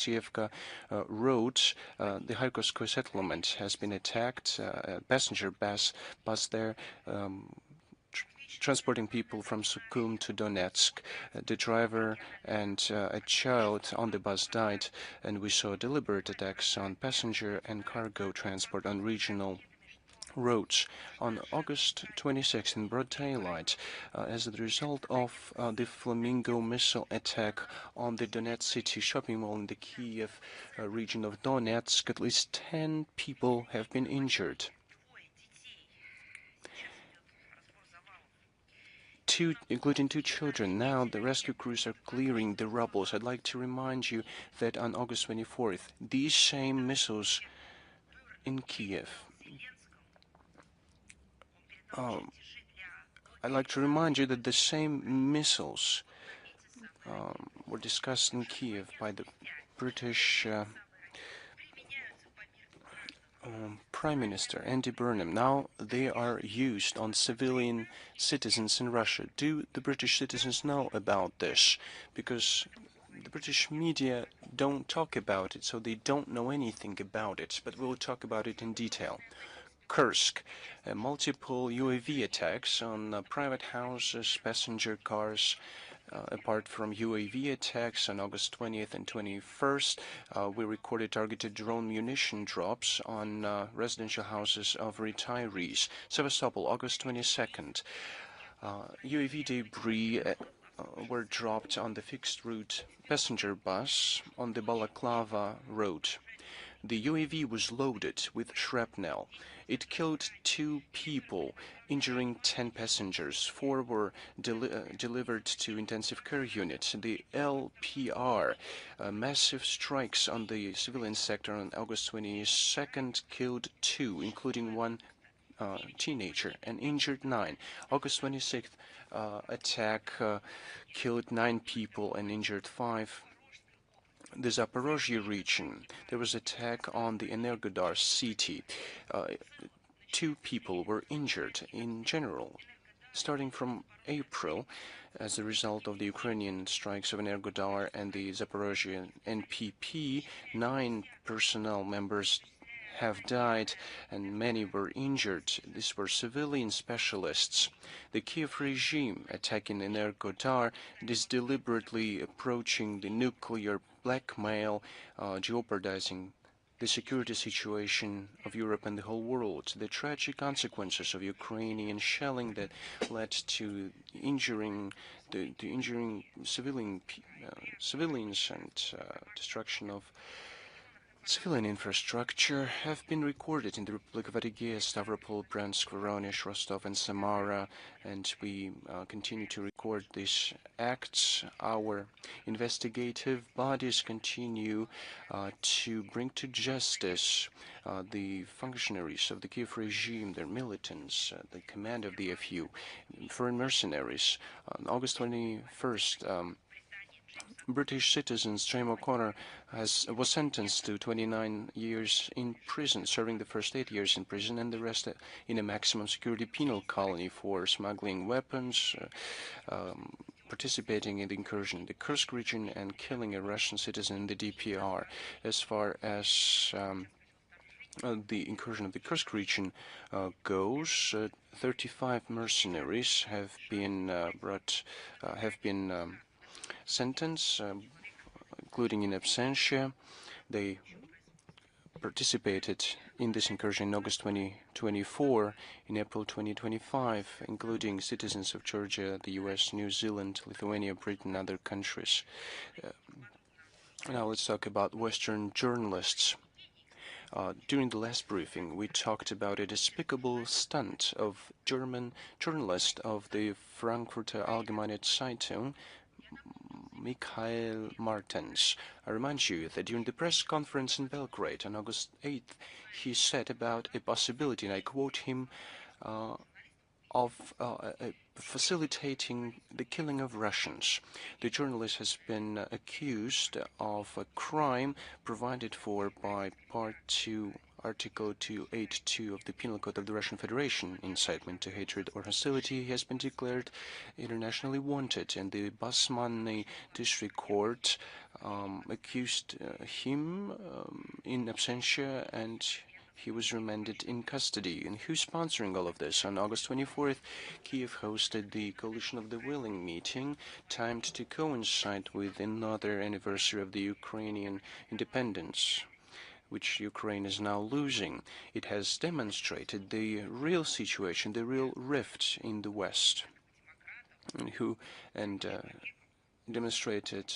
Alexeyevka road, the Kharkovskoye settlement has been attacked. A passenger bus there transporting people from Sukhum to Donetsk. The driver and a child on the bus died, and we saw deliberate attacks on passenger and cargo transport on regional roads. On August 26th, in broad daylight, as a result of the Flamingo missile attack on the Donetsk city shopping mall in the Kiev region of Donetsk, at least 10 people have been injured. Including two children. Now the rescue crews are clearing the rubble. I'd like to remind you that on August 24th, these same missiles in Kiev. I'd like to remind you that the same missiles were discussed in Kiev by the British Prime Minister Andy Burnham. Now they are used on civilian citizens in Russia. Do the British citizens know about this? Because the British media don't talk about it, so they don't know anything about it, but we'll talk about it in detail. Kursk, multiple UAV attacks on private houses, passenger cars. Apart from UAV attacks on August 20th and 21st, we recorded targeted drone munition drops on residential houses of retirees. Sevastopol, August 22nd, UAV debris were dropped on the fixed route passenger bus on the Balaklava road. The UAV was loaded with shrapnel. It killed 2 people, injuring 10 passengers. 4 were delivered to intensive care units. The LPR, massive strikes on the civilian sector on August 22nd, killed 2, including 1 teenager, and injured 9. August 26th, attack killed 9 people and injured 5. The Zaporozhye region, there was attack on the Energodar city. 2 people were injured in general. Starting from April, as a result of the Ukrainian strikes of Energodar and the Zaporozhye NPP, 9 personnel members have died and many were injured. These were civilian specialists. The Kiev regime attacking Energodar is deliberately approaching the nuclear blackmail, jeopardizing the security situation of Europe and the whole world. The tragic consequences of Ukrainian shelling that led to injuring civilians and destruction of civilian infrastructure have been recorded in the Republic of Adygea, Stavropol, Bryansk, Voronezh, Rostov, and Samara, and we continue to record these acts. Our investigative bodies continue to bring to justice the functionaries of the Kiev regime, their militants, the command of the FU, foreign mercenaries. On August 21st, British citizen James O'Connor was sentenced to 29 years in prison, serving the first 8 years in prison and the rest in a maximum security penal colony for smuggling weapons, participating in the incursion in the Kursk region, and killing a Russian citizen in the DPR. As far as the incursion of the Kursk region goes, 35 mercenaries have been sentenced, including in absentia. They participated in this incursion in August 2024, in April 2025, including citizens of Georgia, the US, New Zealand, Lithuania, Britain, and other countries. Now let's talk about Western journalists. During the last briefing, we talked about a despicable stunt of German journalist of the Frankfurter Allgemeine Zeitung, Michael Martens. I remind you that during the press conference in Belgrade on August 8th, he said about a possibility, and I quote him, of facilitating the killing of Russians. The journalist has been accused of a crime provided for by Part 2, Article 282 of the Penal Code of the Russian Federation, incitement to hatred or hostility. He has been declared internationally wanted, and the Basmanny District Court accused him in absentia, and he was remanded in custody. And who's sponsoring all of this? On August 24th, Kiev hosted the Coalition of the Willing meeting, timed to coincide with another anniversary of the Ukrainian independence, which Ukraine is now losing. It has demonstrated the real situation, the real rift in the West, and demonstrated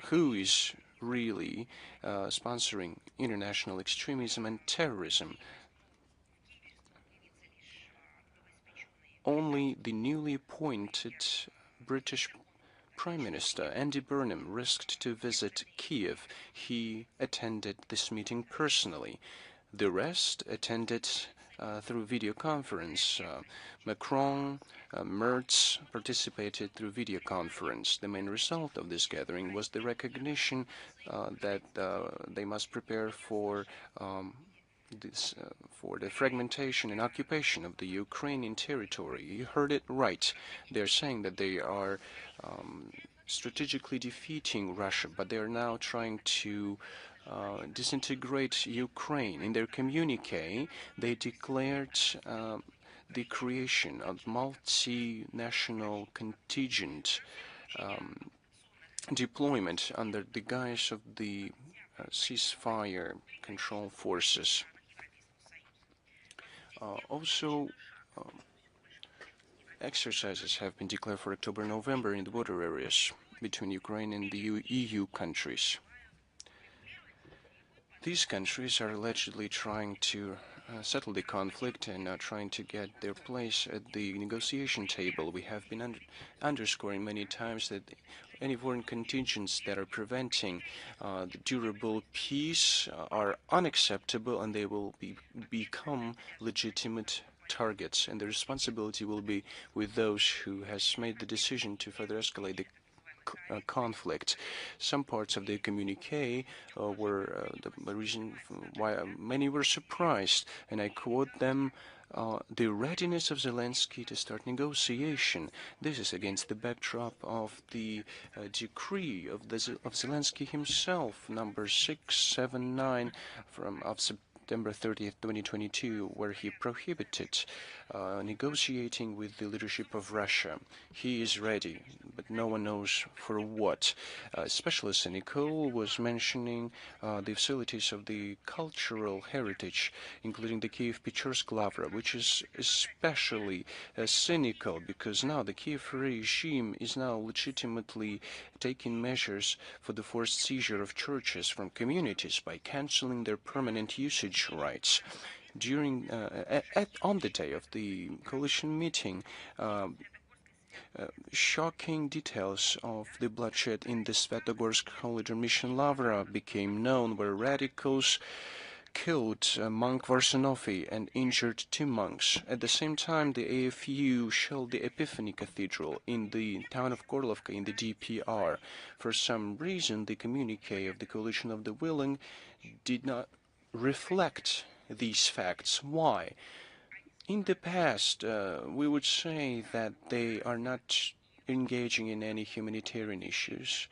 who is really sponsoring international extremism and terrorism. Only the newly appointed British Prime Minister Andy Burnham risked to visit Kiev. He attended this meeting personally. The rest attended through video conference. Macron, Merz participated through video conference. The main result of this gathering was the recognition that they must prepare for for the fragmentation and occupation of the Ukrainian territory. You heard it right. They're saying that they are strategically defeating Russia, but they are now trying to disintegrate Ukraine. In their communique, they declared the creation of multinational contingent deployment under the guise of the ceasefire control forces. Also, exercises have been declared for October-November in the border areas between Ukraine and the EU countries. These countries are allegedly trying to settle the conflict and are trying to get their place at the negotiation table. We have been underscoring many times that any foreign contingents that are preventing the durable peace are unacceptable, and they will become legitimate targets, and the responsibility will be with those who has made the decision to further escalate the conflict. Some parts of the communique were the reason why many were surprised, and I quote them: the readiness of Zelensky to start negotiation. This is against the backdrop of the decree of Zelensky himself, number 679 of September 30th, 2022, where he prohibited negotiating with the leadership of Russia. He is ready, but no one knows for what. Specialist Nicole was mentioning the facilities of the cultural heritage, including the Kiev-Pechersk Lavra, which is especially cynical, because now the Kiev regime is now legitimately taking measures for the forced seizure of churches from communities by canceling their permanent usage rights. During on the day of the coalition meeting, shocking details of the bloodshed in the Svetogorsk Holy Mission Lavra became known, where radicals killed monk Varsanofi and injured 2 monks. At the same time, the AFU shelled the Epiphany Cathedral in the town of Gorlovka in the DPR. For some reason, the communique of the Coalition of the Willing did not reflect these facts. Why? In the past, we would say that they are not engaging in any humanitarian issues,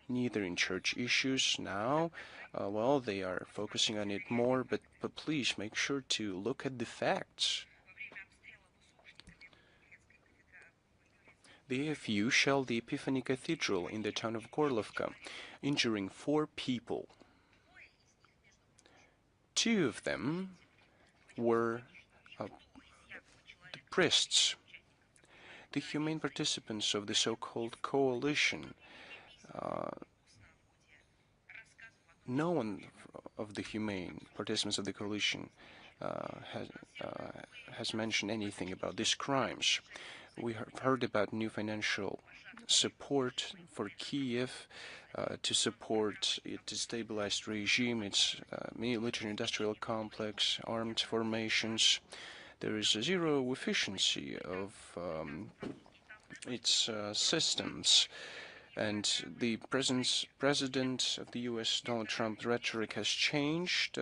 neither in church issues. Now, well, they are focusing on it more, but please make sure to look at the facts. The AFU shelled the Epiphany Cathedral in the town of Gorlovka, injuring 4 people. 2 of them were the priests, the humane participants of the so-called coalition. No one of the humane participants of the coalition has mentioned anything about these crimes. We have heard about new financial support for Kiev to support its destabilized regime, its military-industrial complex, armed formations. There is a zero efficiency of its systems. And the president of the U.S., Donald Trump's rhetoric has changed.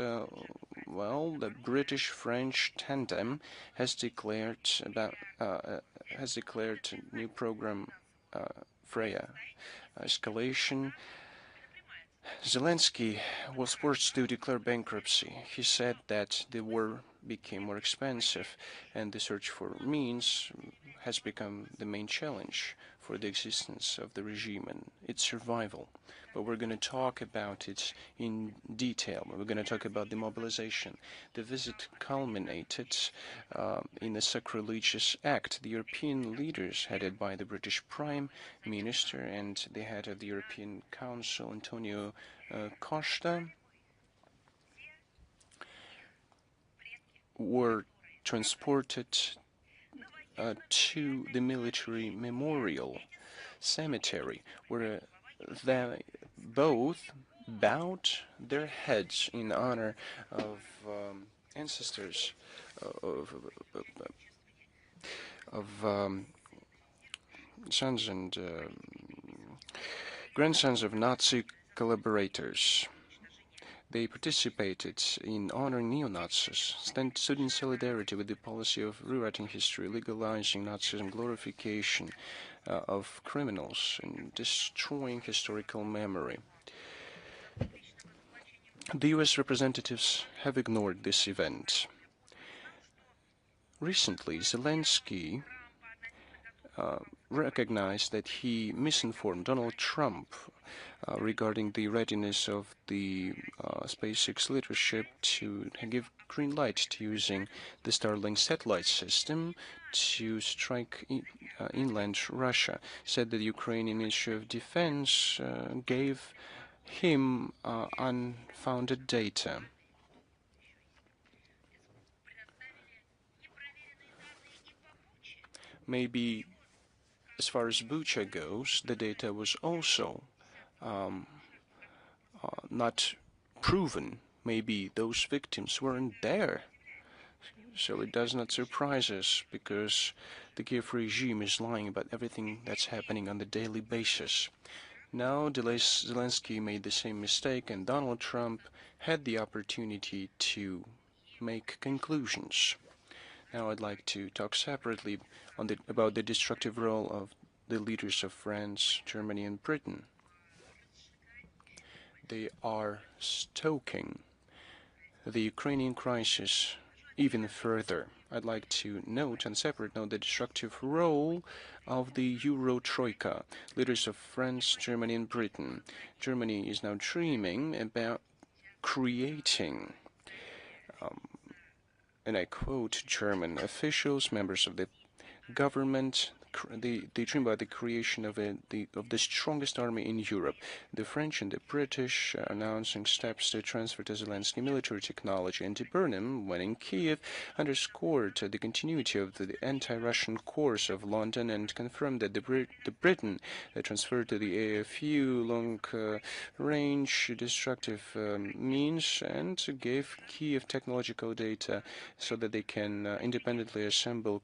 Well, the British-French tandem has declared a new program, Freya, escalation. Zelensky was forced to declare bankruptcy. He said that the war became more expensive and the search for means has become the main challenge for the existence of the regime and its survival. But we're going to talk about it in detail. We're going to talk about the mobilization. The visit culminated in a sacrilegious act. The European leaders, headed by the British Prime Minister and the head of the European Council, Antonio Costa, were transported to the military memorial cemetery, where they both bowed their heads in honor of ancestors of sons and grandsons of Nazi collaborators. They participated in honoring neo-Nazis, stood in solidarity with the policy of rewriting history, legalizing Nazism, glorification of criminals, and destroying historical memory. The US representatives have ignored this event. Recently, Zelensky recognized that he misinformed Donald Trump regarding the readiness of the SpaceX leadership to give green light to using the Starlink satellite system to strike inland Russia. Said that the Ukrainian Ministry of Defense gave him unfounded data. Maybe as far as Bucha goes, the data was also not proven. Maybe those victims weren't there. So it does not surprise us, because the Kiev regime is lying about everything that's happening on a daily basis. Now Zelensky made the same mistake, and Donald Trump had the opportunity to make conclusions. Now I'd like to talk separately about the destructive role of the leaders of France, Germany, and Britain. They are stoking the Ukrainian crisis even further. I'd like to note, on a separate note, the destructive role of the Euro Troika, leaders of France, Germany, and Britain. Germany is now dreaming about creating, and I quote German officials, members of the government, they dream about the creation of the strongest army in Europe. The French and the British are announcing steps to transfer to Zelensky military technology. And Burnham, when in Kiev, underscored the continuity of the anti-Russian course of London and confirmed that the Britain transferred to the AFU long-range destructive means and gave Kiev technological data so that they can independently assemble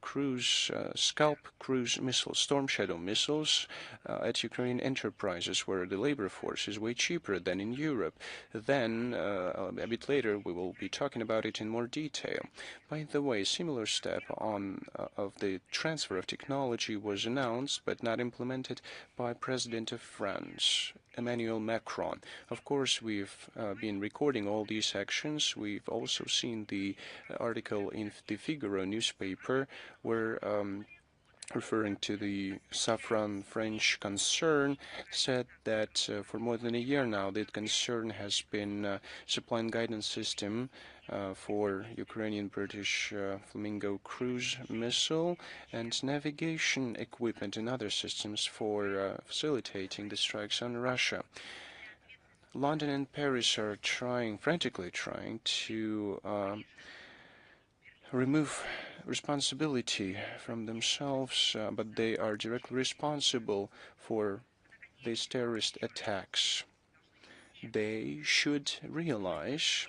Scalp cruise missiles, Storm Shadow missiles at Ukrainian enterprises, where the labor force is way cheaper than in Europe. Then, a bit later, we will be talking about it in more detail. By the way, a similar step of the transfer of technology was announced but not implemented by President of France, Emmanuel Macron. Of course, we've been recording all these actions. We've also seen the article in the Figaro newspaper where referring to the Safran French concern, said that for more than a year now, that concern has been supplying guidance system for Ukrainian British Flamingo cruise missile and navigation equipment and other systems for facilitating the strikes on Russia. London and Paris are frantically trying to remove responsibility from themselves, but they are directly responsible for these terrorist attacks. They should realize,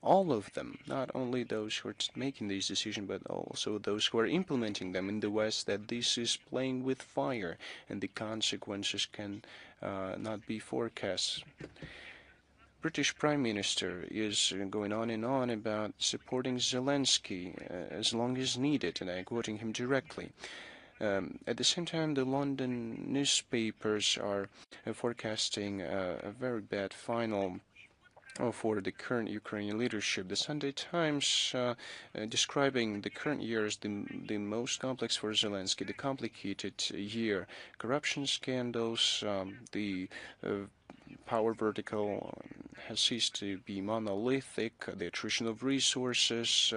all of them, not only those who are making these decisions, but also those who are implementing them in the West, that this is playing with fire and the consequences can not be forecast. British Prime Minister is going on and on about supporting Zelensky as long as needed, and I'm quoting him directly. At the same time, the London newspapers are forecasting a very bad final for the current Ukrainian leadership. The Sunday Times describing the current year as the most complex for Zelensky, the complicated year. Corruption scandals, the power vertical has ceased to be monolithic, the attrition of resources,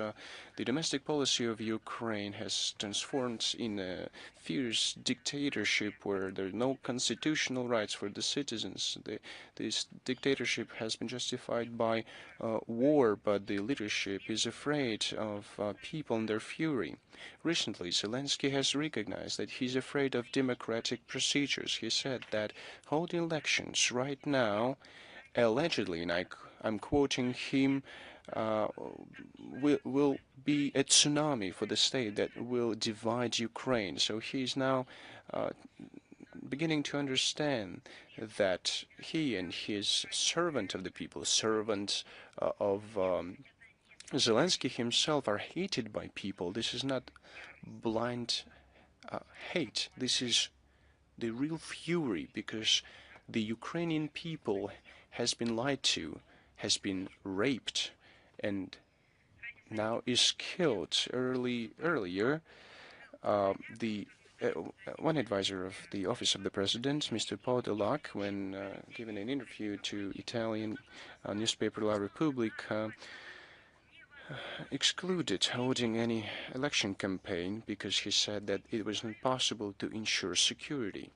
the domestic policy of Ukraine has transformed in a fierce dictatorship where there are no constitutional rights for the citizens. This dictatorship has been justified by war, but the leadership is afraid of people and their fury. Recently, Zelensky has recognized that he's afraid of democratic procedures. He said that holding elections right now, allegedly, and I'm quoting him, will be a tsunami for the state that will divide Ukraine. So he's now beginning to understand that he and his servant of the people, servant of Zelensky himself, are hated by people. This is not blind hate. This is the real fury, because the Ukrainian people has been lied to, has been raped, and now is killed. Earlier, the one advisor of the office of the president, Mr. Podolak, when giving an interview to Italian newspaper La Repubblica, excluded holding any election campaign because he said that it was not possible to ensure security.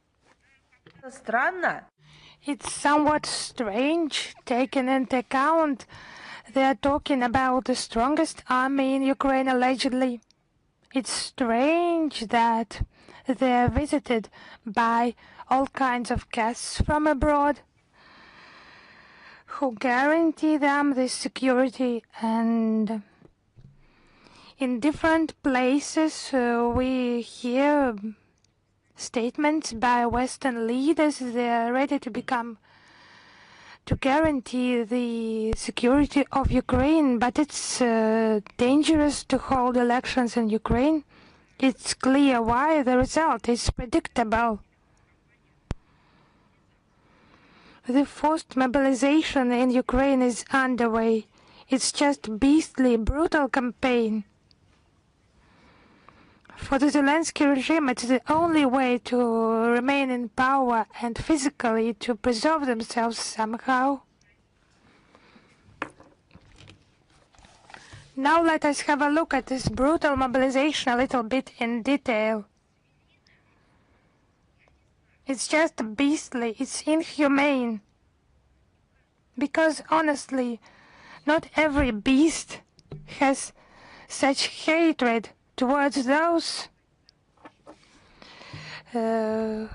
It's somewhat strange, taking into account they are talking about the strongest army in Ukraine, allegedly. It's strange that they are visited by all kinds of guests from abroad who guarantee them this security, and in different places we hear statements by Western leaders. They are ready to guarantee the security of Ukraine, but it's dangerous to hold elections in Ukraine. It's clear why. The result is predictable. The forced mobilization in Ukraine is underway. It's just beastly, brutal campaign. For the Zelensky regime, it's the only way to remain in power and physically to preserve themselves somehow. Now let us have a look at this brutal mobilization a little bit in detail. It's just beastly, it's inhumane. Because honestly, not every beast has such hatred towards those it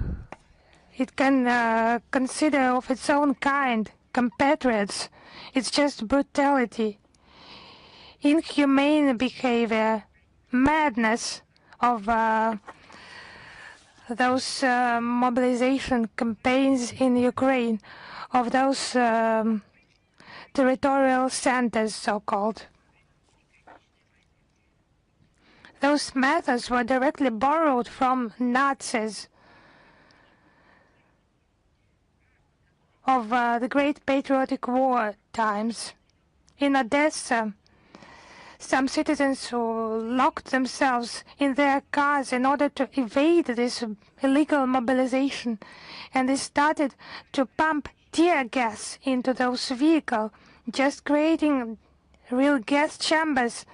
can consider of its own kind, compatriots. It's just brutality, inhumane behavior, madness of those mobilization campaigns in Ukraine, of those territorial centers, so-called. Those methods were directly borrowed from Nazis of the Great Patriotic War times. In Odessa, some citizens who locked themselves in their cars in order to evade this illegal mobilization, and they started to pump tear gas into those vehicles, just creating real gas chambers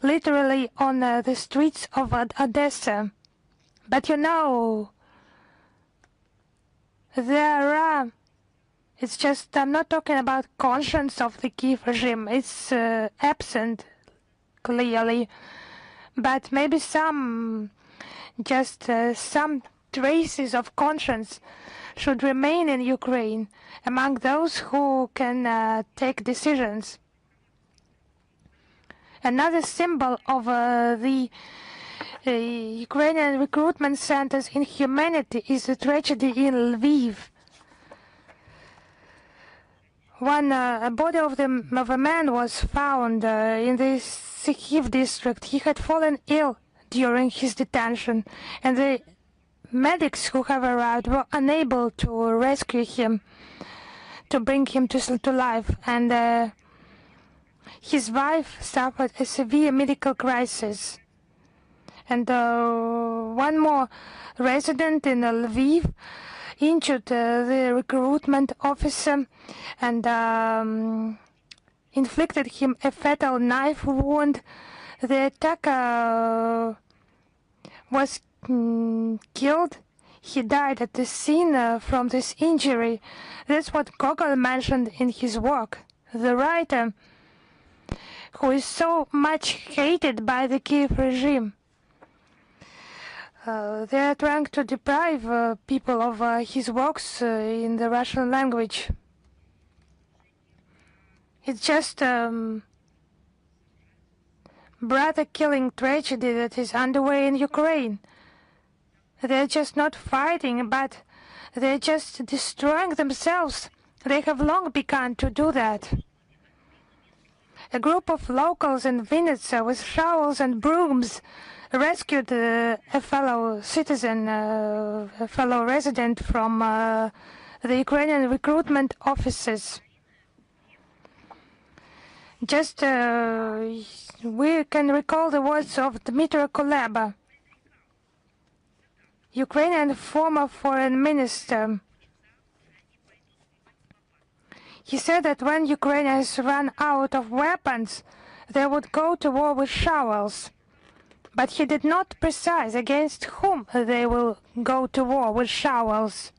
literally on the streets of Odessa. But you know, there are, it's just, I'm not talking about conscience of the Kiev regime, it's absent clearly, but maybe some traces of conscience should remain in Ukraine among those who can take decisions. Another symbol of the Ukrainian recruitment centers' inhumanity is the tragedy in Lviv. A body of a man was found in the Sikhiv district. He had fallen ill during his detention, and the medics who have arrived were unable to rescue him, to bring him to life, and his wife suffered a severe medical crisis. And one more resident in Lviv injured the recruitment officer and inflicted him a fatal knife wound. The attacker was killed. He died at the scene from this injury. That's what Gogol mentioned in his work. The writer, who is so much hated by the Kiev regime. They are trying to deprive people of his works in the Russian language. It's just brother-killing tragedy that is underway in Ukraine. They're just not fighting, but they're just destroying themselves. They have long begun to do that. A group of locals in Vinnytsia with shovels and brooms rescued a fellow citizen, a fellow resident from the Ukrainian recruitment offices. Just we can recall the words of Dmytro Kuleba, Ukrainian former foreign minister. He said that when Ukrainians ran out of weapons, they would go to war with shovels. But he did not precise against whom they will go to war with shovels.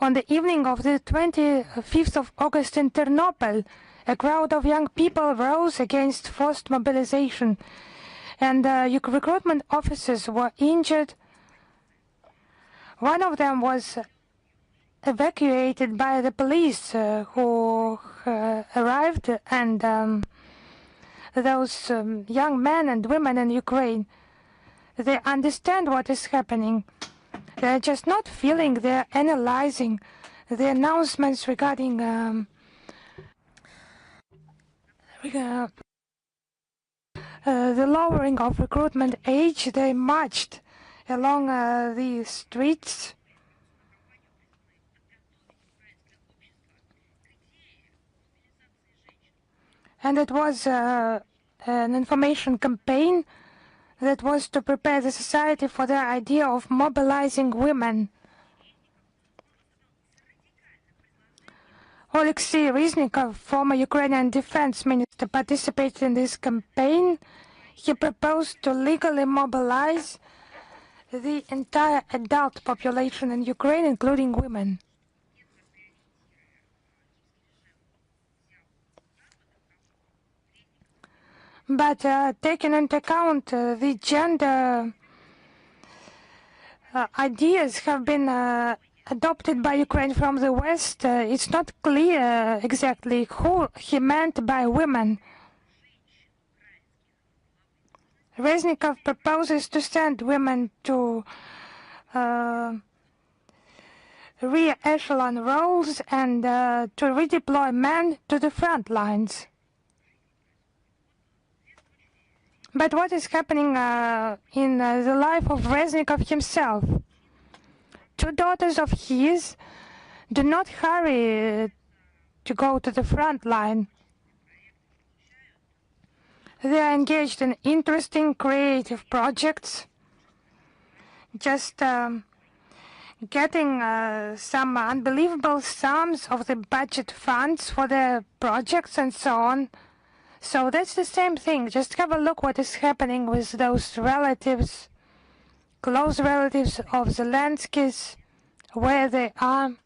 On the evening of the 25th of August in Ternopil, a crowd of young people rose against forced mobilization, and recruitment officers were injured. One of them was evacuated by the police who arrived, and those young men and women in Ukraine, they understand what is happening. They're just not feeling, they're analyzing the announcements regarding the lowering of recruitment age. They marched along the streets. And it was an information campaign that was to prepare the society for the idea of mobilizing women. Alexei Reznikov, former Ukrainian defense minister, participated in this campaign. He proposed to legally mobilize the entire adult population in Ukraine, including women. But taking into account the gender ideas have been adopted by Ukraine from the West, it's not clear exactly who he meant by women. Reznikov proposes to send women to rear echelon roles and to redeploy men to the front lines. But what is happening in the life of Reznikov himself? Two daughters of his do not hurry to go to the front line. They are engaged in interesting creative projects, just getting some unbelievable sums of the budget funds for their projects and so on. So that's the same thing. Just have a look what is happening with those relatives, close relatives of Zelensky's, where they are.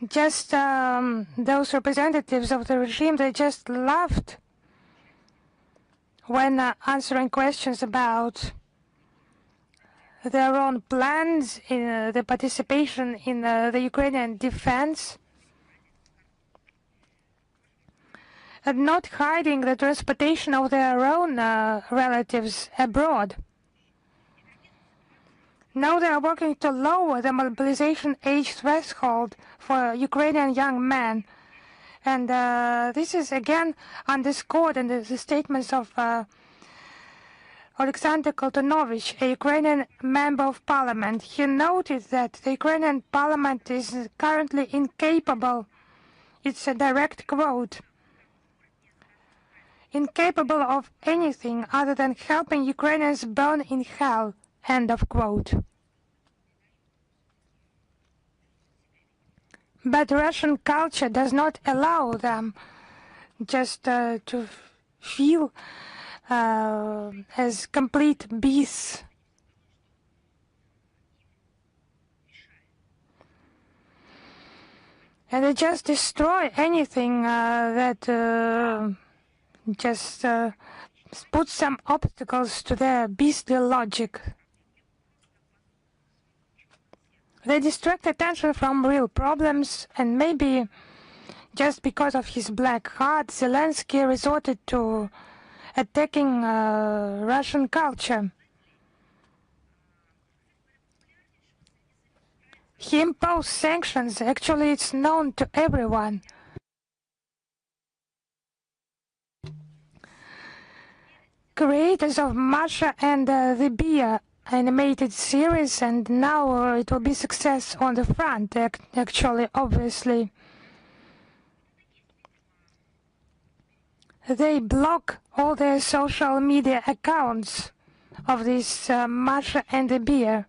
Just those representatives of the regime, they just laughed when answering questions about their own plans in the participation in the Ukrainian defense, and not hiding the transportation of their own relatives abroad. Now they are working to lower the mobilization age threshold for Ukrainian young men. And this is again underscored in the statements of Alexander Koltonovich, a Ukrainian member of parliament. He noted that the Ukrainian parliament is currently incapable, it's a direct quote, incapable of anything other than helping Ukrainians burn in hell, end of quote. But Russian culture does not allow them just to feel as complete beasts. And they just destroy anything that just puts some obstacles to their beastly logic. They distract attention from real problems, and maybe just because of his black heart, Zelensky resorted to attacking Russian culture. He imposed sanctions. Actually, it's known to everyone. Creators of Masha and the Bear animated series, and now it will be success on the front, actually, obviously. They block all their social media accounts of this Masha and the Bear.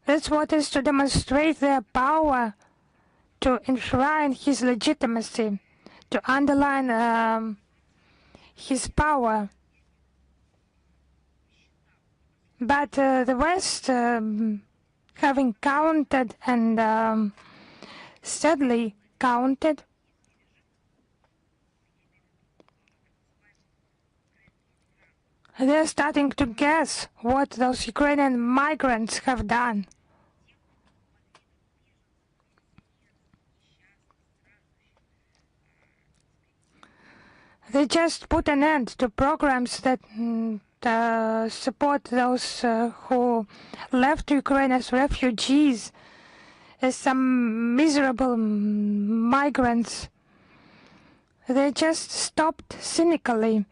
That's what is to demonstrate their power, to enshrine his legitimacy, to underline his power. But the West, having counted and sadly counted, they're starting to guess what those Ukrainian migrants have done. They just put an end to programs that support those who left Ukraine as refugees, as some miserable migrants. They just stopped cynically.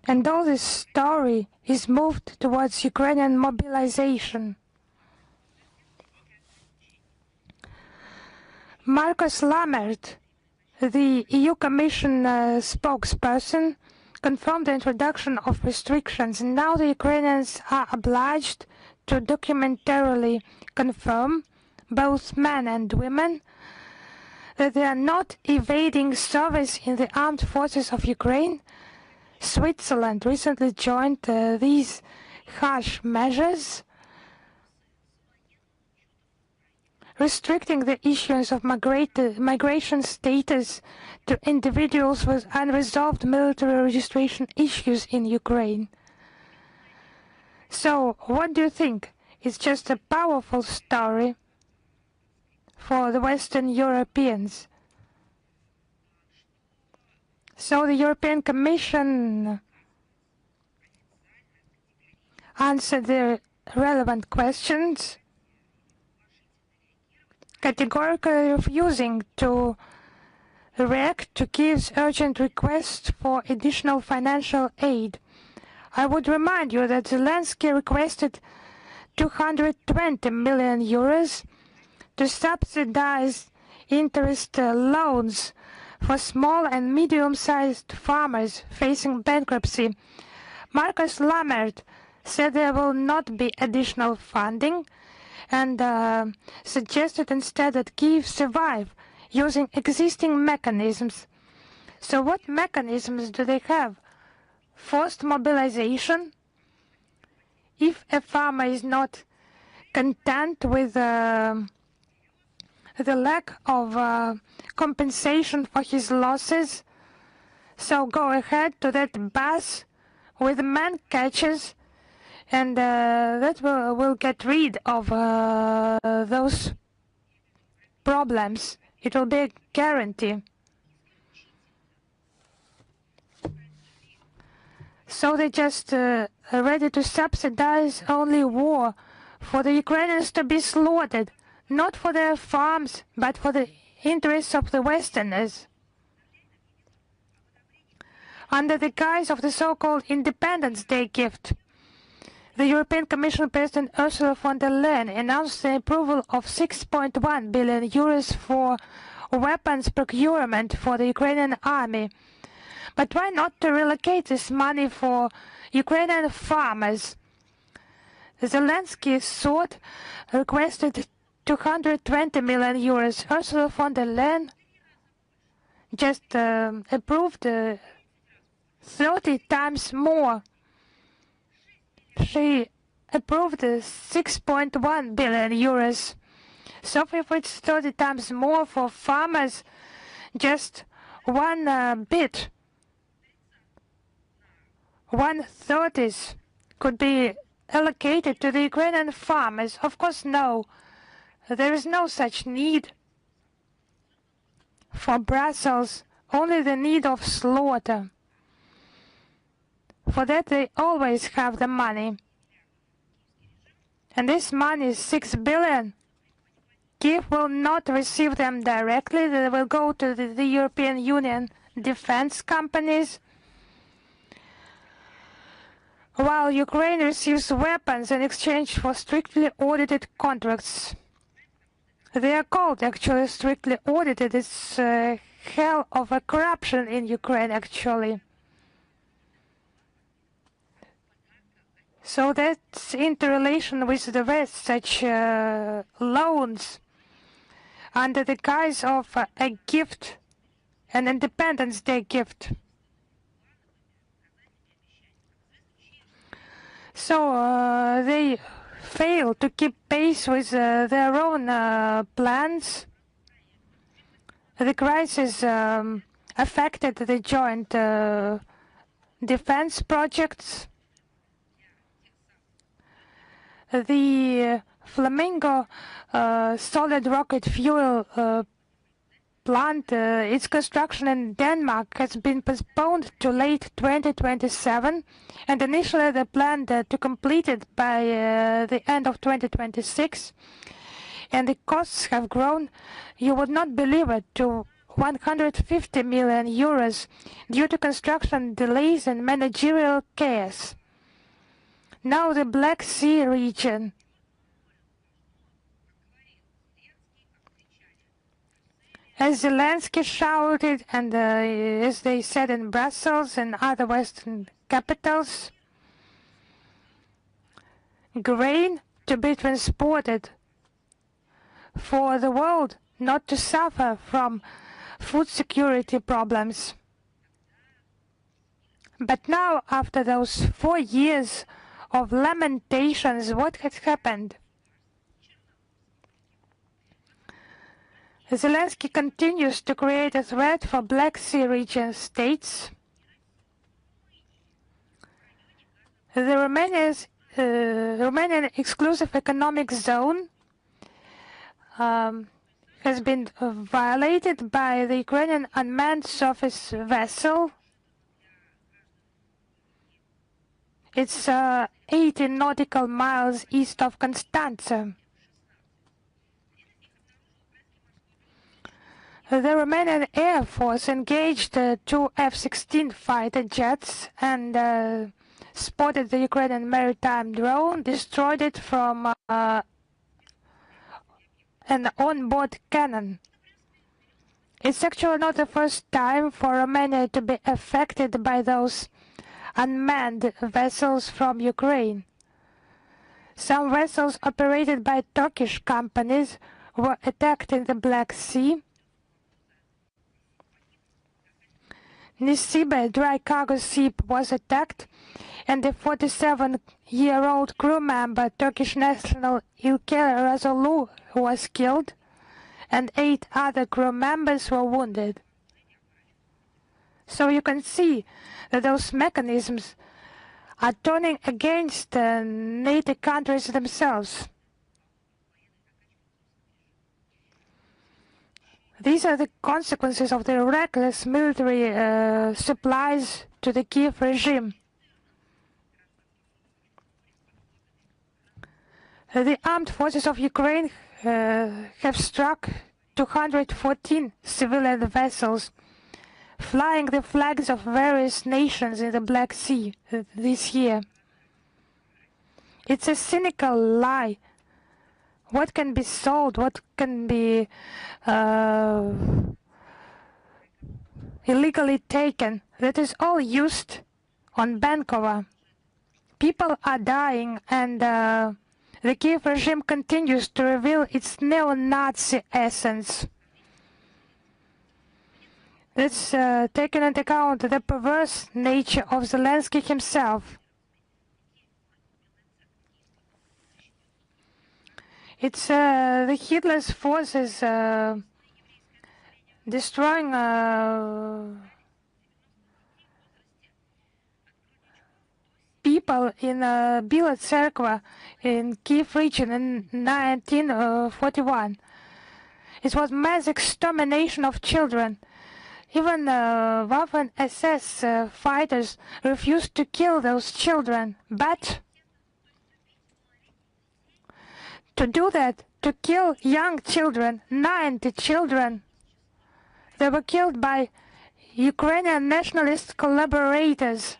And all this story is moved towards Ukrainian mobilization. Marcus Lammert, the EU Commission spokesperson, confirmed the introduction of restrictions. Now the Ukrainians are obliged to documentarily confirm, both men and women, that they are not evading service in the armed forces of Ukraine. Switzerland recently joined these harsh measures, restricting the issuance of migration status to individuals with unresolved military registration issues in Ukraine. So, what do you think? It's just a powerful story for the Western Europeans. So the European Commission answered the relevant questions, categorically refusing to react to Kyiv's urgent request for additional financial aid. I would remind you that Zelensky requested 220 million euros to subsidize interest loans for small and medium-sized farmers facing bankruptcy. Marcus Lammert said there will not be additional funding and suggested instead that Kyiv survive using existing mechanisms. So what mechanisms do they have? Forced mobilization? If a farmer is not content with the lack of compensation for his losses, so go ahead to that bus with man catchers, and that will get rid of those problems. It will be a guarantee. So they just ready to subsidize only war for the Ukrainians to be slaughtered. not for their farms, but for the interests of the Westerners. Under the guise of the so-called Independence Day gift, the European Commission President Ursula von der Leyen announced the approval of 6.1 billion euros for weapons procurement for the Ukrainian army. But why not to relocate this money for Ukrainian farmers? Zelensky requested 220 million euros. Ursula von der Leyen just approved 30 times more. She approved 6.1 billion euros. So if it's 30 times more for farmers, just one bit, 1/30 could be allocated to the Ukrainian farmers. Of course, no. There is no such need for Brussels, only the need of slaughter. For that they always have the money. And this money is 6 billion. Kiev will not receive them directly. They will go to the European Union defense companies, while Ukraine receives weapons in exchange for strictly audited contracts. They are called actually strictly audited. It's hell of a corruption in Ukraine actually. So that's interrelation with the West, such loans under the guise of a gift, an Independence Day gift. So they fail to keep pace with their own plans. The crisis affected the joint defense projects. The Flamingo solid rocket fuel plant, its construction in Denmark has been postponed to late 2027, and initially they planned to complete it by the end of 2026, and the costs have grown, you would not believe it, to 150 million euros due to construction delays and managerial chaos. Now the Black Sea region. As Zelensky shouted, and as they said in Brussels and other Western capitals, grain to be transported for the world not to suffer from food security problems. But now, after those 4 years of lamentations, what has happened? Zelensky continues to create a threat for Black Sea region states. The Romanian exclusive economic zone has been violated by the Ukrainian unmanned surface vessel. It's 18 nautical miles east of Constanța. The Romanian Air Force engaged 2 F-16 fighter jets and spotted the Ukrainian maritime drone, destroyed it from an onboard cannon. It's actually not the first time for Romania to be affected by those unmanned vessels from Ukraine. Some vessels operated by Turkish companies were attacked in the Black Sea. Nisibe dry cargo ship was attacked, and the 47-year-old crew member, Turkish national İlker Razolu, was killed, and 8 other crew members were wounded. So you can see that those mechanisms are turning against NATO countries themselves. These are the consequences of the reckless military supplies to the Kiev regime. The armed forces of Ukraine have struck 214 civilian vessels, flying the flags of various nations in the Black Sea this year. It's a cynical lie. What can be sold, what can be illegally taken, that is all used on Bankova. People are dying, and the Kiev regime continues to reveal its neo-Nazi essence. That's taken into account the perverse nature of Zelensky himself. It's the Hitler's forces destroying people in Bila Tserkva in Kiev region in 1941. It was mass extermination of children. Even Waffen SS fighters refused to kill those children. But to do that, to kill young children, 90 children, they were killed by Ukrainian nationalist collaborators.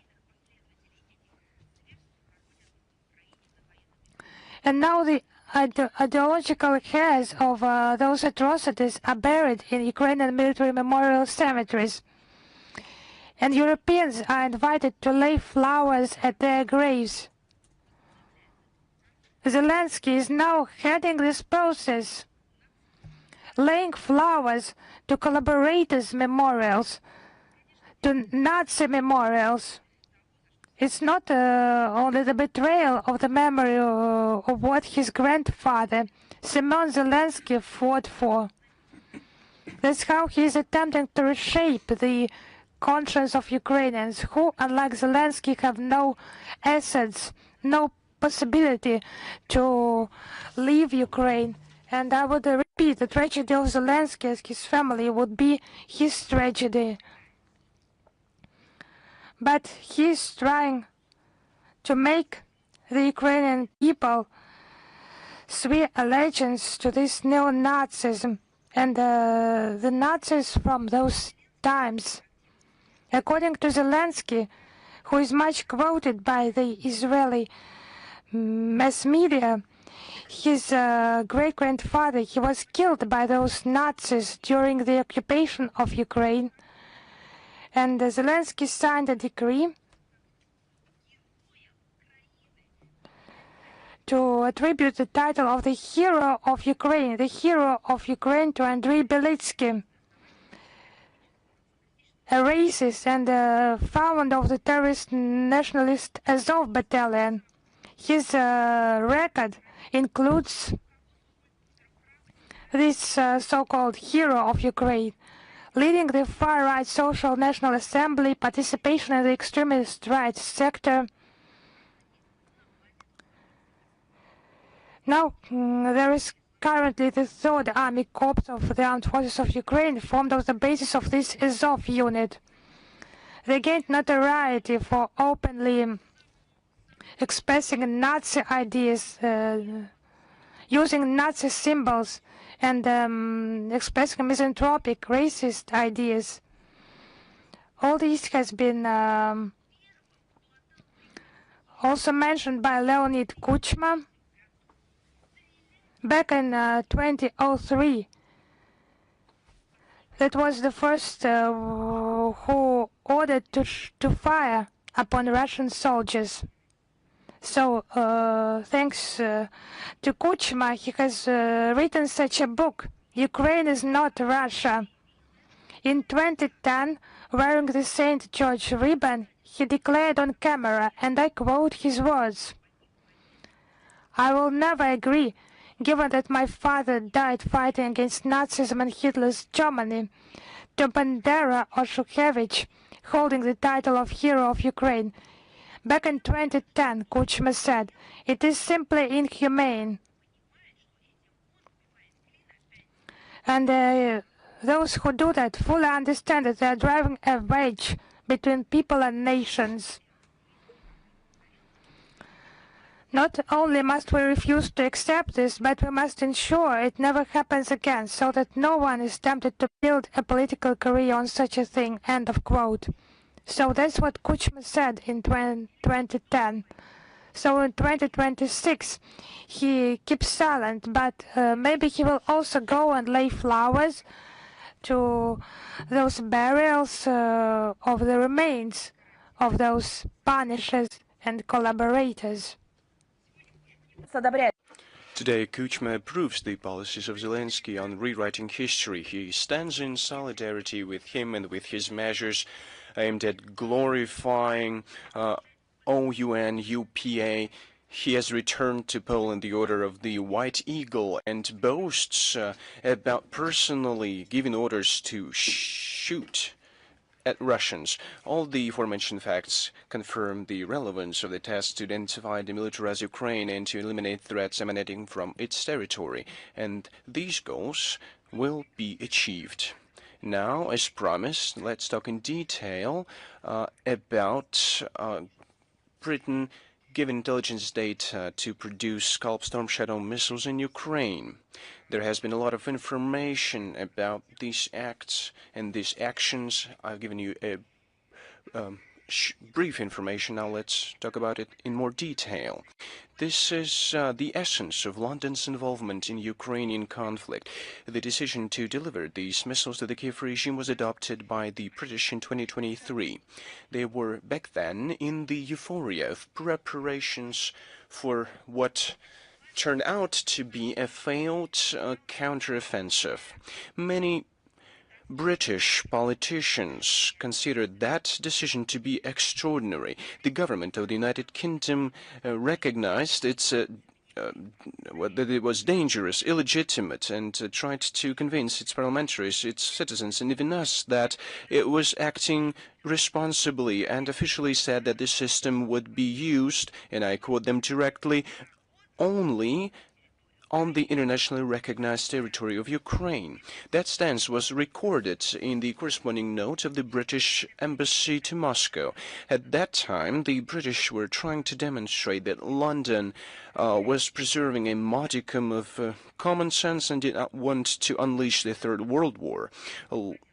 And now the ideological hairs of those atrocities are buried in Ukrainian military memorial cemeteries. And Europeans are invited to lay flowers at their graves. Zelensky is now heading this process, laying flowers to collaborators' memorials, to Nazi memorials. It's not only the betrayal of the memory of what his grandfather, Semyon Zelensky, fought for. That's how he is attempting to reshape the conscience of Ukrainians who, unlike Zelensky, have no assets, no possibility to leave Ukraine. And I would repeat, the tragedy of Zelensky and his family would be his tragedy. But he is trying to make the Ukrainian people swear allegiance to this neo-Nazism and the Nazis from those times. According to Zelensky, who is much quoted by the Israeli mass media, his great-grandfather, he was killed by those Nazis during the occupation of Ukraine. And Zelensky signed a decree to attribute the title of the hero of Ukraine, to Andrei Belitsky, a racist and founder of the terrorist nationalist Azov battalion. His record includes this so-called hero of Ukraine, leading the far-right Social National Assembly, participation in the extremist rights sector. Now, there is currently the 3rd Army Corps of the Armed Forces of Ukraine, formed on the basis of this Azov unit. They gained notoriety for openly expressing Nazi ideas, using Nazi symbols, and expressing misanthropic, racist ideas. All this has been also mentioned by Leonid Kuchma back in 2003. That was the first who ordered to fire upon Russian soldiers. So, thanks to Kuchma, he has written such a book, Ukraine is not Russia. In 2010, wearing the St. George ribbon, he declared on camera, and I quote his words, "I will never agree, given that my father died fighting against Nazism and Hitler's Germany, to Bandera or Shukhevich holding the title of Hero of Ukraine." Back in 2010, Kuchma said, "It is simply inhumane." And those who do that fully understand that they are driving a wedge between people and nations. Not only must we refuse to accept this, but we must ensure it never happens again, so that no one is tempted to build a political career on such a thing." End of quote. So that's what Kuchma said in 2010. So in 2026, he keeps silent, but maybe he will also go and lay flowers to those burials of the remains of those punishers and collaborators. Today, Kuchma approves the policies of Zelensky on rewriting history. He stands in solidarity with him and with his measures aimed at glorifying OUN, UPA. He has returned to Poland the Order of the White Eagle and boasts about personally giving orders to shoot at Russians. All the aforementioned facts confirm the relevance of the task to identify and demilitarize Ukraine and to eliminate threats emanating from its territory, and these goals will be achieved. Now, as promised, let's talk in detail about Britain giving intelligence data to produce Scalp Storm Shadow missiles in Ukraine. There has been a lot of information about these acts and these actions. I've given you a brief information. Now let's talk about it in more detail. This is the essence of London's involvement in Ukrainian conflict. The decision to deliver these missiles to the Kiev regime was adopted by the British in 2023. They were back then in the euphoria of preparations for what turned out to be a failed counteroffensive. Many British politicians considered that decision to be extraordinary. The government of the United Kingdom recognized that it was dangerous, illegitimate, and tried to convince its parliamentaries, its citizens, and even us that it was acting responsibly, and officially said that this system would be used, and I quote them directly, only on the internationally recognized territory of Ukraine. That stance was recorded in the corresponding note of the British embassy to Moscow. At that time, the British were trying to demonstrate that London was preserving a modicum of common sense and did not want to unleash the Third World War.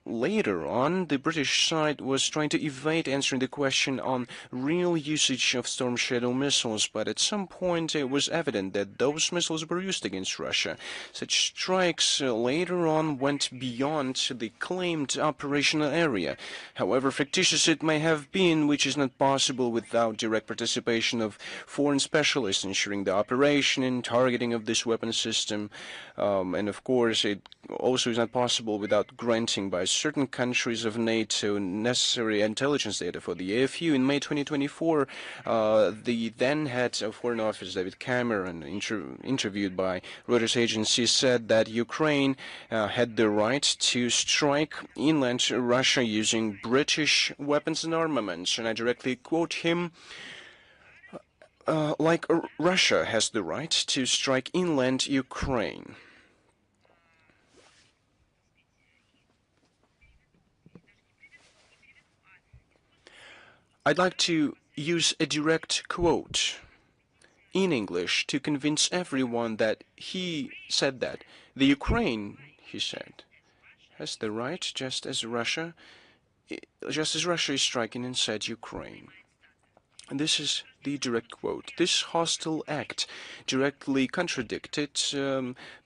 Later on, the British side was trying to evade answering the question on real usage of Storm Shadow missiles, but at some point it was evident that those missiles were used against Russia. Such strikes later on went beyond the claimed operational area. However fictitious it may have been, which is not possible without direct participation of foreign specialists ensuring the operation and targeting of this weapon system. And of course, it also is not possible without granting by certain countries of NATO necessary intelligence data for the AFU. In May 2024, the then head of Foreign Office, David Cameron, interviewed by Reuters agency, said that Ukraine had the right to strike inland Russia using British weapons and armaments. And I directly quote him, like Russia has the right to strike inland Ukraine. I'd like to use a direct quote in English to convince everyone that he said that. The Ukraine, he said, has the right, just as Russia is striking inside Ukraine. And this is the direct quote. This hostile act directly contradicted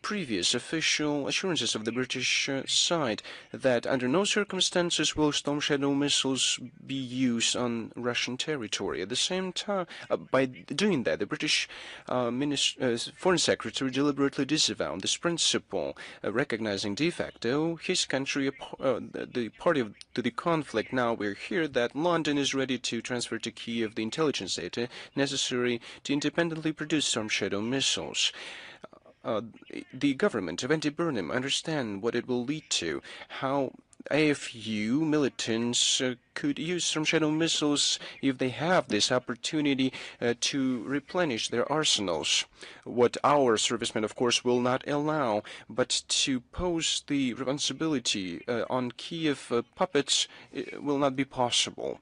previous official assurances of the British side that under no circumstances will Storm Shadow missiles be used on Russian territory. At the same time, by doing that, the British Foreign Secretary deliberately disavowed this principle, recognizing de facto his country the party to the conflict. Now we're here that London is ready to transfer to Kiev the intelligence data necessary to independently produce Storm Shadow missiles. The government of Andy Burnham understand what it will lead to, how AFU militants could use some shadow missiles if they have this opportunity to replenish their arsenals. What our servicemen, of course, will not allow, but to pose the responsibility on Kiev puppets will not be possible.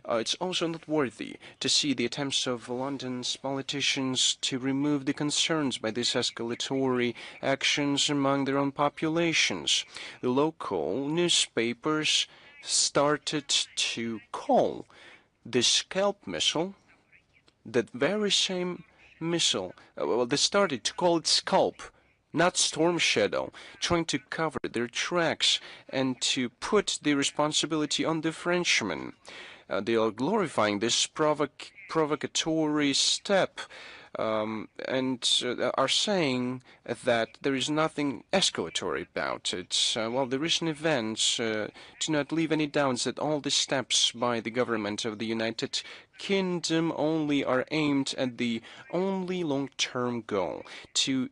It's also noteworthy to see the attempts of London's politicians to remove the concerns by these escalatory actions among their own populations. The local newspapers started to call the scalp missile, that very same missile, well, they started to call it scalp, not storm shadow, trying to cover their tracks and to put the responsibility on the Frenchmen. They are glorifying this provocatory step and are saying that there is nothing escalatory about it. Well, the recent events do not leave any doubts that all the steps by the government of the United Kingdom only are aimed at the only long-term goal to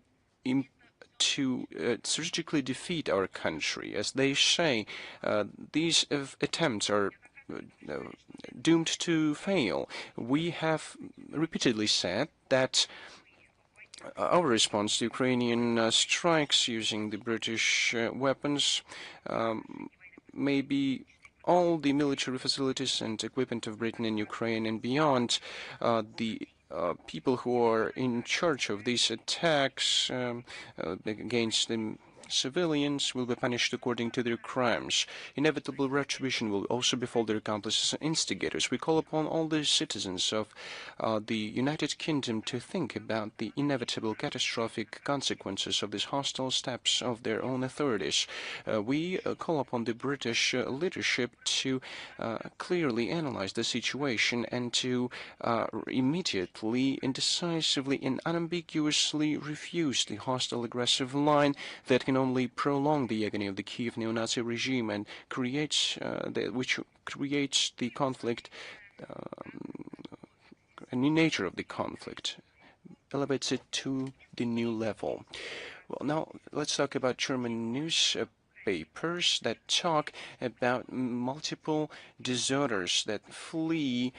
strategically defeat our country. As they say, these attempts are doomed to fail. We have repeatedly said that our response to Ukrainian strikes using the British weapons may be all the military facilities and equipment of Britain in Ukraine and beyond. The people who are in charge of these attacks against the civilians will be punished according to their crimes. Inevitable retribution will also befall their accomplices and instigators. We call upon all the citizens of the United Kingdom to think about the inevitable catastrophic consequences of these hostile steps of their own authorities. We call upon the British leadership to clearly analyze the situation and to immediately and decisively and unambiguously refuse the hostile aggressive line that can only prolong the agony of the Kiev neo-Nazi regime and which creates the conflict, a new nature of the conflict, elevates it to the new level. Well, now let's talk about German newspapers that talk about multiple deserters that flee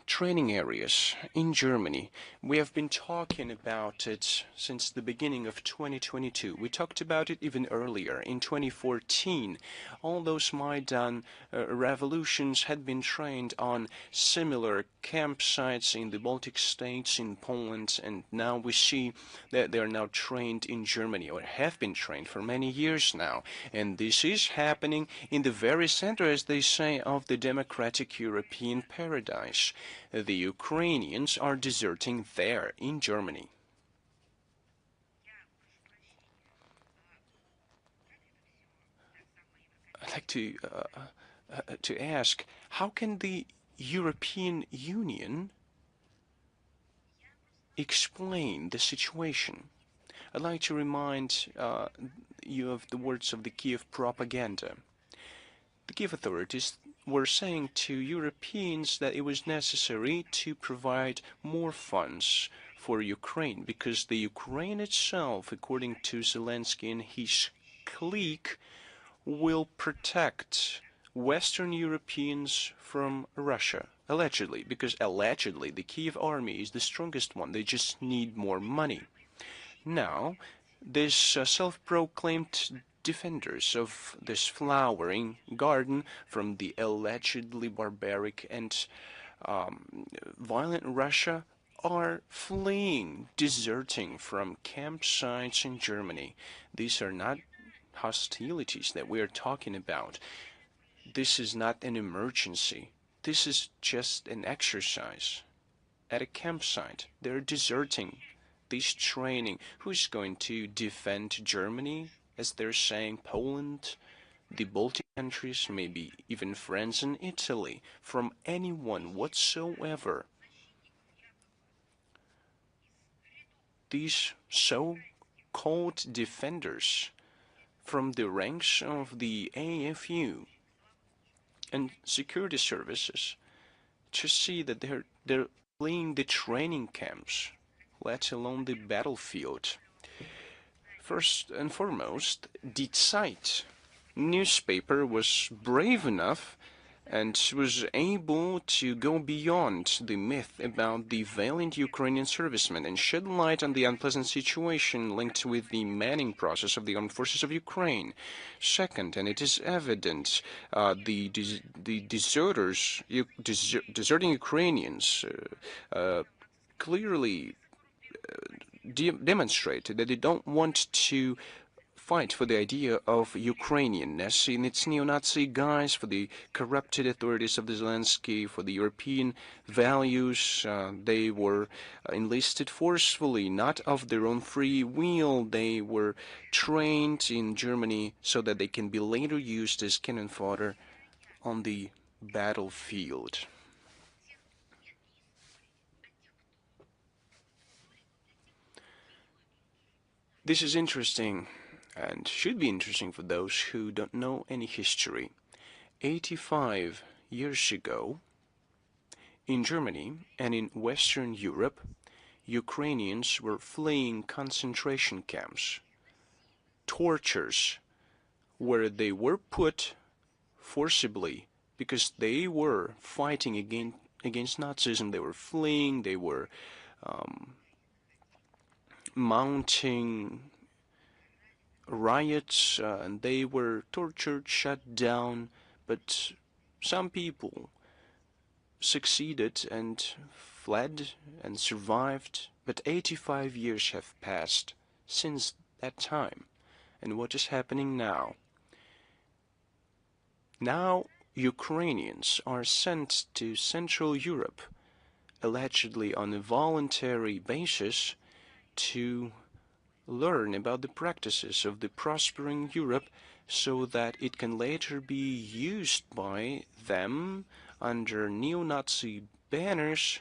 training areas in Germany. We have been talking about it since the beginning of 2022. We talked about it even earlier, in 2014. All those Maidan revolutions had been trained on similar campsites in the Baltic states, in Poland, and now we see that they are now trained in Germany, or have been trained for many years now. And this is happening in the very center, as they say, of the democratic European paradise. The Ukrainians are deserting there in Germany. I'd like to ask, how can the European Union explain the situation? I'd like to remind you of the words of the Kiev propaganda. The Kiev authorities were saying to Europeans that it was necessary to provide more funds for Ukraine because the Ukraine itself, according to Zelensky and his clique, will protect Western Europeans from Russia. Allegedly, because allegedly the Kiev army is the strongest one. They just need more money. Now, this self-proclaimed defenders of this flowering garden from the allegedly barbaric and violent Russia are fleeing, deserting from campsites in Germany. These are not hostilities that we are talking about. This is not an emergency. This is just an exercise. At a campsite, they're deserting this training. Who's going to defend Germany? As they're saying, Poland, the Baltic countries, maybe even France and Italy, from anyone whatsoever. These so-called defenders from the ranks of the AFU and security services to see that they're fleeing the training camps, let alone the battlefield. First and foremost, Die Zeit newspaper was brave enough and was able to go beyond the myth about the valiant Ukrainian servicemen and shed light on the unpleasant situation linked with the manning process of the armed forces of Ukraine. Second, and it is evident, the deserting Ukrainians clearly demonstrated that they don't want to fight for the idea of Ukrainianness in its neo-Nazi guise, for the corrupted authorities of the Zelensky, for the European values. They were enlisted forcefully, not of their own free will. They were trained in Germany so that they can be later used as cannon fodder on the battlefield. This is interesting and should be interesting for those who don't know any history. 85 years ago, in Germany and in Western Europe, Ukrainians were fleeing concentration camps, tortures, where they were put forcibly because they were fighting against Nazism. They were fleeing, they were mounting riots, and they were tortured, shut down, but some people succeeded and fled and survived. But 85 years have passed since that time. And what is happening now? Now Ukrainians are sent to Central Europe, allegedly on a voluntary basis, to learn about the practices of the prospering Europe so that it can later be used by them under neo-Nazi banners,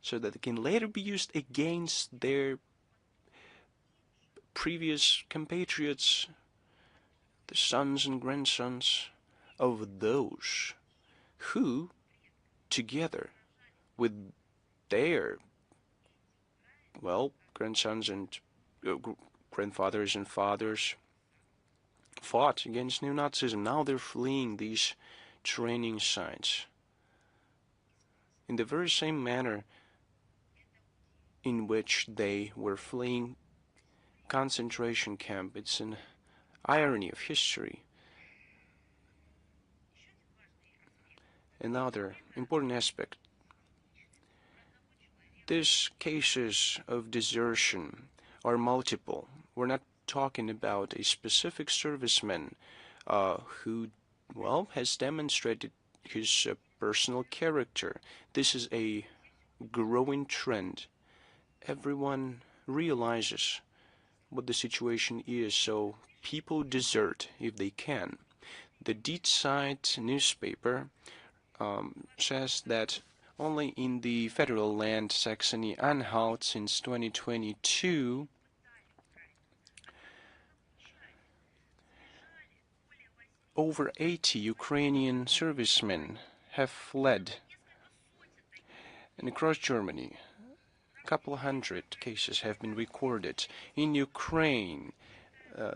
so that it can later be used against their previous compatriots, the sons and grandsons of those who, together with their, well, grandsons and grandfathers and fathers, fought against neo-Nazism. Now they're fleeing these training sites in the very same manner in which they were fleeing concentration camp. It's an irony of history. Another important aspect. These cases of desertion are multiple. We're not talking about a specific serviceman who, well, has demonstrated his personal character. This is a growing trend. Everyone realizes what the situation is, so people desert if they can. The Die Zeit newspaper says that only in the federal land Saxony-Anhalt since 2022, over 80 Ukrainian servicemen have fled. And across Germany, a couple hundred cases have been recorded. In Ukraine,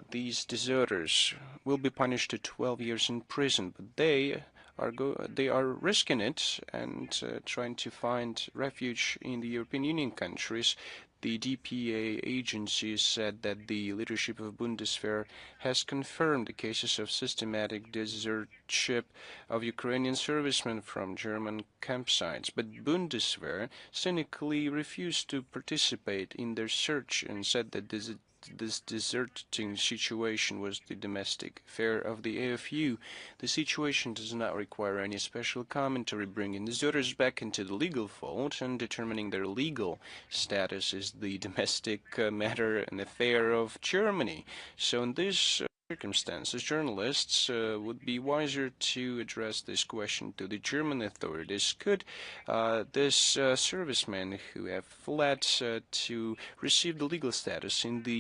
these deserters will be punished to 12 years in prison, but they are risking it and trying to find refuge in the European Union countries. The DPA agency said that the leadership of Bundeswehr has confirmed the cases of systematic desertship of Ukrainian servicemen from German campsites, but Bundeswehr cynically refused to participate in their search and said that this deserting situation was the domestic affair of the AFU. The situation does not require any special commentary. Bringing deserters back into the legal fold and determining their legal status is the domestic matter and affair of Germany. So in this circumstances, journalists would be wiser to address this question to the German authorities. Could this servicemen who have fled to receive the legal status in the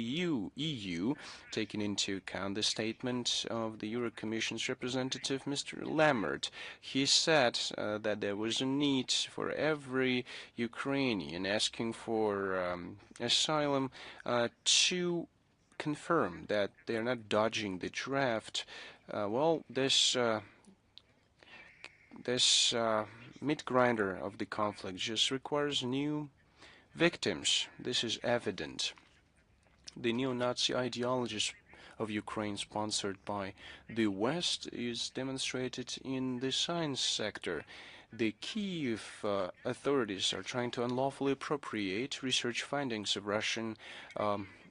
EU, taking into account the statement of the Euro Commission's representative, Mr. Lammert? He said that there was a need for every Ukrainian asking for asylum to confirm that they are not dodging the draft. Well, this meat grinder of the conflict just requires new victims. This is evident. The neo-Nazi ideologies of Ukraine sponsored by the West is demonstrated in the science sector. The Kiev authorities are trying to unlawfully appropriate research findings of Russian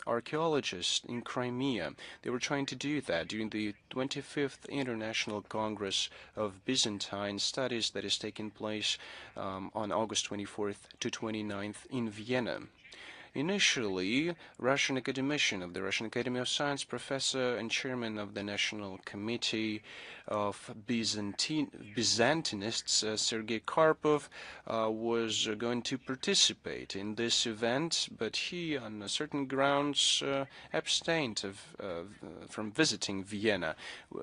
archaeologists in Crimea. They were trying to do that during the 25th International Congress of Byzantine Studies that is taking place on August 24th to 29th in Vienna. Initially, Russian academician of the Russian Academy of Science, professor and chairman of the National Committee of Byzantinists, Sergei Karpov, was going to participate in this event, but he, on certain grounds, abstained from visiting Vienna.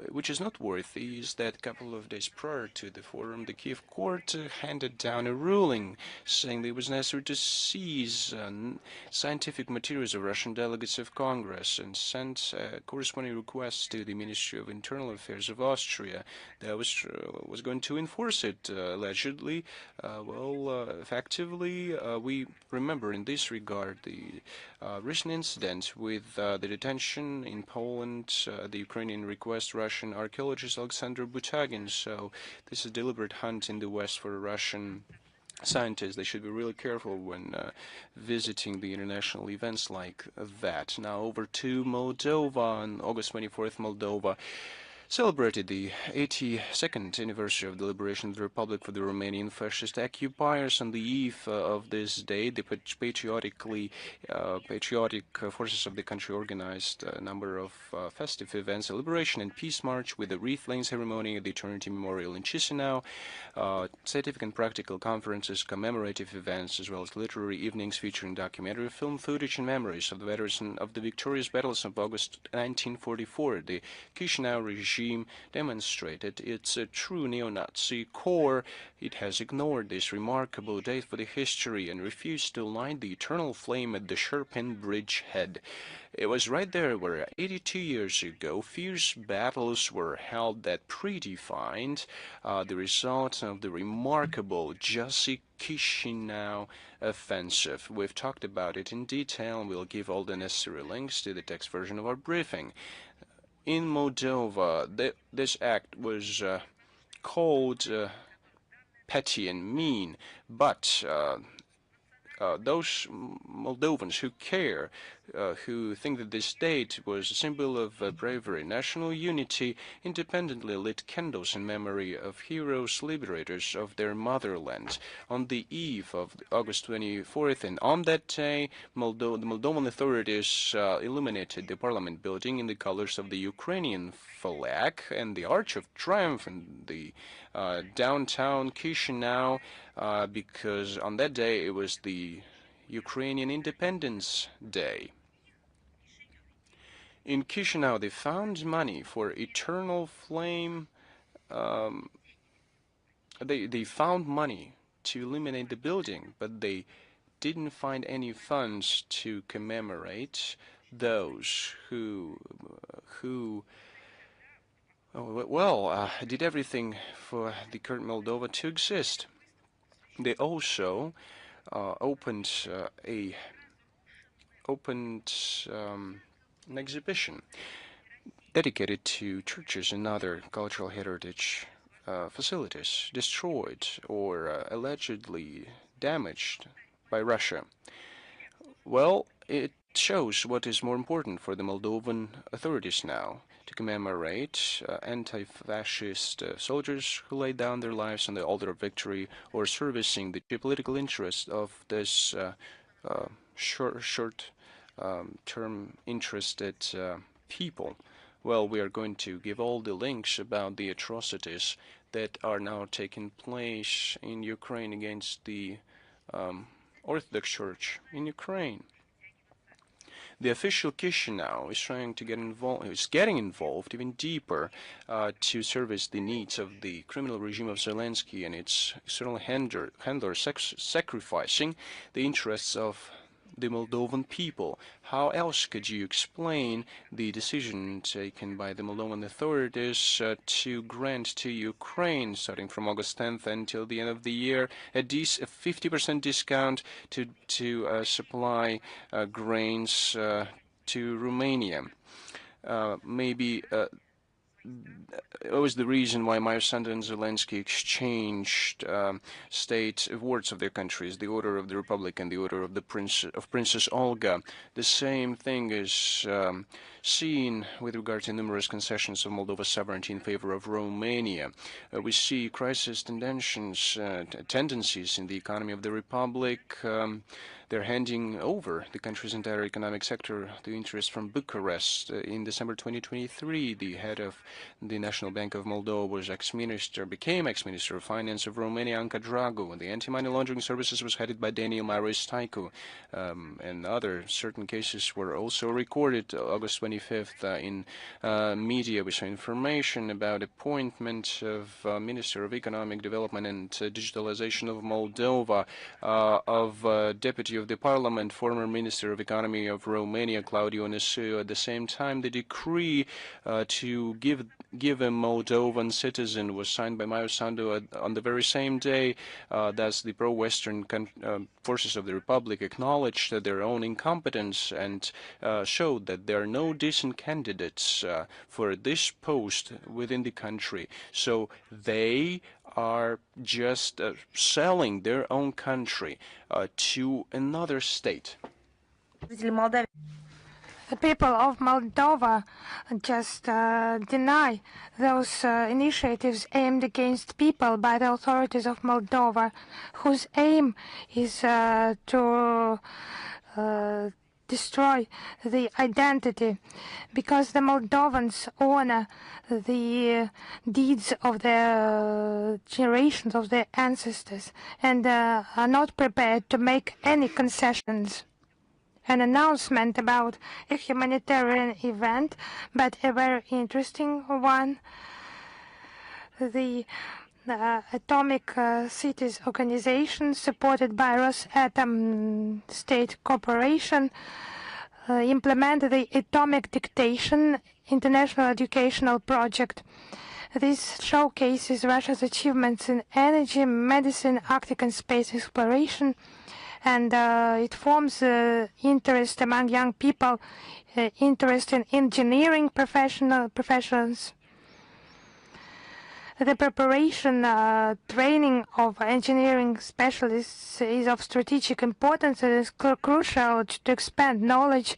Which is noteworthy is that a couple of days prior to the forum, the Kiev court handed down a ruling saying that it was necessary to seize scientific materials of Russian delegates of Congress and sent corresponding requests to the Ministry of Internal Affairs of Austria that was going to enforce it, allegedly. Effectively, we remember in this regard the recent incident with the detention in Poland, the Ukrainian request Russian archaeologist Alexander Butagin. So this is a deliberate hunt in the West for Russian scientists. They should be really careful when visiting the international events like that. Now over to Moldova. On August 24th, Moldova celebrated the 82nd anniversary of the liberation of the Republic for the Romanian fascist occupiers. On the eve of this day, the patriotic forces of the country organized a number of festive events, a liberation and peace march with a wreath-laying ceremony at the Eternity Memorial in Chisinau, scientific and practical conferences, commemorative events, as well as literary evenings featuring documentary film footage and memories of the veterans of the victorious battles of August 1944. The Chisinau regime demonstrated its true neo-Nazi core. It has ignored this remarkable date for the history and refused to light the eternal flame at the Sherpin Bridge head. It was right there where 82 years ago fierce battles were held that predefined the result of the remarkable Jassy Chisinau offensive. We've talked about it in detail, and we'll give all the necessary links to the text version of our briefing. In Moldova, this act was called petty and mean, but those Moldovans who care, who think that this date was a symbol of bravery, national unity, independently lit candles in memory of heroes, liberators of their motherland. On the eve of August 24th, and on that day, the Moldovan authorities illuminated the parliament building in the colors of the Ukrainian flag and the Arch of Triumph in the downtown Chisinau, because on that day it was the Ukrainian Independence Day. In Chisinau, they found money for Eternal Flame. They found money to illuminate the building, but they didn't find any funds to commemorate those who did everything for the current Moldova to exist. They also opened an exhibition dedicated to churches and other cultural heritage facilities destroyed or allegedly damaged by Russia. Well, it shows what is more important for the Moldovan authorities now: to commemorate anti-fascist soldiers who laid down their lives on the altar of victory, or servicing the geopolitical interests of this short-term interested people. Well, we are going to give all the links about the atrocities that are now taking place in Ukraine against the Orthodox Church in Ukraine. The official Chisinau is trying to get involved, is getting involved even deeper to service the needs of the criminal regime of Zelensky and its external handlers, sacrificing the interests of the Moldovan people. How else could you explain the decision taken by the Moldovan authorities to grant to Ukraine, starting from August 10th until the end of the year, a 50% discount to supply grains to Romania? Maybe it was the reason why Maria Zakharova and Zelensky exchanged state awards of their countries, the Order of the Republic and the Order of the Princess Olga. The same thing is seen with regard to numerous concessions of Moldova's sovereignty in favor of Romania. We see crisis tendencies in the economy of the Republic. They're handing over the country's entire economic sector to interest from Bucharest. In December 2023, the head of the National Bank of Moldova became ex-minister of finance of Romania, Anca Dragu, and the anti-money laundering services was headed by Daniel Marois-Staicu. And other certain cases were also recorded August 25th in media. We saw information about appointment of Minister of Economic Development and Digitalization of Moldova, of Deputy of the Parliament, former Minister of Economy of Romania, Claudiu Nesu. At the same time, the decree to give a Moldovan citizen was signed by Maia Sandu on the very same day. Thus, the pro-Western forces of the Republic acknowledged their own incompetence and showed that there are no decent candidates for this post within the country. So they are just selling their own country to another state. The people of Moldova just deny those initiatives aimed against people by the authorities of Moldova, whose aim is to destroy the identity, because the Moldovans honor the deeds of their generations, of their ancestors, and are not prepared to make any concessions. An announcement about a humanitarian event, but a very interesting one. The Atomic Cities Organization, supported by Rosatom State Corporation, implement the Atomic Dictation International Educational Project. This showcases Russia's achievements in energy, medicine, Arctic and space exploration, and it forms interest among young people, interest in engineering professions. The preparation, training of engineering specialists is of strategic importance. It is crucial to expand knowledge,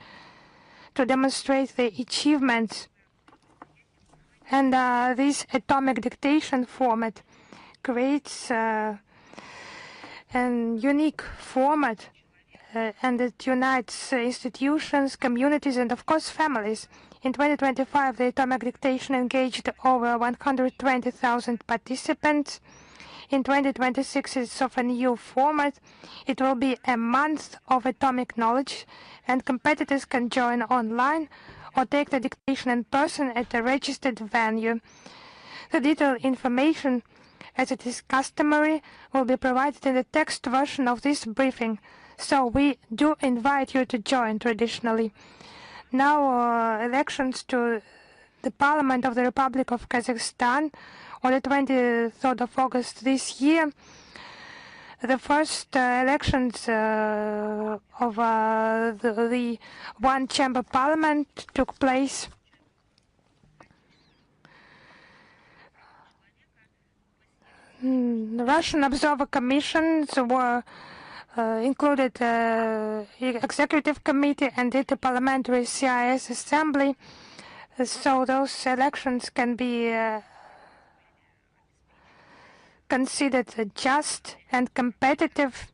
to demonstrate the achievements. And this atomic dictation format creates an unique format, and it unites institutions, communities, and of course families. In 2025, the atomic dictation engaged over 120,000 participants. In 2026, it's of a new format. It will be a month of atomic knowledge, and competitors can join online or take the dictation in person at a registered venue. The detailed information, as it is customary, will be provided in the text version of this briefing, so we do invite you to join traditionally. Now, elections to the Parliament of the Republic of Kazakhstan on the 23rd of August this year. The first elections of the one-chamber parliament took place. Russian observer commissions were included executive committee and the parliamentary CIS assembly, so those elections can be considered just and competitive,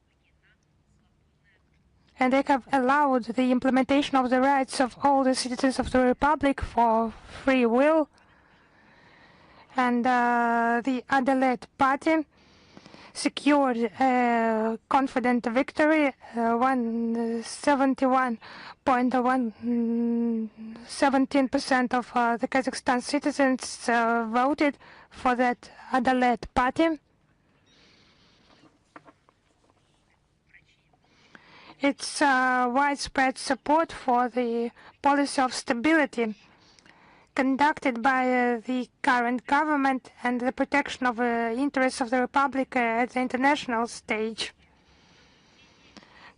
and they have allowed the implementation of the rights of all the citizens of the Republic for free will. And the Adalet party secured a confident victory. 17% of the Kazakhstan citizens voted for that Adalet party. its widespread support for the policy of stability conducted by the current government and the protection of the interests of the Republic at the international stage.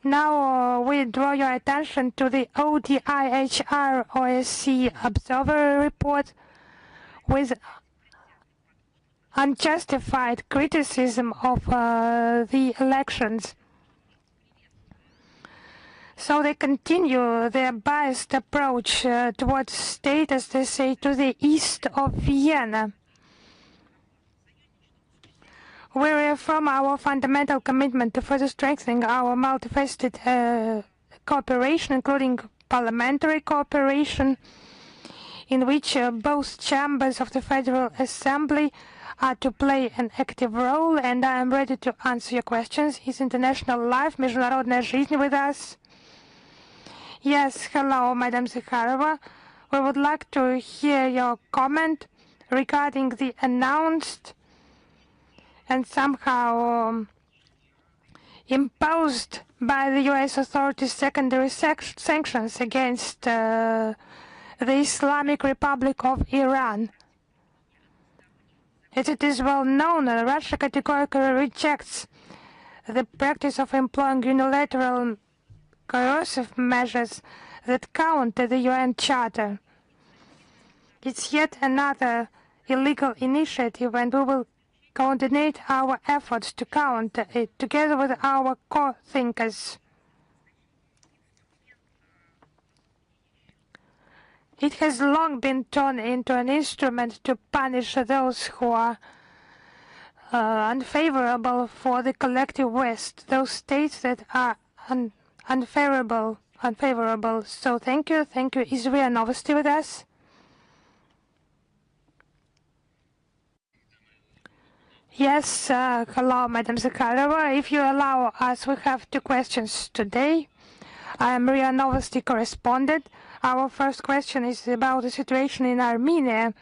Now we draw your attention to the ODIHR OSCE Observer Report with unjustified criticism of the elections. So they continue their biased approach towards state, as they say, to the east of Vienna. We reaffirm our fundamental commitment to further strengthening our multifaceted cooperation, including parliamentary cooperation, in which both chambers of the Federal Assembly are to play an active role, and I am ready to answer your questions. Is International Life, Международная жизнь with us? Yes, hello, Madam Zakharova. We would like to hear your comment regarding the announced and somehow imposed by the U.S. authorities secondary sanctions against the Islamic Republic of Iran. As it is well known, Russia categorically rejects the practice of employing unilateral coercive measures that counter the UN Charter. It's yet another illegal initiative, and we will coordinate our efforts to counter it together with our core thinkers. It has long been turned into an instrument to punish those who are unfavorable for the collective West, those states that are unfavorable. So thank you. Is Ria Novosti with us? Yes, hello, Madam Zakharova. If you allow us, we have two questions today. I am Ria Novosti correspondent. Our first question is about the situation in Armenia.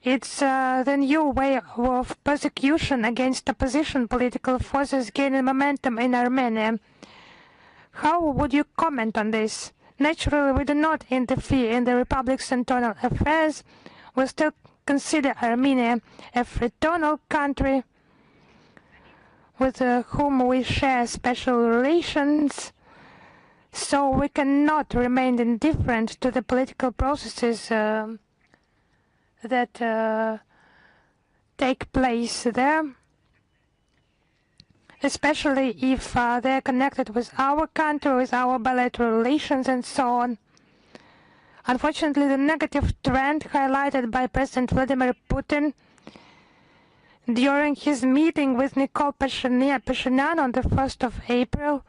It's the new way of persecution against opposition political forces gaining momentum in Armenia. How would you comment on this? Naturally, we do not interfere in the Republic's internal affairs. We still consider Armenia a fraternal country with whom we share special relations, so we cannot remain indifferent to the political processes that take place there, especially if they are connected with our country, with our bilateral relations and so on. Unfortunately, the negative trend highlighted by President Vladimir Putin during his meeting with Nikol Pashinyan on the 1st of April.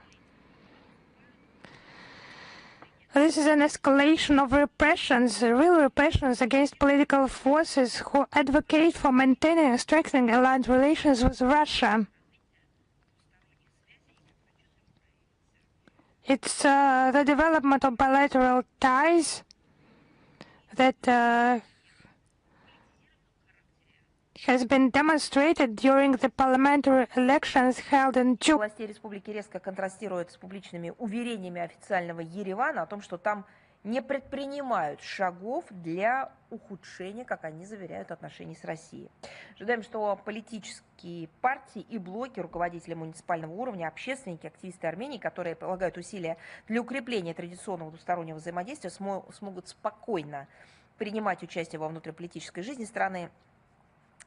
This is an escalation of repressions, real repressions against political forces who advocate for maintaining and strengthening allied relations with Russia. It's the development of bilateral ties that has been demonstrated during the parliamentary elections held in June. Власти республики резко контрастируют с публичными уверениями официального Еревана о том, что там не предпринимают шагов для ухудшения, как они заверяют, отношений с Россией. Ожидаем, что политические партии и блоки, руководители муниципального уровня, общественники, активисты Армении, которые прилагают усилия для укрепления традиционного двустороннего взаимодействия, смогут спокойно принимать участие во внутриполитической жизни страны,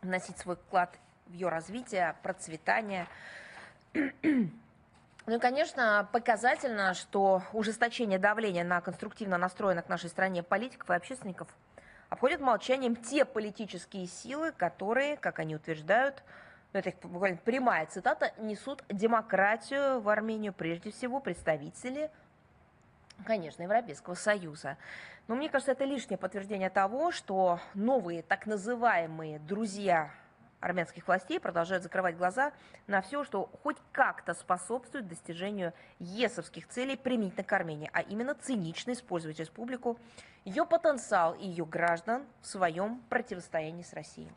вносить свой вклад в ее развитие, процветание. Ну и, конечно, показательно, что ужесточение давления на конструктивно настроенных к нашей стране политиков и общественников обходят молчанием те политические силы, которые, как они утверждают, это их буквально прямая цитата, несут демократию в Армению, прежде всего представители, конечно, Европейского Союза. Но мне кажется, это лишнее подтверждение того, что новые так называемые друзья армянских властей продолжают закрывать глаза на все, что хоть как-то способствует достижению ЕСовских целей применительно к Армении, а именно цинично использовать республику, ее потенциал и ее граждан в своем противостоянии с Россией.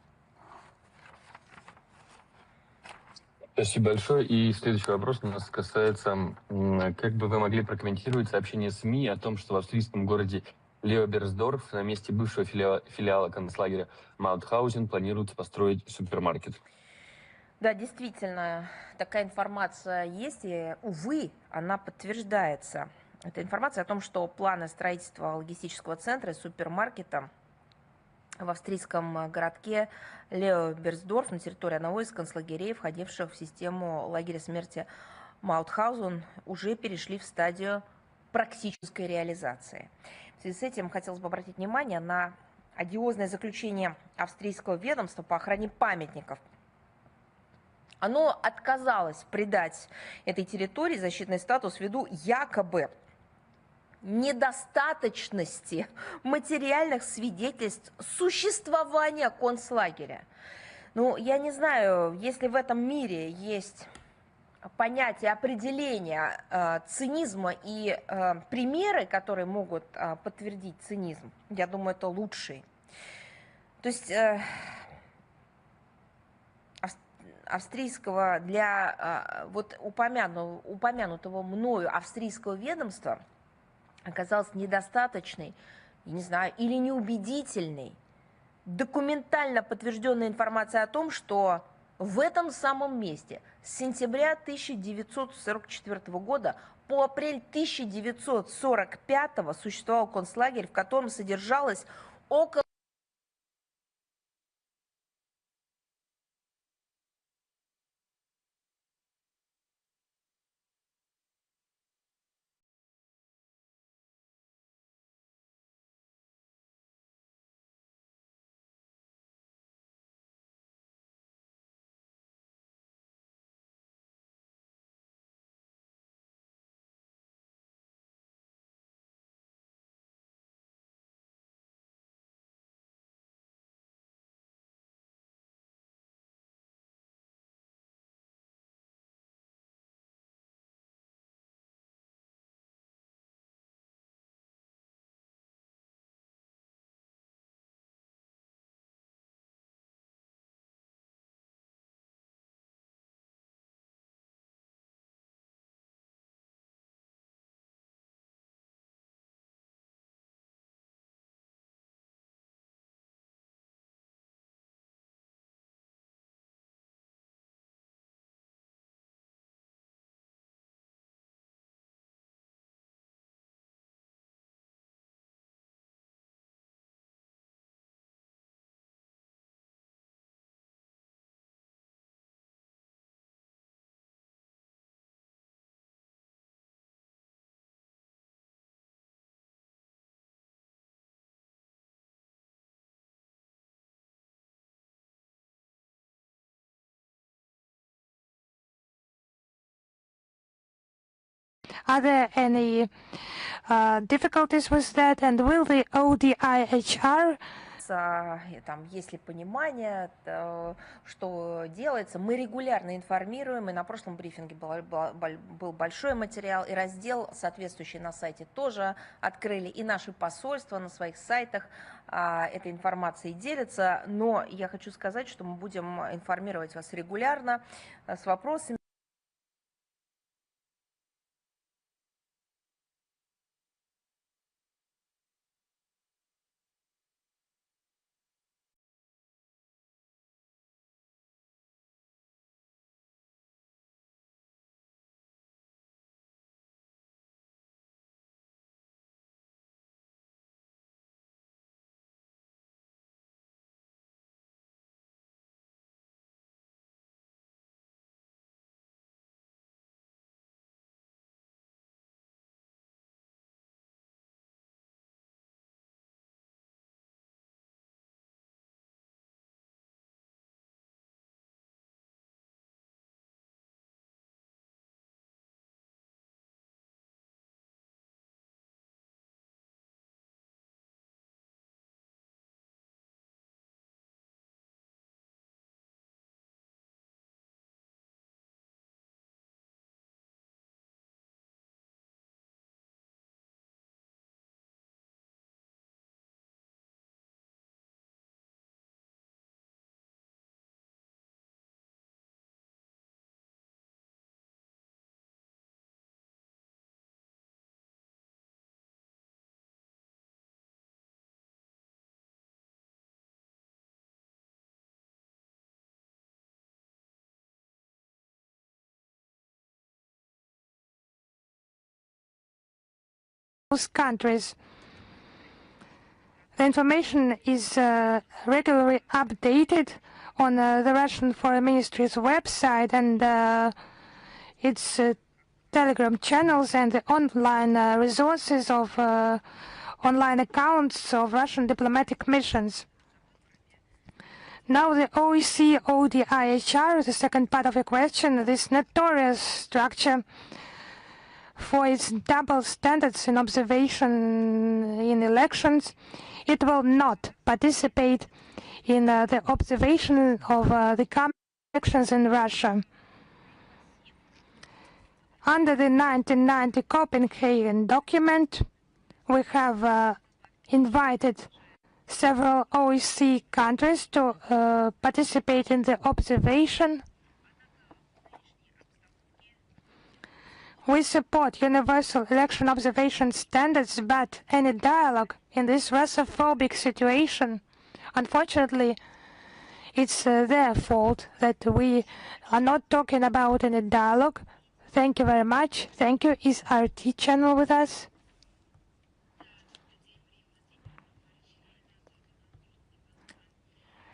Спасибо большое. И следующий вопрос у нас касается, как бы вы могли прокомментировать сообщение СМИ о том, что в австрийском городе Леоберсдорф на месте бывшего филиала концлагеря Маутхаузен планируется построить супермаркет? Да, действительно, такая информация есть, и, увы, она подтверждается. Это информация о том, что планы строительства логистического центра и супермаркета в австрийском городке Леоберсдорф на территории одного из концлагерей, входивших в систему лагеря смерти Маутхаузен, уже перешли в стадию практической реализации. В связи с этим хотелось бы обратить внимание на одиозное заключение австрийского ведомства по охране памятников. Оно отказалось придать этой территории защитный статус ввиду якобы недостаточности материальных свидетельств существования концлагеря. Ну, я не знаю, если в этом мире есть понятие определения цинизма и примеры, которые могут подтвердить цинизм, я думаю, это лучший. То есть австрийского для вот упомянутого мною австрийского ведомства оказалась недостаточной, не знаю, или неубедительной, документально подтвержденная информация о том, что в этом самом месте с сентября 1944 года по апрель 1945 существовал концлагерь, в котором содержалось около Are there any difficulties with that, and will the ODIHR там, есть ли понимание, что делается. Мы регулярно информируем, и на прошлом брифинге был большой материал, и раздел, соответствующий на сайте, тоже открыли, и наши посольства на своих сайтах этой информацией делятся. Но я хочу сказать, что мы будем информировать вас регулярно с вопросами. those countries. The information is regularly updated on the Russian Foreign Ministry's website and its Telegram channels and the online resources of online accounts of Russian diplomatic missions. Now the OEC ODIHR, the second part of your question, this notorious structure for its double standards in observation in elections, it will not participate in the observation of the coming elections in Russia. Under the 1990 Copenhagen document, we have invited several OEC countries to participate in the observation. We support universal election observation standards, but any dialogue in this Russophobic situation, unfortunately, it's their fault that we are not talking about any dialogue. Thank you very much. Thank you. Is RT channel with us?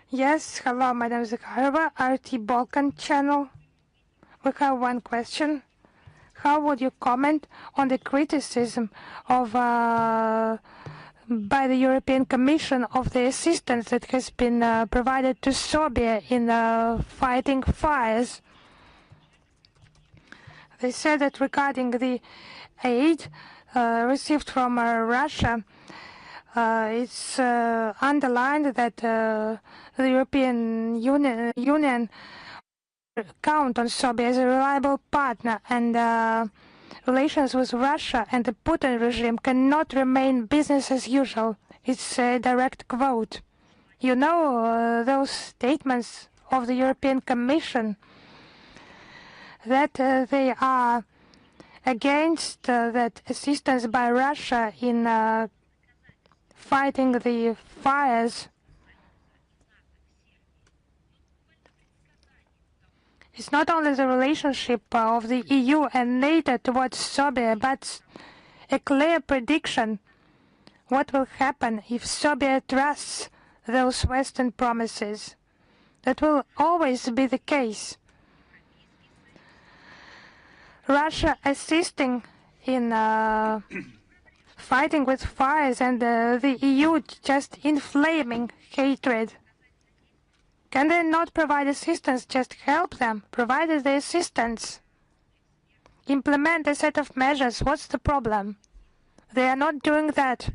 Yes, hello, Madam Zakharova, RT Balkan channel. We have one question. How would you comment on the criticism of by the European Commission of the assistance that has been provided to Serbia in fighting fires? They said that regarding the aid received from Russia, it's underlined that the European Union count on Serbia as a reliable partner, and relations with Russia and the Putin regime cannot remain business as usual. It's a direct quote. You know those statements of the European Commission that they are against that assistance by Russia in fighting the fires. It's not only the relationship of the EU and NATO towards Serbia, but a clear prediction what will happen if Serbia trusts those Western promises. That will always be the case. Russia assisting in fighting with fires and the EU just inflaming hatred. Can they not provide assistance, just help them, provide the assistance? Implement a set of measures, what's the problem? They are not doing that.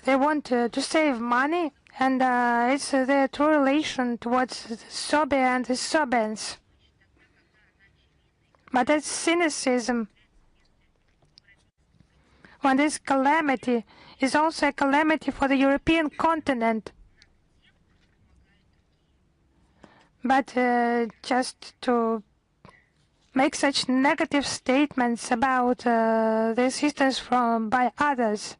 They want to save money, and it's their true relation towards Serbia and the Serbians. But that's cynicism. When this calamity is also a calamity for the European continent. But just to make such negative statements about the assistance by others.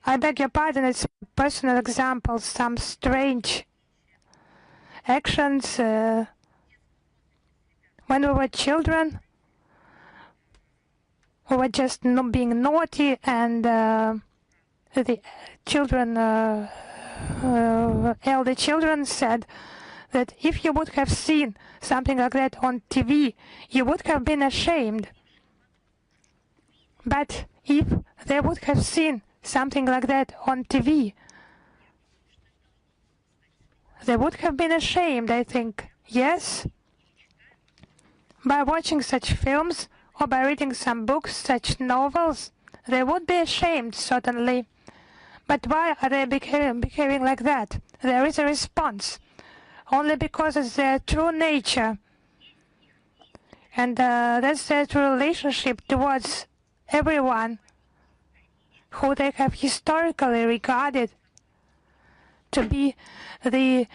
I beg your pardon, it's personal examples, some strange actions when we were children. We were just being naughty, and the children, elder children said that if you would have seen something like that on TV, you would have been ashamed. But if they would have seen something like that on TV, they would have been ashamed, I think. Yes? By watching such films, or by reading some books, such novels, they would be ashamed, certainly. But why are they behaving like that? There is a response, only because it's their true nature. And that's their true relationship towards everyone who they have historically regarded to be the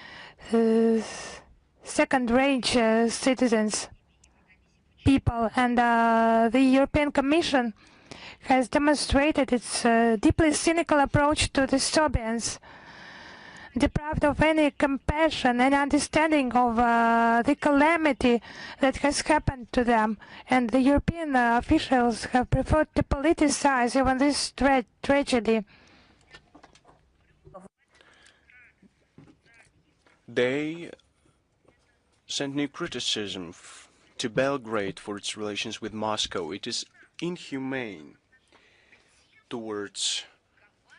second-range citizens. People, and the European Commission has demonstrated its deeply cynical approach to the Serbians. deprived of any compassion and understanding of the calamity that has happened to them. And the European officials have preferred to politicize even this tragedy. They send new criticism to Belgrade for its relations with Moscow. It is inhumane towards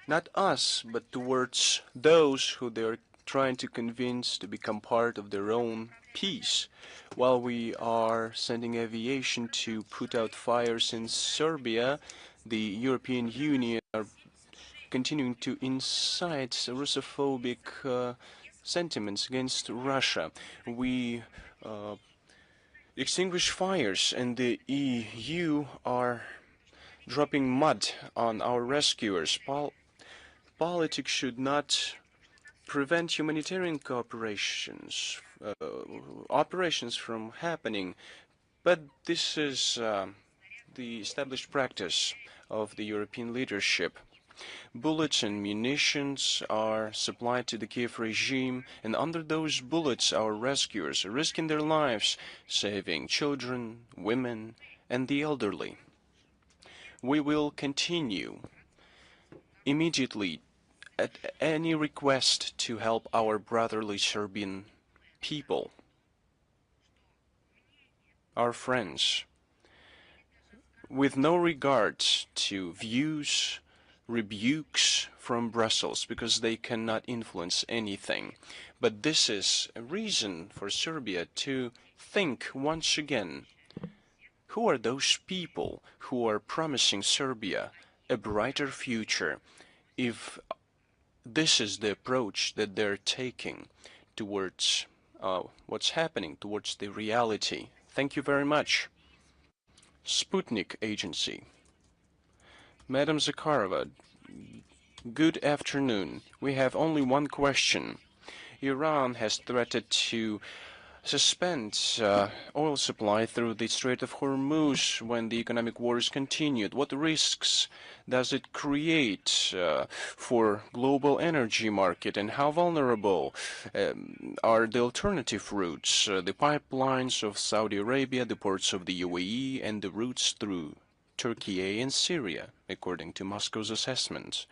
not us, but towards those who they are trying to convince to become part of their own peace. While we are sending aviation to put out fires in Serbia, the European Union are continuing to incite Russophobic sentiments against Russia. We extinguish fires, and the EU are dropping mud on our rescuers. Politics should not prevent humanitarian operations from happening, but this is the established practice of the European leadership. Bullets and munitions are supplied to the Kiev regime, and under those bullets our rescuers are risking their lives, saving children, women, and the elderly. We will continue immediately at any request to help our brotherly Serbian people, our friends, with no regard to views, rebukes from Brussels, because they cannot influence anything. But this is a reason for Serbia to think once again, who are those people who are promising Serbia a brighter future if this is the approach that they're taking towards what's happening, towards the reality. Thank you very much. Sputnik Agency. Madam Zakharova, good afternoon. We have only one question. Iran has threatened to suspend oil supply through the Strait of Hormuz when the economic war is continued. What risks does it create for global energy market, and how vulnerable are the alternative routes, the pipelines of Saudi Arabia, the ports of the UAE, and the routes through Turkey and Syria, according to Moscow's assessment?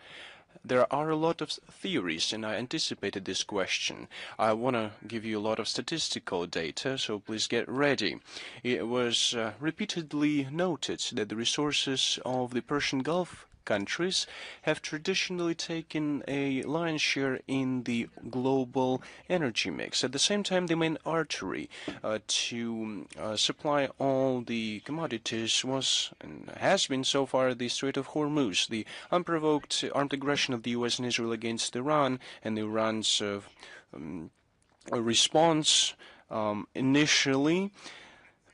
There are a lot of theories, and I anticipated this question. I want to give you a lot of statistical data, so please get ready. It was repeatedly noted that the resources of the Persian Gulf countries have traditionally taken a lion's share in the global energy mix. At the same time, the main artery to supply all the commodities was and has been so far the Strait of Hormuz. The unprovoked armed aggression of the US and Israel against Iran, and Iran's response initially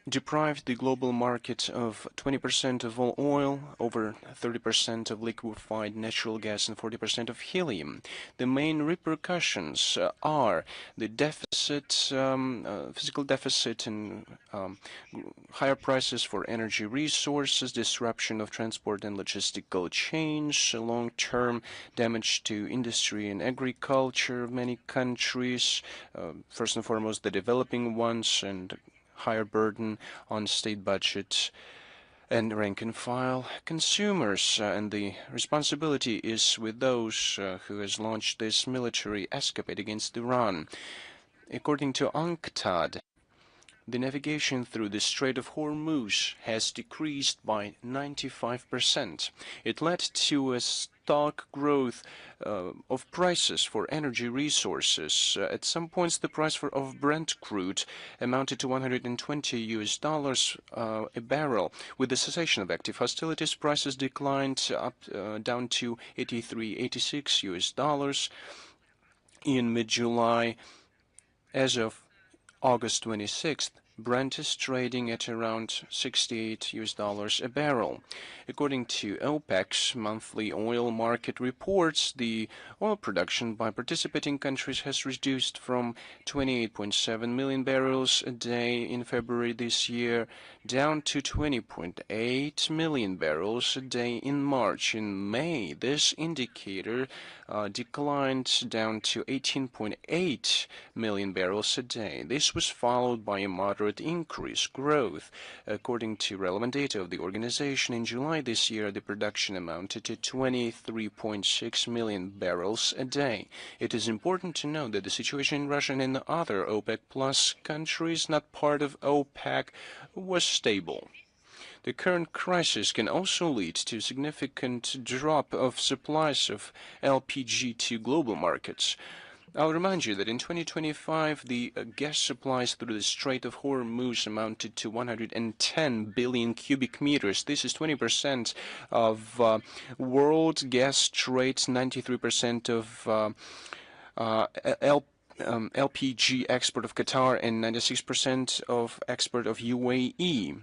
deprived the global market of 20% of all oil, over 30% of liquefied natural gas, and 40% of helium. The main repercussions are the deficit, physical deficit, and higher prices for energy resources, disruption of transport and logistical chains, long-term damage to industry and agriculture of many countries, first and foremost the developing ones, and higher burden on state budgets and rank and file consumers, and the responsibility is with those who has launched this military escapade against Iran. According to UNCTAD, the navigation through the Strait of Hormuz has decreased by 95%. It led to a stark growth of prices for energy resources. At some points, the price of Brent crude amounted to $120 a barrel. With the cessation of active hostilities, prices declined down to $86 in mid-July. As of August 26th, Brent is trading at around $68 a barrel. According to OPEC's monthly oil market reports, the oil production by participating countries has reduced from 28.7 million barrels a day in February this year down to 20.8 million barrels a day in March. In May, this indicator declined down to 18.8 million barrels a day. This was followed by a moderate increase growth. According to relevant data of the organization, in July this year, the production amounted to 23.6 million barrels a day. It is important to note that the situation in Russia and in the other OPEC Plus countries not part of OPEC was stable. The current crisis can also lead to a significant drop of supplies of LPG to global markets. I'll remind you that in 2025, the gas supplies through the Strait of Hormuz amounted to 110 billion cubic meters. This is 20% of world gas trade, 93% of LPG export of Qatar, and 96% of export of UAE.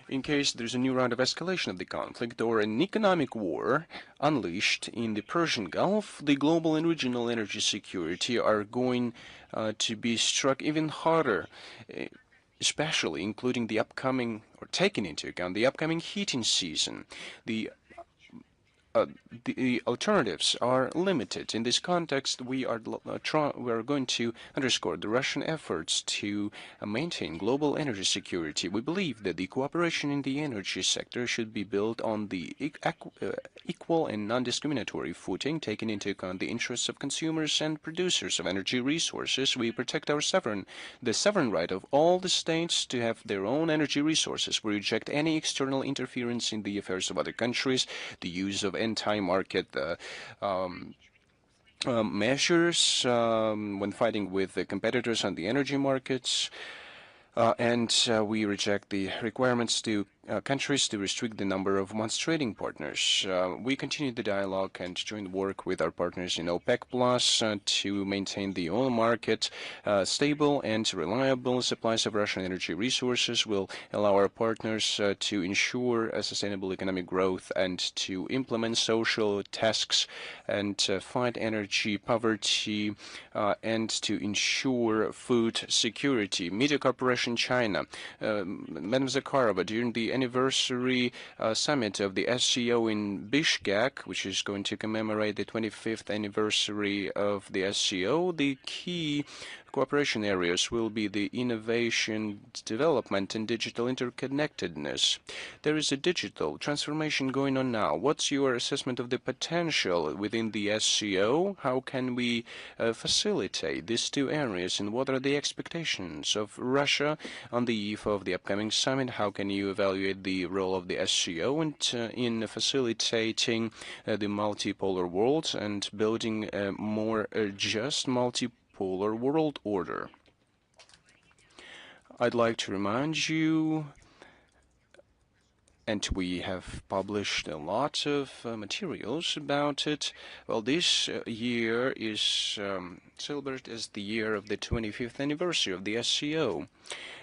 In case there's a new round of escalation of the conflict or an economic war unleashed in the Persian Gulf, the global and regional energy security are going to be struck even harder, especially including the upcoming, or taking into account the upcoming heating season. The alternatives are limited. In this context, we are going to underscore the Russian efforts to maintain global energy security. We believe that the cooperation in the energy sector should be built on the equal and non-discriminatory footing, taking into account the interests of consumers and producers of energy resources. We protect the sovereign right of all the states to have their own energy resources. We reject any external interference in the affairs of other countries, the use of anti-market measures when fighting with the competitors on the energy markets, and we reject the requirements to countries to restrict the number of months trading partners. We continue the dialogue and joint work with our partners in OPEC Plus to maintain the oil market. Stable and reliable supplies of Russian energy resources will allow our partners to ensure a sustainable economic growth and to implement social tasks and fight energy poverty and to ensure food security. Media Corporation China, Madam Zakharova, during the anniversary summit of the SCO in Bishkek, which is going to commemorate the 25th anniversary of the SCO, the key cooperation areas will be the innovation, development, and digital interconnectedness. There is a digital transformation going on now. What's your assessment of the potential within the SCO? How can we facilitate these two areas, and what are the expectations of Russia on the eve of the upcoming summit? How can you evaluate the role of the SCO in facilitating the multipolar world and building a more just multipolar world order? I'd like to remind you, and we have published a lot of materials about it. Well, this year is celebrated as the year of the 25th anniversary of the SCO.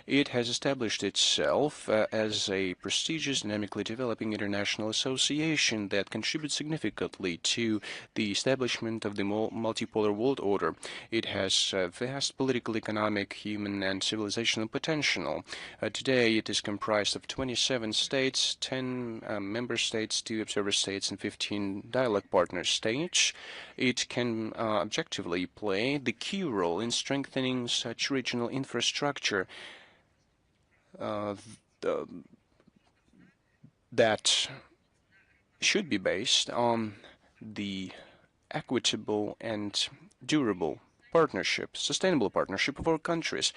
It has established itself as a prestigious, dynamically developing international association that contributes significantly to the establishment of the multipolar world order. It has vast political, economic, human, and civilizational potential. Today, it is comprised of 27 states, 10 member states, 2 observer states, and 15 dialogue partner states. It can objectively play the key role in strengthening such regional infrastructure that should be based on the equitable and durable partnership, sustainable partnership of our countries.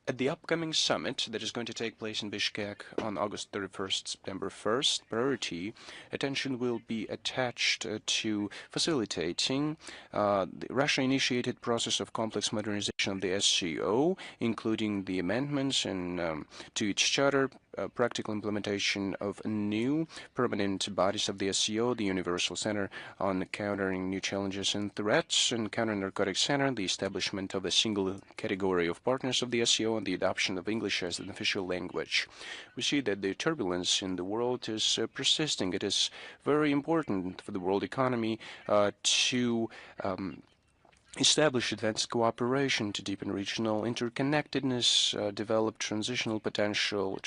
At the upcoming summit that is going to take place in Bishkek on August 31st, September 1st, priority attention will be attached to facilitating the Russia-initiated process of complex modernization of the SCO, including the amendments to its charter, practical implementation of new permanent bodies of the SCO, the Universal Center on Countering New Challenges and Threats, and Counter-Narcotics Center, the establishment of a single category of partners of the SCO, and the adoption of English as an official language. We see that the turbulence in the world is persisting. It is very important for the world economy to establish advanced cooperation to deepen regional interconnectedness, develop transit potential,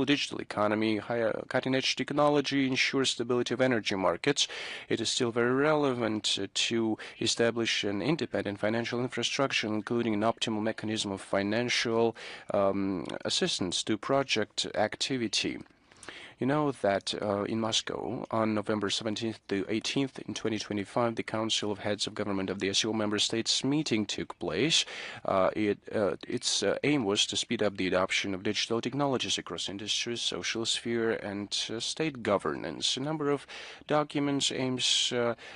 digital economy, higher cutting-edge technology, ensure stability of energy markets. It is still very relevant to establish an independent financial infrastructure, including an optimal mechanism of financial assistance to project activity. You know that in Moscow, on November 17th to 18th in 2025, the Council of Heads of Government of the SCO member states meeting took place. Its aim was to speed up the adoption of digital technologies across industries, social sphere, and state governance. A number of documents aims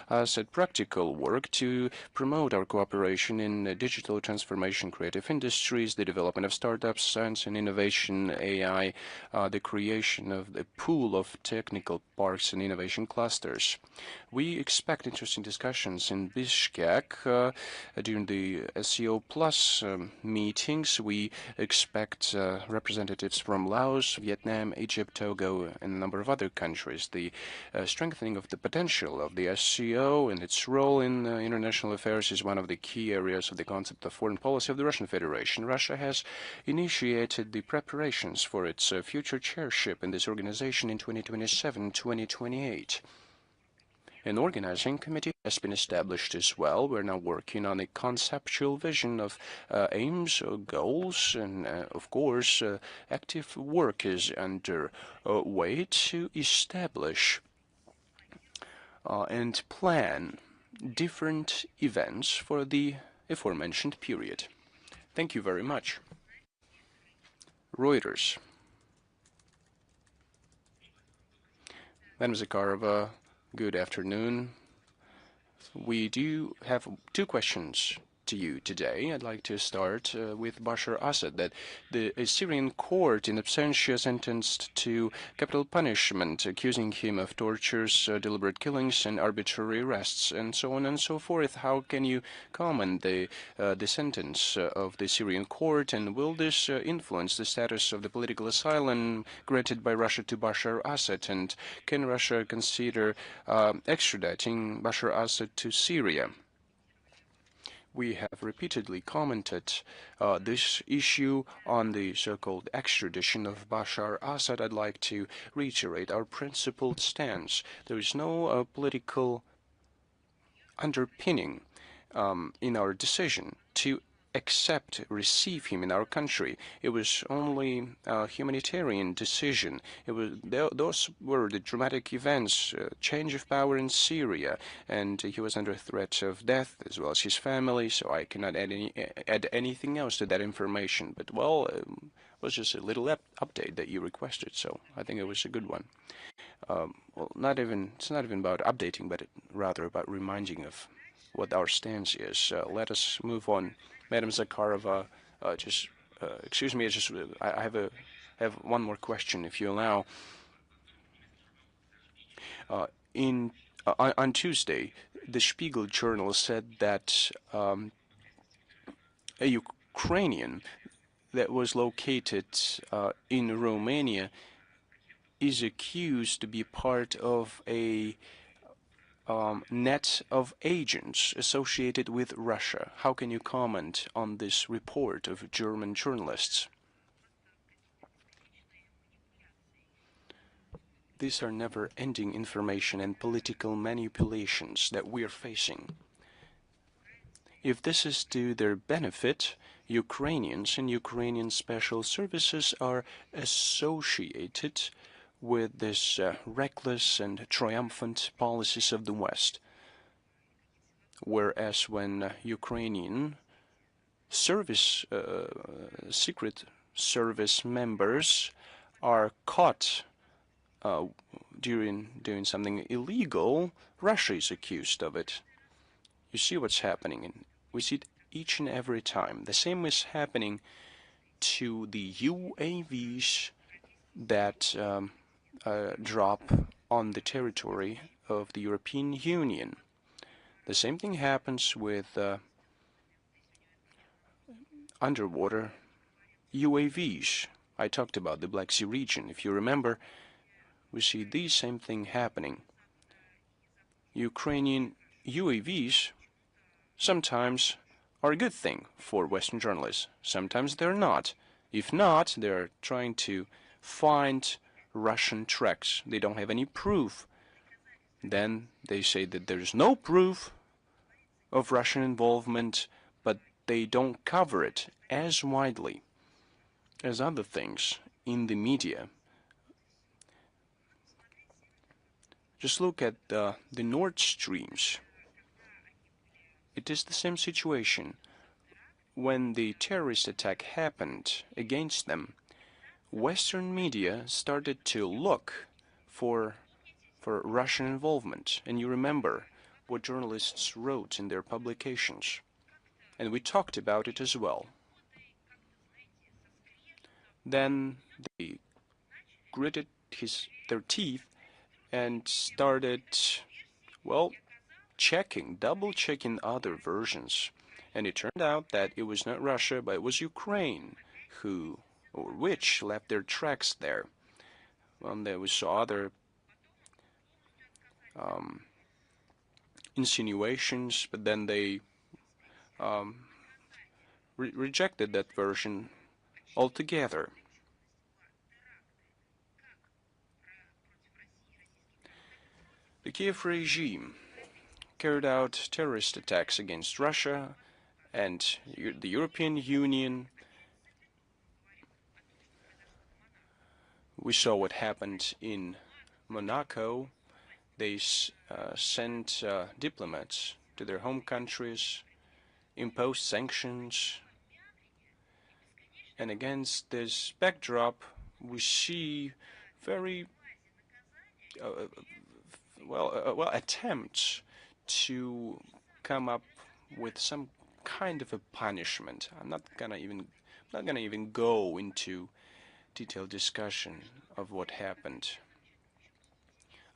us at practical work to promote our cooperation in digital transformation, creative industries, the development of startups, science and innovation, AI, the creation of the pool of technical parks and innovation clusters. We expect interesting discussions in Bishkek during the SCO Plus meetings. We expect representatives from Laos, Vietnam, Egypt, Togo, and a number of other countries. The strengthening of the potential of the SCO and its role in international affairs is one of the key areas of the concept of foreign policy of the Russian Federation. Russia has initiated the preparations for its future chairship in this organization in 2027-2028. An organizing committee has been established as well. We're now working on a conceptual vision of aims, goals, and of course, active work is underway to establish and plan different events for the aforementioned period. Thank you very much. Reuters. Madam Zakharova, good afternoon. We do have two questions to you today. I'd like to start with Bashar Assad, that the Syrian court in absentia sentenced to capital punishment, accusing him of tortures, deliberate killings, and arbitrary arrests, and so on and so forth. How can you comment the sentence of the Syrian court, and will this influence the status of the political asylum granted by Russia to Bashar Assad, and can Russia consider extraditing Bashar Assad to Syria? We have repeatedly commented this issue on the so-called extradition of Bashar Assad. I'd like to reiterate our principled stance. There is no political underpinning in our decision to receive him in our country. It was only a humanitarian decision. Those were the dramatic events, change of power in Syria, and he was under threat of death as well as his family, so I cannot add anything else to that information. But, well, it was just a little update that you requested, so I think it was a good one. Well, it's not even about updating, but rather about reminding of what our stance is. Let us move on. Madam Zakharova, excuse me, I have one more question, if you allow. On Tuesday, the Spiegel journal said that a Ukrainian that was located in Romania is accused to be part of a net of agents associated with Russia. How can you comment on this report of German journalists? These are never-ending information and political manipulations that we are facing. If this is to their benefit, Ukrainians and Ukrainian special services are associated with this reckless and triumphant policies of the West. Whereas when Ukrainian secret service members are caught during doing something illegal, Russia is accused of it. You see what's happening, and we see it each and every time. The same is happening to the UAVs that drop on the territory of the European Union. The same thing happens with underwater UAVs. I talked about the Black Sea region. If you remember, we see the same thing happening. Ukrainian UAVs sometimes are a good thing for Western journalists. Sometimes they're not. If not, they're trying to find Russian tracks. They don't have any proof. Then they say that there's no proof of Russian involvement, but they don't cover it as widely as other things in the media. Just look at the Nord Streams. It is the same situation. When the terrorist attack happened against them, Western media started to look for Russian involvement. And you remember what journalists wrote in their publications. And we talked about it as well. Then they gritted their teeth and started, well, double-checking other versions. And it turned out that it was not Russia, but it was Ukraine which left their tracks there. There was other insinuations, but then they rejected that version altogether. The Kiev regime carried out terrorist attacks against Russia and the European Union. We saw what happened in Monaco. They sent diplomats to their home countries, imposed sanctions, and against this backdrop, we see very attempts to come up with some kind of a punishment. I'm not gonna even go into detailed discussion of what happened.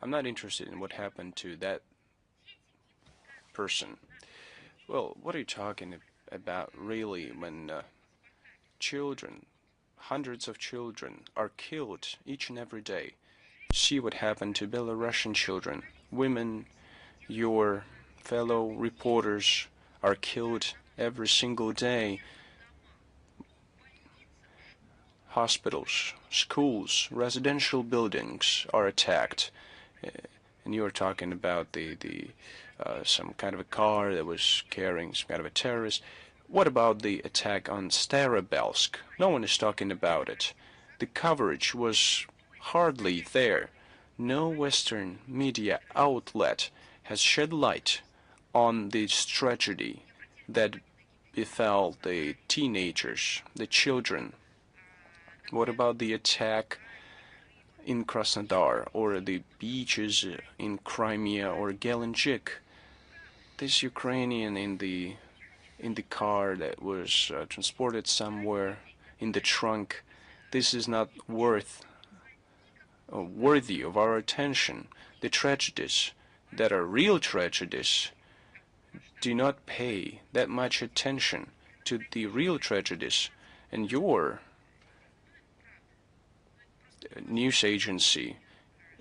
I'm not interested in what happened to that person. Well, what are you talking about really when children, hundreds of children, are killed each and every day? See what happened to Belarusian children. Women, your fellow reporters, are killed every single day. Hospitals, schools, residential buildings are attacked. And you are talking about some kind of a car that was carrying some kind of a terrorist. What about the attack on Starobelsk? No one is talking about it. The coverage was hardly there. No Western media outlet has shed light on this tragedy that befell the teenagers, the children. What about the attack in Krasnodar or the beaches in Crimea or Gelendzhik? This Ukrainian in the car that was transported somewhere in the trunk, this is not worthy of our attention. The tragedies that are real tragedies do not pay that much attention to the real tragedies, and your news agency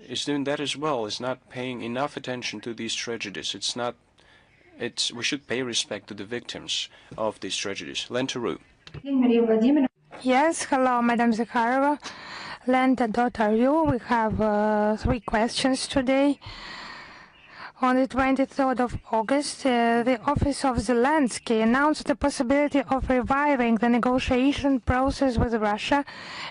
is doing that as well, is not paying enough attention to these tragedies. We should pay respect to the victims of these tragedies. Lenteru. Yes, hello, Madam Zakharova. Lenta.ru. We have 3 questions today. On the 23rd of August, the Office of Zelensky announced the possibility of reviving the negotiation process with Russia,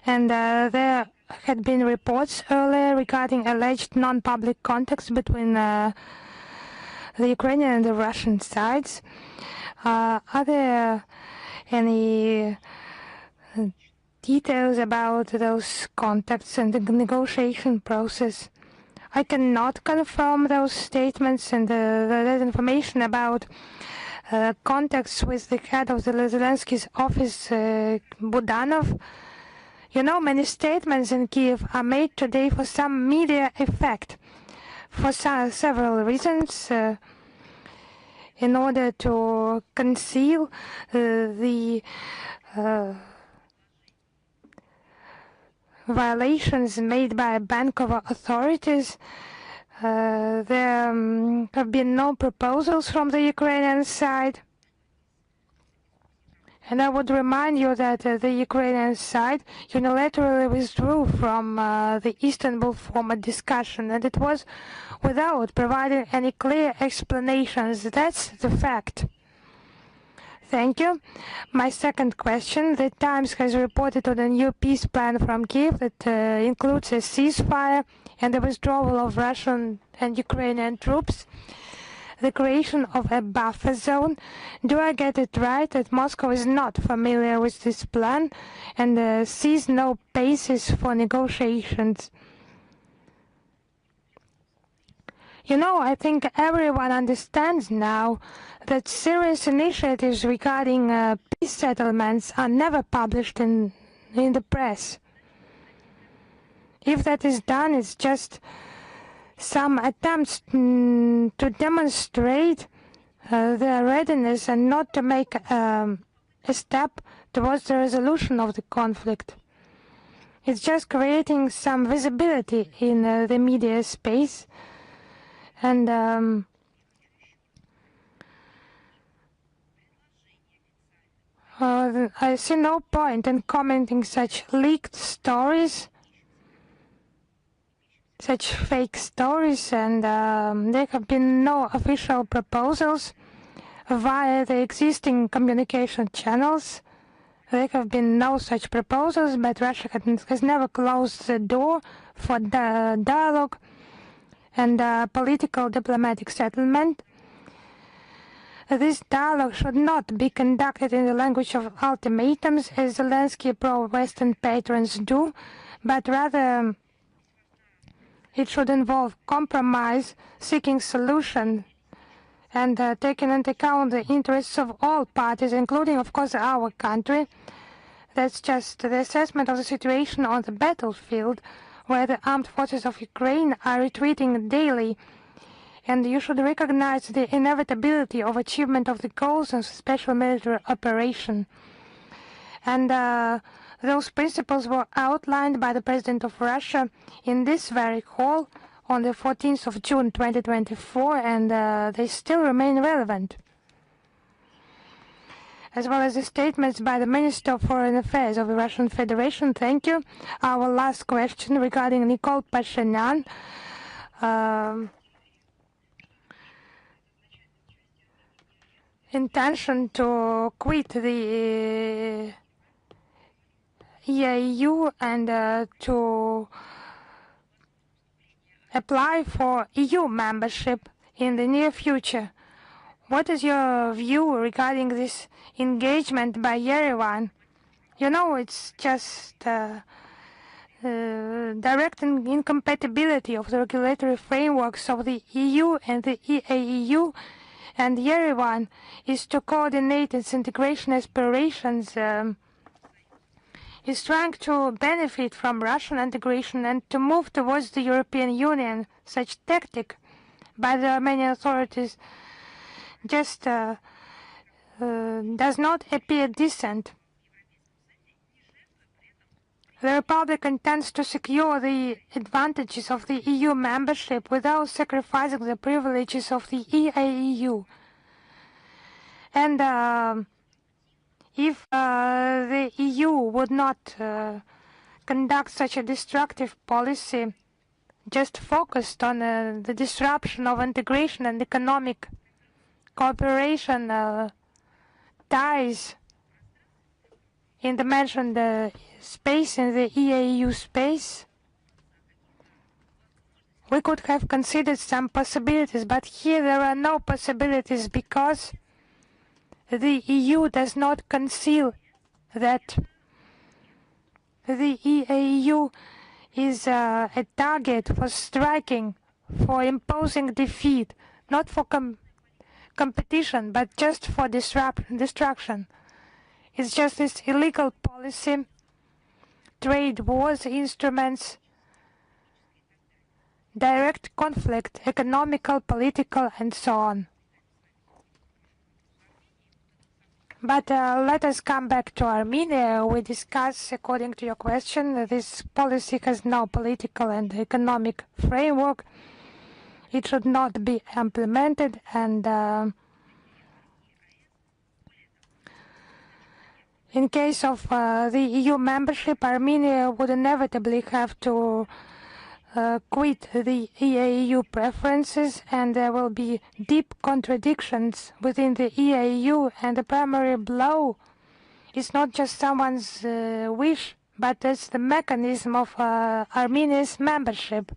and there had been reports earlier regarding alleged non-public contacts between the Ukrainian and the Russian sides. Are there any details about those contacts and the negotiation process? I cannot confirm those statements, and that information about contacts with the head of the Zelensky's office, Budanov. You know, many statements in Kiev are made today for some media effect, for several reasons, in order to conceal the violations made by Bankova authorities. There have been no proposals from the Ukrainian side. And I would remind you that the Ukrainian side unilaterally withdrew from the Istanbul format discussion, and it was without providing any clear explanations. That's the fact. Thank you. My second question. The Times has reported on a new peace plan from Kiev that includes a ceasefire and the withdrawal of Russian and Ukrainian troops, the creation of a buffer zone. Do I get it right that Moscow is not familiar with this plan and sees no basis for negotiations? You know, I think everyone understands now that serious initiatives regarding peace settlements are never published in the press. If that is done, it's just some attempts to demonstrate their readiness and not to make a step towards the resolution of the conflict. It's just creating some visibility in the media space, and I see no point in commenting such leaked stories, such fake stories, and there have been no official proposals via the existing communication channels. There have been no such proposals, but Russia has never closed the door for dialogue and political diplomatic settlement. This dialogue should not be conducted in the language of ultimatums, as Zelensky pro-Western patrons do, but rather it should involve compromise, seeking solution, and taking into account the interests of all parties, including, of course, our country. That's just the assessment of the situation on the battlefield, where the armed forces of Ukraine are retreating daily. And you should recognize the inevitability of achievement of the goals of special military operation. And those principles were outlined by the President of Russia in this very hall on the 14th of June 2024, and they still remain relevant, as well as the statements by the Minister of Foreign Affairs of the Russian Federation. Thank you. Our last question regarding Nikol Pashinyan. Intention to quit the EAU and to apply for EU membership in the near future. What is your view regarding this engagement by Yerevan? You know, it's just direct incompatibility of the regulatory frameworks of the EU and the EAEU, and Yerevan is to coordinate its integration aspirations, is trying to benefit from Russian integration and to move towards the European Union. Such tactic by the Armenian authorities just does not appear decent. The Republic intends to secure the advantages of the EU membership without sacrificing the privileges of the EAEU. And if the EU would not conduct such a destructive policy, just focused on the disruption of integration and economic cooperation ties in the mentioned space, in the EAU space, we could have considered some possibilities, but here there are no possibilities because the EU does not conceal that the EAU is a target for striking, for imposing defeat, not for competition, but just for destruction. It's just this illegal policy, trade wars, instruments, direct conflict, economical, political, and so on. But let us come back to Armenia. We discuss, according to your question, this policy has no political and economic framework. it should not be implemented, and in case of the EU membership, Armenia would inevitably have to quit the EAU preferences, and there will be deep contradictions within the EAU, and the primary blow is not just someone's wish, but it's the mechanism of Armenia's membership.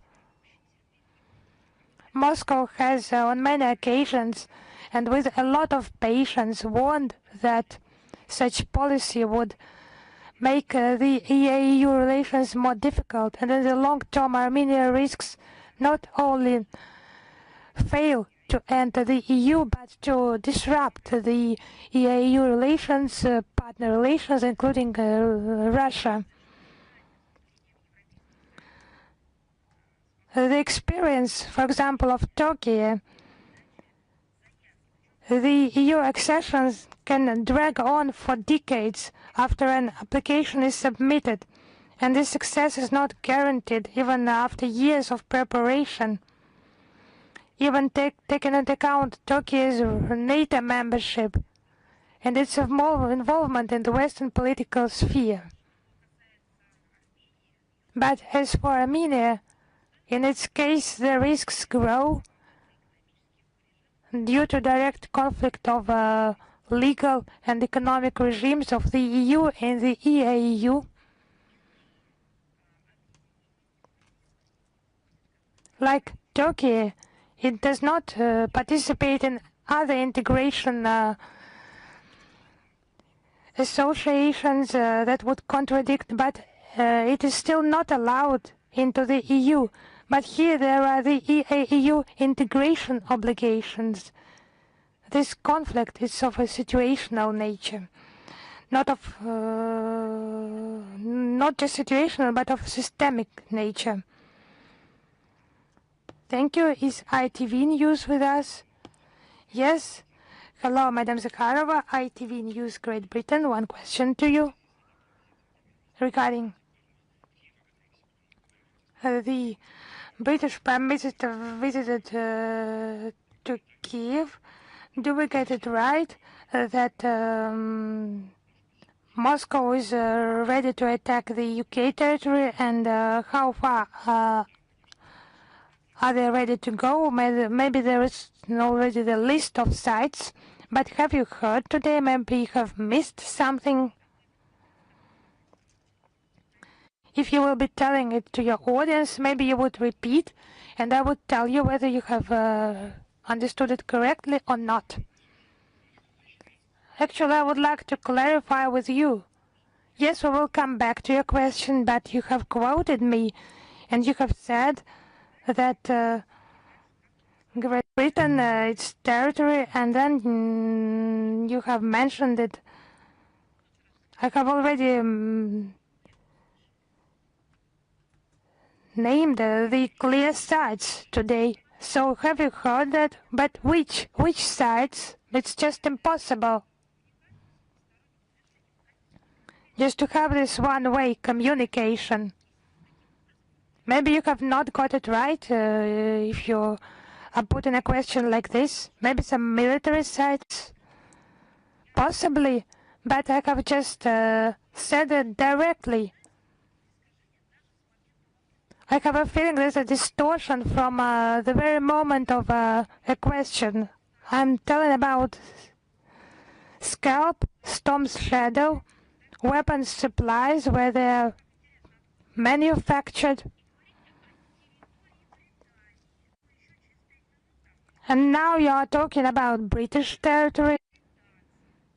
Moscow has on many occasions and with a lot of patience warned that such policy would make the EAU relations more difficult, and in the long term Armenia risks not only fail to enter the EU but to disrupt the EAU relations, partner relations, including Russia. The experience, for example, of Turkey, the EU accessions can drag on for decades after an application is submitted, and this success is not guaranteed even after years of preparation. Even taking into account Turkey's NATO membership and its involvement in the Western political sphere. But as for Armenia, in its case the risks grow due to direct conflict of legal and economic regimes of the EU and the EAU. Like Turkey, it does not participate in other integration associations that would contradict, but it is still not allowed into the EU. But here there are the EAU integration obligations. This conflict is of a situational nature, not just situational, but of systemic nature. Thank you. Is ITV News with us? Yes. Hello, Madam Zakharova, ITV News, Great Britain. One question to you regarding the British Prime Minister visited to Kiev. Do we get it right that Moscow is ready to attack the UK territory, and how far are they ready to go? Maybe there is already the list of sites, but have you heard today? Maybe you have missed something. If you will be telling it to your audience, maybe you would repeat, and I would tell you whether you have understood it correctly or not. Actually, I would like to clarify with you. Yes, we will come back to your question, but you have quoted me, and you have said that Great Britain, its territory, and then you have mentioned it. I have already named the clear sites today. So have you heard that? But which sites? It's just impossible. Just to have this one-way communication. Maybe you have not got it right if you are putting a question like this. Maybe some military sites? Possibly, but I have just said it directly. I have a feeling there's a distortion from the very moment of a question. I'm telling about Scalp, Storm's Shadow, weapons supplies where they're manufactured. And now you are talking about British territory,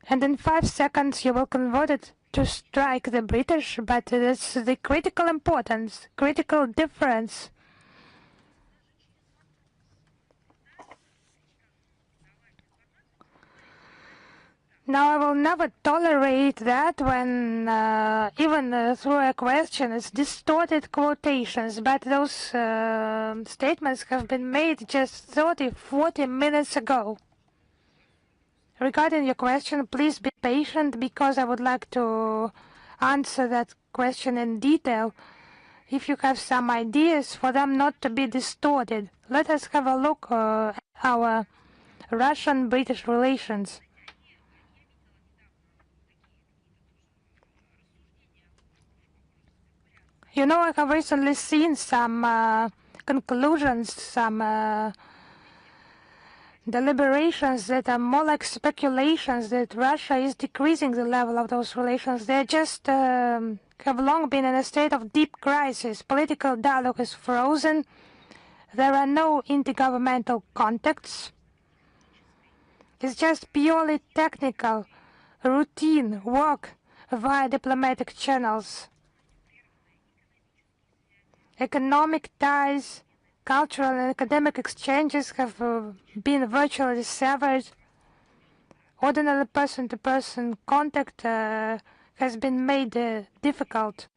and in 5 seconds you will convert it to strike the British, but it's the critical importance, critical difference. Now I will never tolerate that when even through a question it's distorted quotations, but those statements have been made just 30-40 minutes ago. Regarding your question, please be patient because I would like to answer that question in detail. if you have some ideas, for them not to be distorted. Let us have a look at our Russian-British relations. You know, I have recently seen some conclusions, some deliberations that are more like speculations that Russia is decreasing the level of those relations. They just have long been in a state of deep crisis. Political dialogue is frozen. There are no intergovernmental contacts. It's just purely technical, routine work via diplomatic channels. Economic ties, cultural and academic exchanges have been virtually severed. Ordinary person-to-person contact has been made difficult.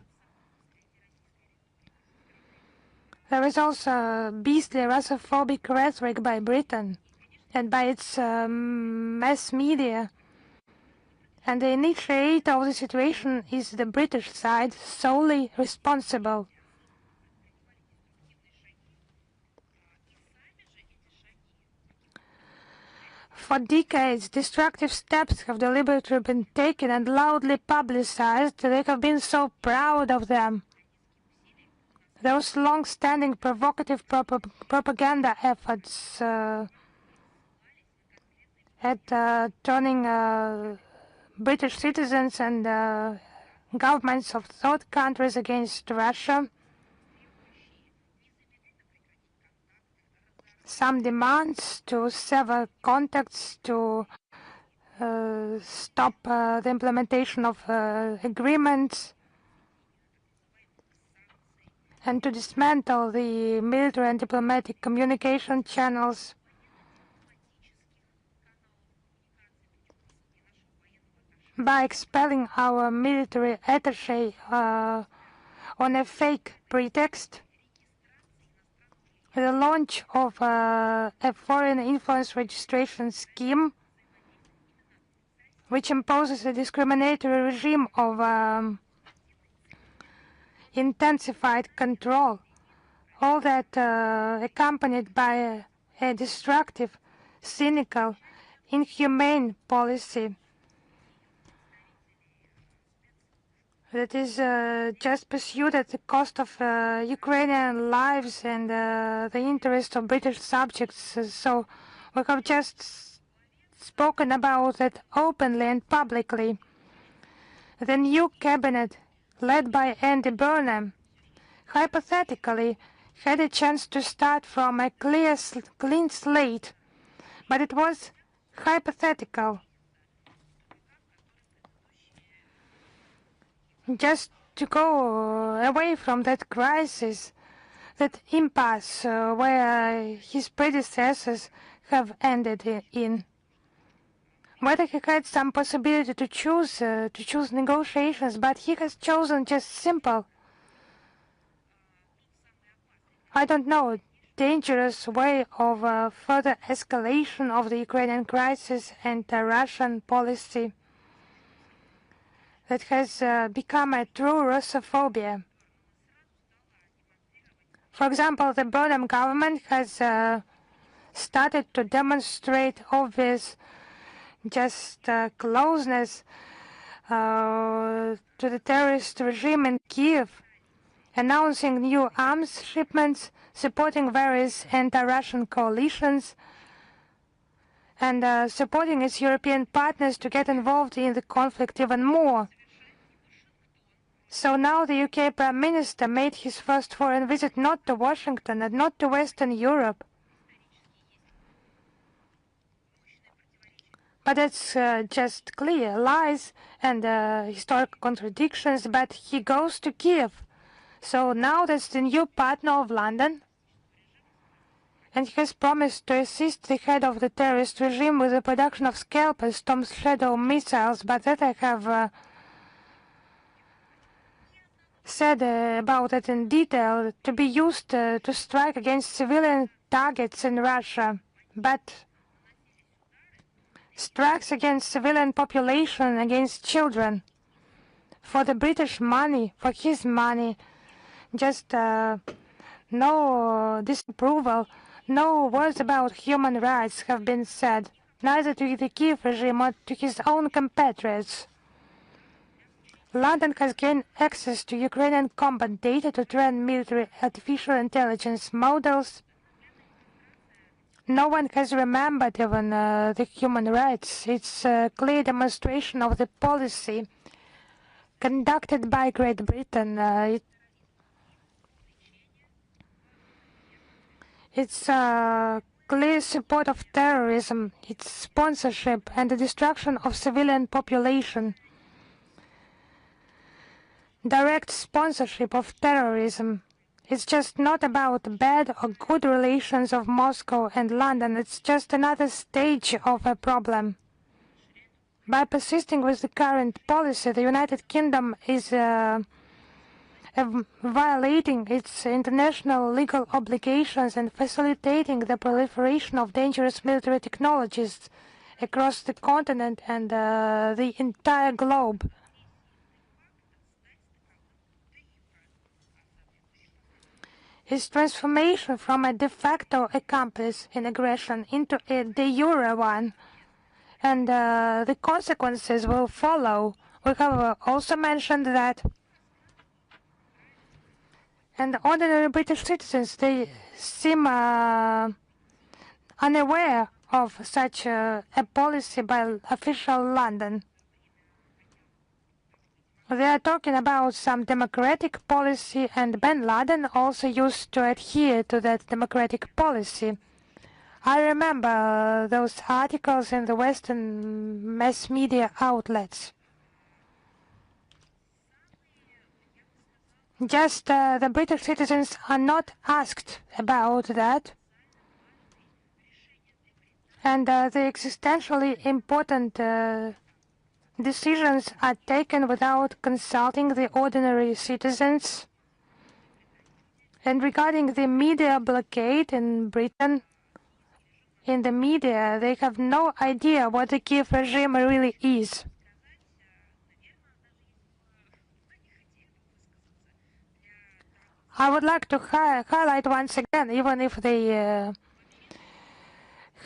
There is also beastly Russophobic rhetoric by Britain and by its mass media. And the initiator of the situation is the British side, solely responsible. For decades, destructive steps have deliberately been taken and loudly publicized. They have been so proud of them. Those long-standing provocative propaganda efforts at turning British citizens and governments of third countries against Russia. Some demands to sever contacts, to stop the implementation of agreements, and to dismantle the military and diplomatic communication channels. By expelling our military attaché on a fake pretext, the launch of a foreign influence registration scheme, which imposes a discriminatory regime of intensified control, all that accompanied by a destructive, cynical, inhumane policy that is just pursued at the cost of Ukrainian lives and the interest of British subjects. So we have just spoken about it openly and publicly. The new cabinet, led by Andy Burnham, hypothetically had a chance to start from a clean slate, but it was hypothetical. Just to go away from that crisis, that impasse where his predecessors have ended in. Whether he had some possibility to choose negotiations, but he has chosen just simple, I don't know, dangerous way of further escalation of the Ukrainian crisis and Russian policy that has become a true Russophobia. For example, the Burnham government has started to demonstrate obvious just closeness to the terrorist regime in Kiev, announcing new arms shipments, supporting various anti-Russian coalitions, and supporting its European partners to get involved in the conflict even more. So now the UK Prime Minister made his first foreign visit not to Washington and not to Western Europe, but it's just clear lies and historical contradictions, but he goes to Kiev. So now that's the new partner of London, and he has promised to assist the head of the terrorist regime with the production of Scalpers, Storm Shadow missiles, but that I have said about it in detail, to be used to strike against civilian targets in Russia, but strikes against civilian population, against children, for the British money, for his money, just no disapproval, no words about human rights have been said, neither to the Kiev regime or to his own compatriots. London has gained access to Ukrainian combat data to train military artificial intelligence models. No one has remembered even the human rights. It's a clear demonstration of the policy conducted by Great Britain. It's clear support of terrorism, its sponsorship and the destruction of civilian population. Direct sponsorship of terrorism. It's just not about bad or good relations of Moscow and London. It's just another stage of a problem. By persisting with the current policy, the United Kingdom is violating its international legal obligations and facilitating the proliferation of dangerous military technologies across the continent and the entire globe. Its transformation from a de facto accomplice in aggression into a de jure one, and the consequences will follow. We have also mentioned that. And ordinary British citizens, they seem unaware of such a policy by official London. They are talking about some democratic policy, and bin Laden also used to adhere to that democratic policy. I remember those articles in the Western mass media outlets. Just the British citizens are not asked about that. And the existentially important decisions are taken without consulting the ordinary citizens. And regarding the media blockade in Britain, in the media, they have no idea what the Kiev regime really is. I would like to highlight once again, even if they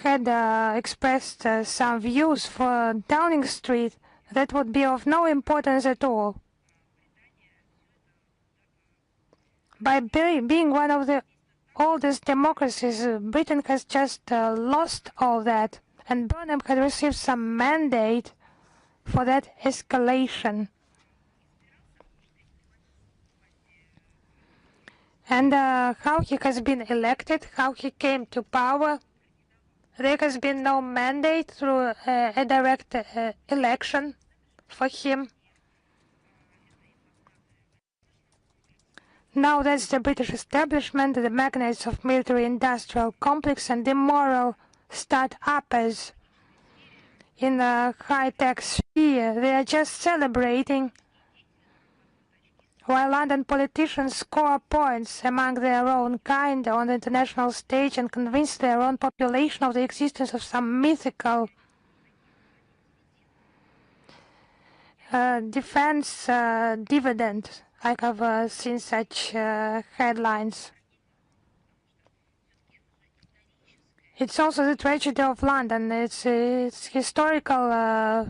had expressed some views for Downing Street, that would be of no importance at all. By being one of the oldest democracies, Britain has just lost all that, and Burnham had received some mandate for that escalation. And how he has been elected, how he came to power, there has been no mandate through a direct election for him. Now that's the British establishment, the magnates of military-industrial complex and the moral start-uppers in the high-tech sphere. They are just celebrating while London politicians score points among their own kind on the international stage and convince their own population of the existence of some mythical defense dividend. I have seen such headlines. It's also the tragedy of London. It's a historical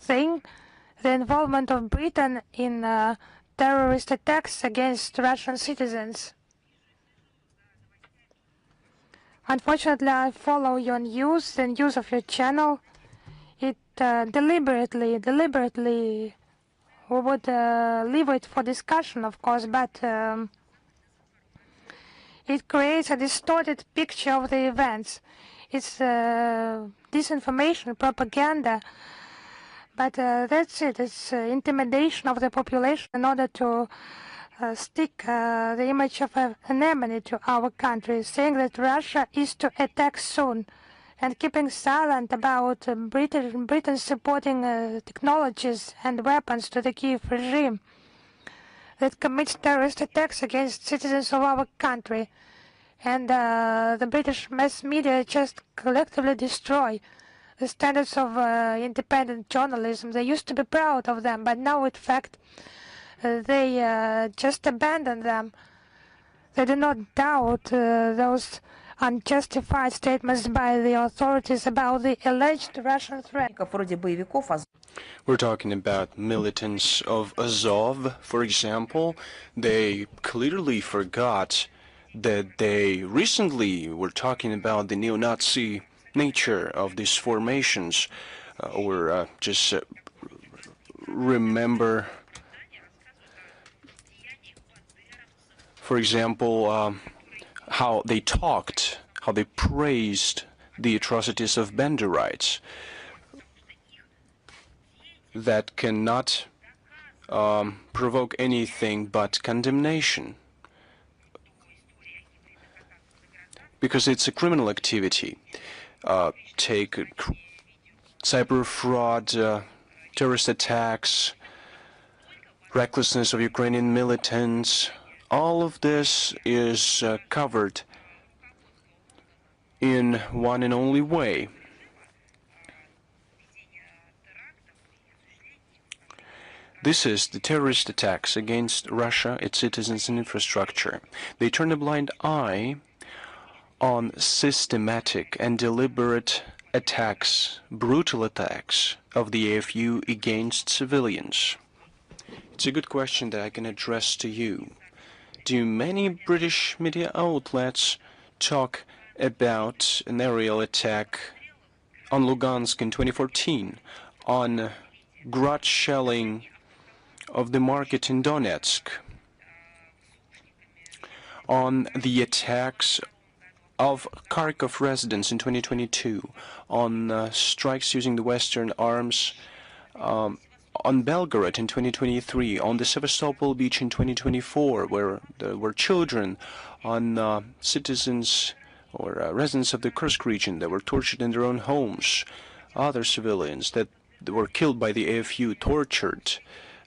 thing, the involvement of Britain in terrorist attacks against Russian citizens. Unfortunately, I follow your news, the news of your channel. It deliberately, we would leave it for discussion, of course, but it creates a distorted picture of the events. It's disinformation, propaganda, but that's it. It's intimidation of the population in order to stick the image of an enemy to our country, saying that Russia is to attack soon, and keeping silent about Britain supporting technologies and weapons to the Kiev regime that commits terrorist attacks against citizens of our country. And the British mass media just collectively destroy the standards of independent journalism. They used to be proud of them, but now, in fact, they just abandon them They do not doubt those unjustified statements by the authorities about the alleged Russian threat. Вроде боевиков, We're talking about militants of Azov, for example. They clearly forgot that they recently were talking about the neo-Nazi nature of these formations, or just remember, for example, how they talked, how they praised the atrocities of Banderites. That cannot provoke anything but condemnation, because it's a criminal activity. Take cyber fraud, terrorist attacks, recklessness of Ukrainian militants. All of this is covered in one and only way. This is the terrorist attacks against Russia, its citizens and infrastructure. They turn a blind eye on systematic and deliberate attacks, brutal attacks of the AFU against civilians. It's a good question that I can address to you. Do many British media outlets talk about an aerial attack on Lugansk in 2014, on grudge shelling of the market in Donetsk, on the attacks of Kharkov residents in 2022, on strikes using the Western arms on Belgorod in 2023, on the Sevastopol beach in 2024, where there were children, on citizens or residents of the Kursk region that were tortured in their own homes, other civilians that were killed by the AFU, tortured,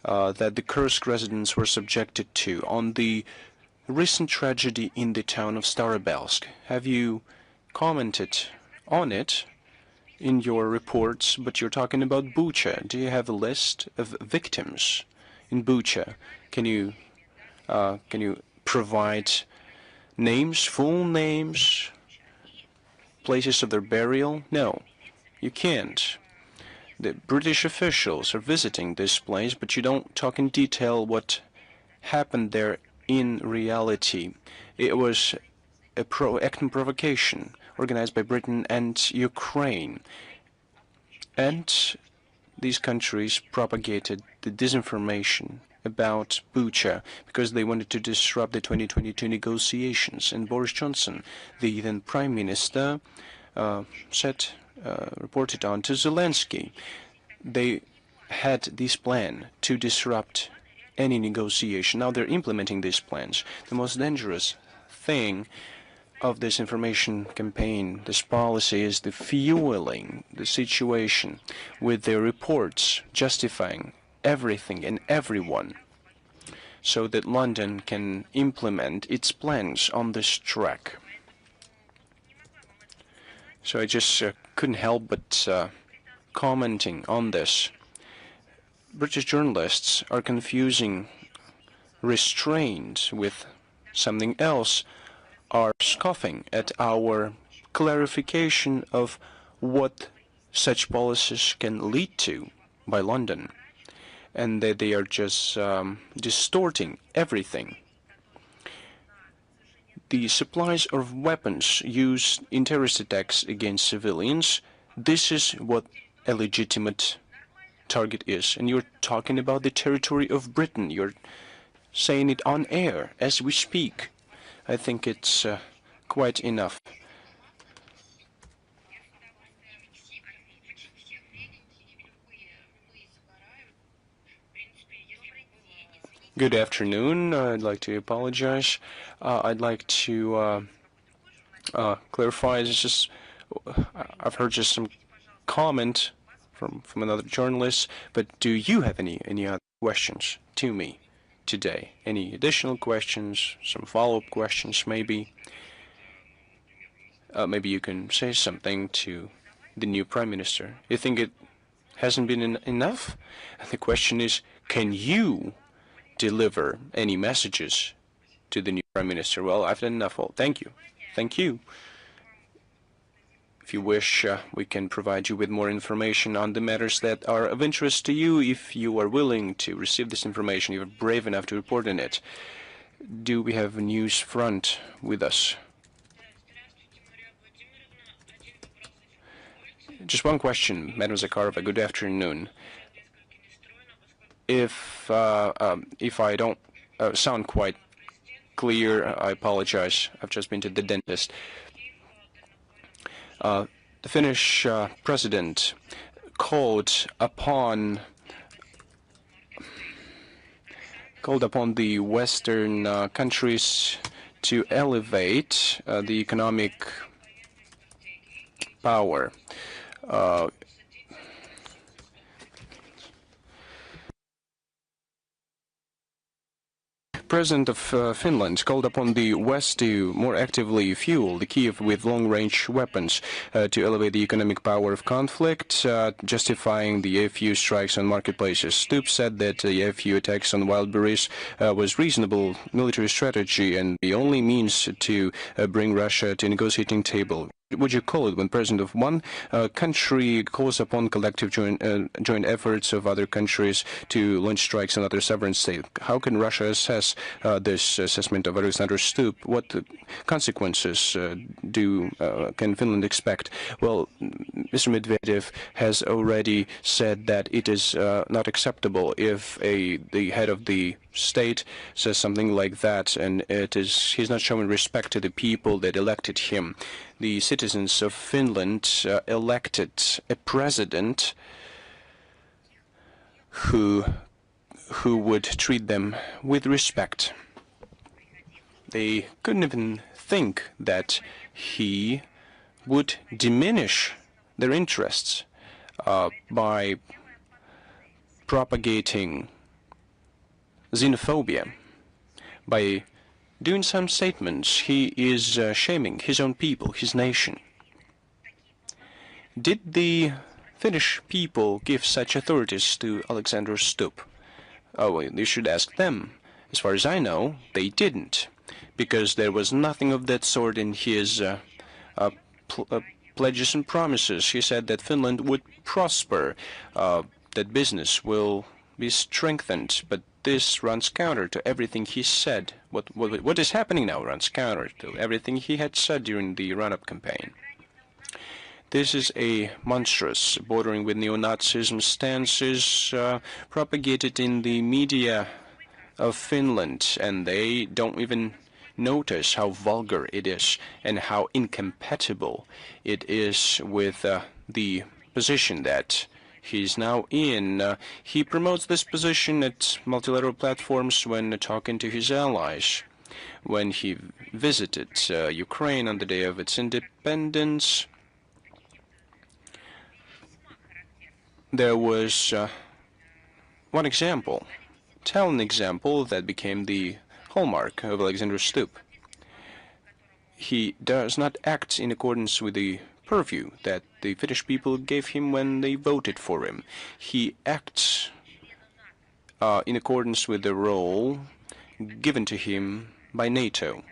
that the Kursk residents were subjected to, on the recent tragedy in the town of Starobelsk. Have you commented on it in your reports? But you're talking about Bucha. Do you have a list of victims in Bucha? Can you provide names, full names, places of their burial? No, you can't. The British officials are visiting this place, but you don't talk in detail what happened there in reality. It was a act of provocation organized by Britain and Ukraine. And these countries propagated the disinformation about Bucha because they wanted to disrupt the 2022 negotiations. And Boris Johnson, the then Prime Minister, reported on to Zelensky. They had this plan to disrupt any negotiation. Now they're implementing these plans. The most dangerous thing of this information campaign, this policy, is the fueling the situation with their reports justifying everything and everyone so that London can implement its plans on this track. So I just couldn't help but commenting on this. British journalists are confusing restraint with something else, are scoffing at our clarification of what such policies can lead to by London, and that they are just distorting everything. The supplies of weapons used in terrorist attacks against civilians, this is what a legitimate target is. And you're talking about the territory of Britain. You're saying it on air as we speak. I think it's quite enough. Good afternoon. I'd like to apologize. I'd like to clarify. It's just I've heard just some comment from another journalist. But do you have any other questions to me today? Any additional questions? Some follow-up questions, maybe? Maybe you can say something to the new Prime Minister. You think it hasn't been enough? And the question is, can you deliver any messages to the new Prime Minister. Well, I've done enough. Well, thank you. Thank you. If you wish, we can provide you with more information on the matters that are of interest to you. If you are willing to receive this information, you're brave enough to report on it. Do we have a news front with us? Just one question, Madam Zakharova. Good afternoon. If I don't sound quite clear, I apologize. I've just been to the dentist. The Finnish president called upon the Western countries to elevate the economic power. President of Finland called upon the West to more actively fuel the Kiev with long-range weapons to elevate the economic power of conflict, justifying the AFU strikes on marketplaces. Stubb said that the AFU attacks on wild berries was reasonable military strategy and the only means to bring Russia to a negotiating table. Would you call it when president of one country calls upon collective joint efforts of other countries to launch strikes on other sovereign states? How can Russia assess this assessment of Alexander Stubb? What consequences can Finland expect? Well, Mr. Medvedev has already said that it is not acceptable if the head of the state says something like that, and he's not showing respect to the people that elected him. The citizens of Finland elected a president who would treat them with respect. They couldn't even think that he would diminish their interests by propagating xenophobia. By doing some statements, he is shaming his own people, his nation. Did the Finnish people give such authorities to Alexander Stubb? Oh, well, you should ask them. As far as I know, they didn't, because there was nothing of that sort in his pledges and promises. He said that Finland would prosper, that business will be strengthened, but this runs counter to everything he said. What is happening now runs counter to everything he had said during the run-up campaign. This is a monstrous, bordering with neo-Nazism stances propagated in the media of Finland, and they don't even notice how vulgar it is and how incompatible it is with the position that he's now in. He promotes this position at multilateral platforms when talking to his allies. When he visited Ukraine on the day of its independence, there was one example, telling example that became the hallmark of Alexander Stubb. He does not act in accordance with the purview that the Finnish people gave him when they voted for him. He acts in accordance with the role given to him by NATO.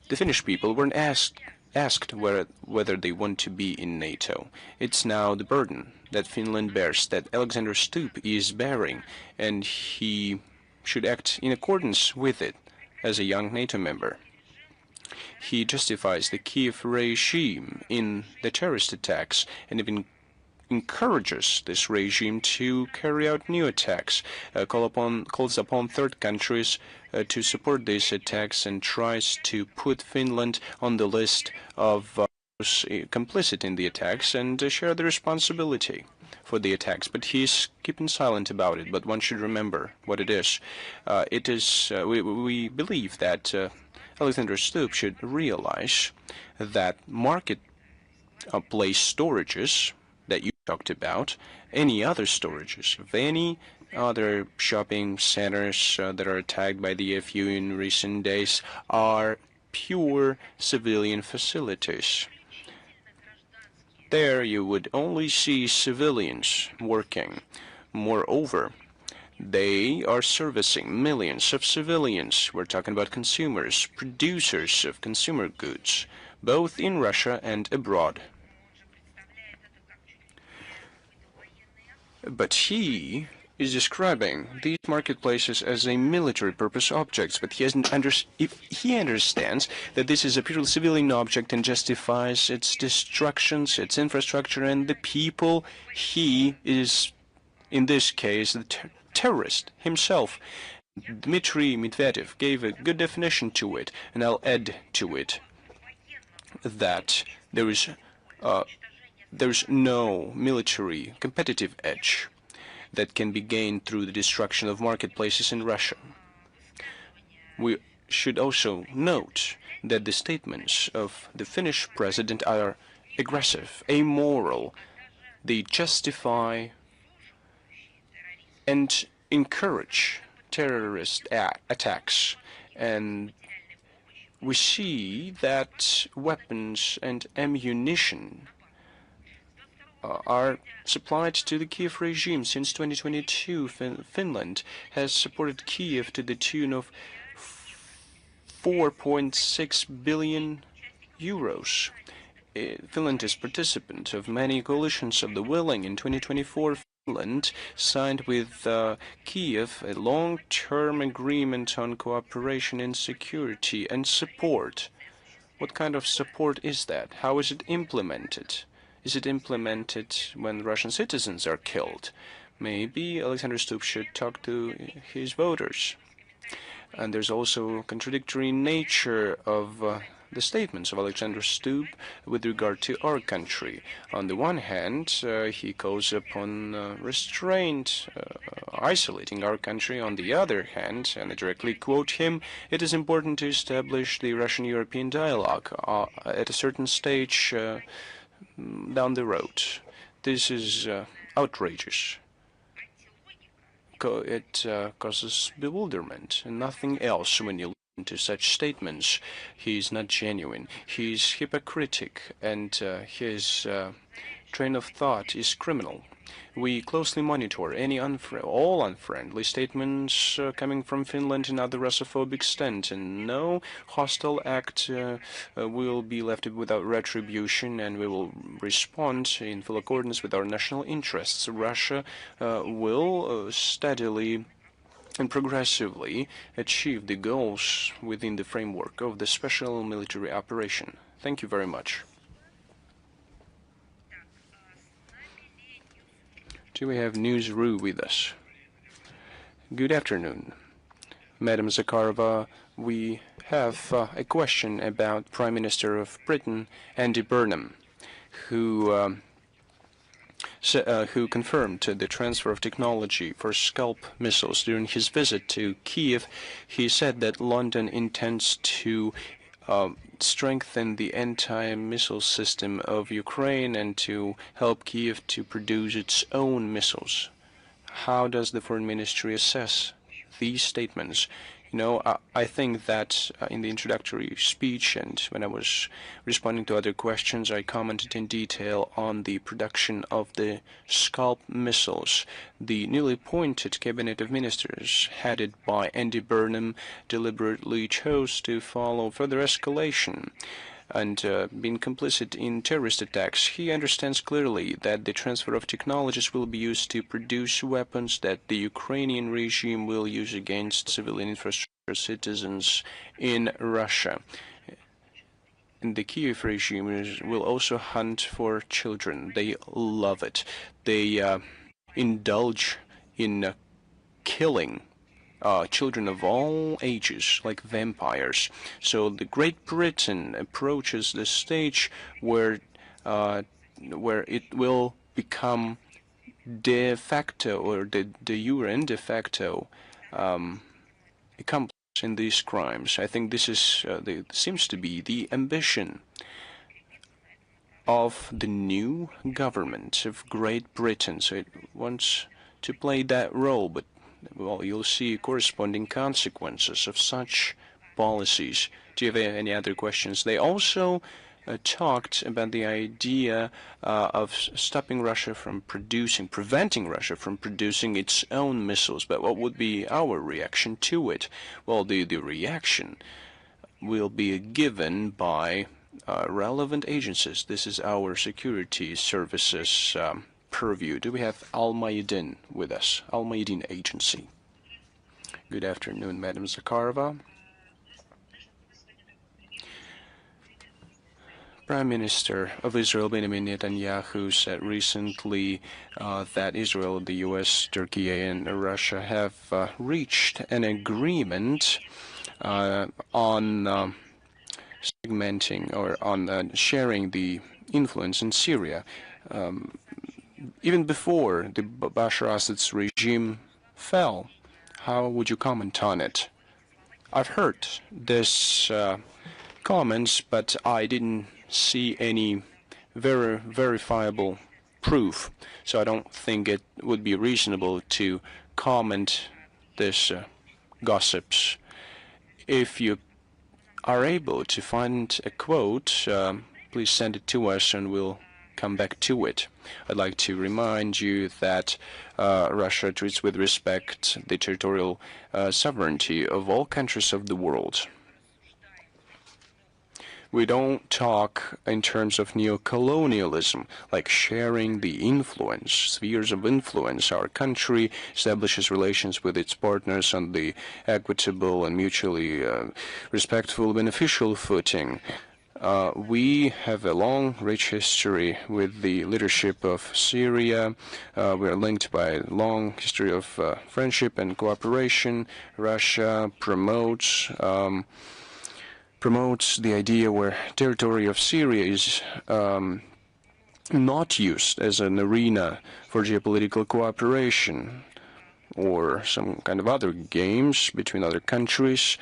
The Finnish people weren't asked whether they want to be in NATO. It's now the burden that Finland bears, that Alexander Stubb is bearing, and he should act in accordance with it as a young NATO member. He justifies the Kiev regime in the terrorist attacks and even encourages this regime to carry out new attacks, calls upon third countries to support these attacks, and tries to put Finland on the list of those complicit in the attacks and share the responsibility for the attacks. But he's keeping silent about it. But one should remember what it is. We believe that Alexander Stubb should realize that marketplace storages that you talked about, any other storages of any other shopping centers that are attacked by the FU in recent days, are pure civilian facilities. There you would only see civilians working. Moreover, They are servicing millions of civilians. We're talking about consumers, producers of consumer goods, both in Russia and abroad. But he is describing these marketplaces as a military purpose objects, but if he understands that this is a purely civilian object and justifies its destructions, its infrastructure, and the people, he is, in this case, the terrorist himself. Dmitry Medvedev gave a good definition to it, and I'll add to it that there's no military competitive edge that can be gained through the destruction of marketplaces in Russia. We should also note that the statements of the Finnish president are aggressive, amoral. They justify and encourage terrorist attacks. And we see that weapons and ammunition are supplied to the Kiev regime. Since 2022, Finland has supported Kiev to the tune of 4.6 billion euros. Finland is participant of many coalitions of the willing. In 2024, Finland signed with Kiev a long-term agreement on cooperation in security and support. What kind of support is that? How is it implemented? Is it implemented when Russian citizens are killed? Maybe Alexander Stubb should talk to his voters. And there's also contradictory nature of the statements of Alexander Stubb with regard to our country. On the one hand, he calls upon restraint, isolating our country. On the other hand, and I directly quote him, it is important to establish the Russian-European dialogue at a certain stage down the road. This is outrageous. It causes bewilderment and nothing else when you listen to such statements. He is not genuine. He is hypocritic, and his train of thought is criminal. We closely monitor all unfriendly statements coming from Finland and other Russophobic stent, and no hostile act will be left without retribution, and we will respond in full accordance with our national interests. Russia will steadily and progressively achieve the goals within the framework of the special military operation. Thank you very much. Do we have Newsroo with us? Good afternoon, Madam Zakharova. We have a question about Prime Minister of Britain, Andy Burnham, who confirmed the transfer of technology for Scalp missiles during his visit to Kiev. He said that London intends to strengthen the anti-missile system of Ukraine and to help Kiev to produce its own missiles. How does the Foreign Ministry assess these statements? You know, I think that in the introductory speech and when I was responding to other questions, I commented in detail on the production of the Scalp missiles. The newly appointed Cabinet of Ministers, headed by Andy Burnham, deliberately chose to follow further escalation and being complicit in terrorist attacks. He understands clearly that the transfer of technologies will be used to produce weapons that the Ukrainian regime will use against civilian infrastructure citizens in Russia. And the Kiev regime will also hunt for children. They love it. They indulge in killing children of all ages, like vampires. So the Great Britain approaches the stage where it will become de facto or de jure and de facto accomplice in these crimes. I think this is seems to be the ambition of the new government of Great Britain. So it wants to play that role, but well, you'll see corresponding consequences of such policies. Do you have any other questions? They also talked about the idea of stopping Russia from preventing Russia from producing its own missiles. But what would be our reaction to it? Well, the reaction will be given by relevant agencies. This is our security services purview. Do we have Al-Mayadin with us? Al-Mayadin Agency. Good afternoon, Madam Zakharova. Prime Minister of Israel, Benjamin Netanyahu, said recently that Israel, the U.S., Turkey, and Russia have reached an agreement on segmenting or on sharing the influence in Syria. Even before the Bashar Assad's regime fell, how would you comment on it? I've heard this comments, but I didn't see any verifiable proof, so I don't think it would be reasonable to comment this gossips. If you are able to find a quote, please send it to us and we'll come back to it. I'd like to remind you that Russia treats with respect the territorial sovereignty of all countries of the world. We don't talk in terms of neo-colonialism, like sharing the influence, spheres of influence. Our country establishes relations with its partners on the equitable and mutually respectful, beneficial footing. We have a long, rich history with the leadership of Syria. We are linked by a long history of friendship and cooperation. Russia promotes the idea where territory of Syria is not used as an arena for geopolitical cooperation or some kind of other games between other countries.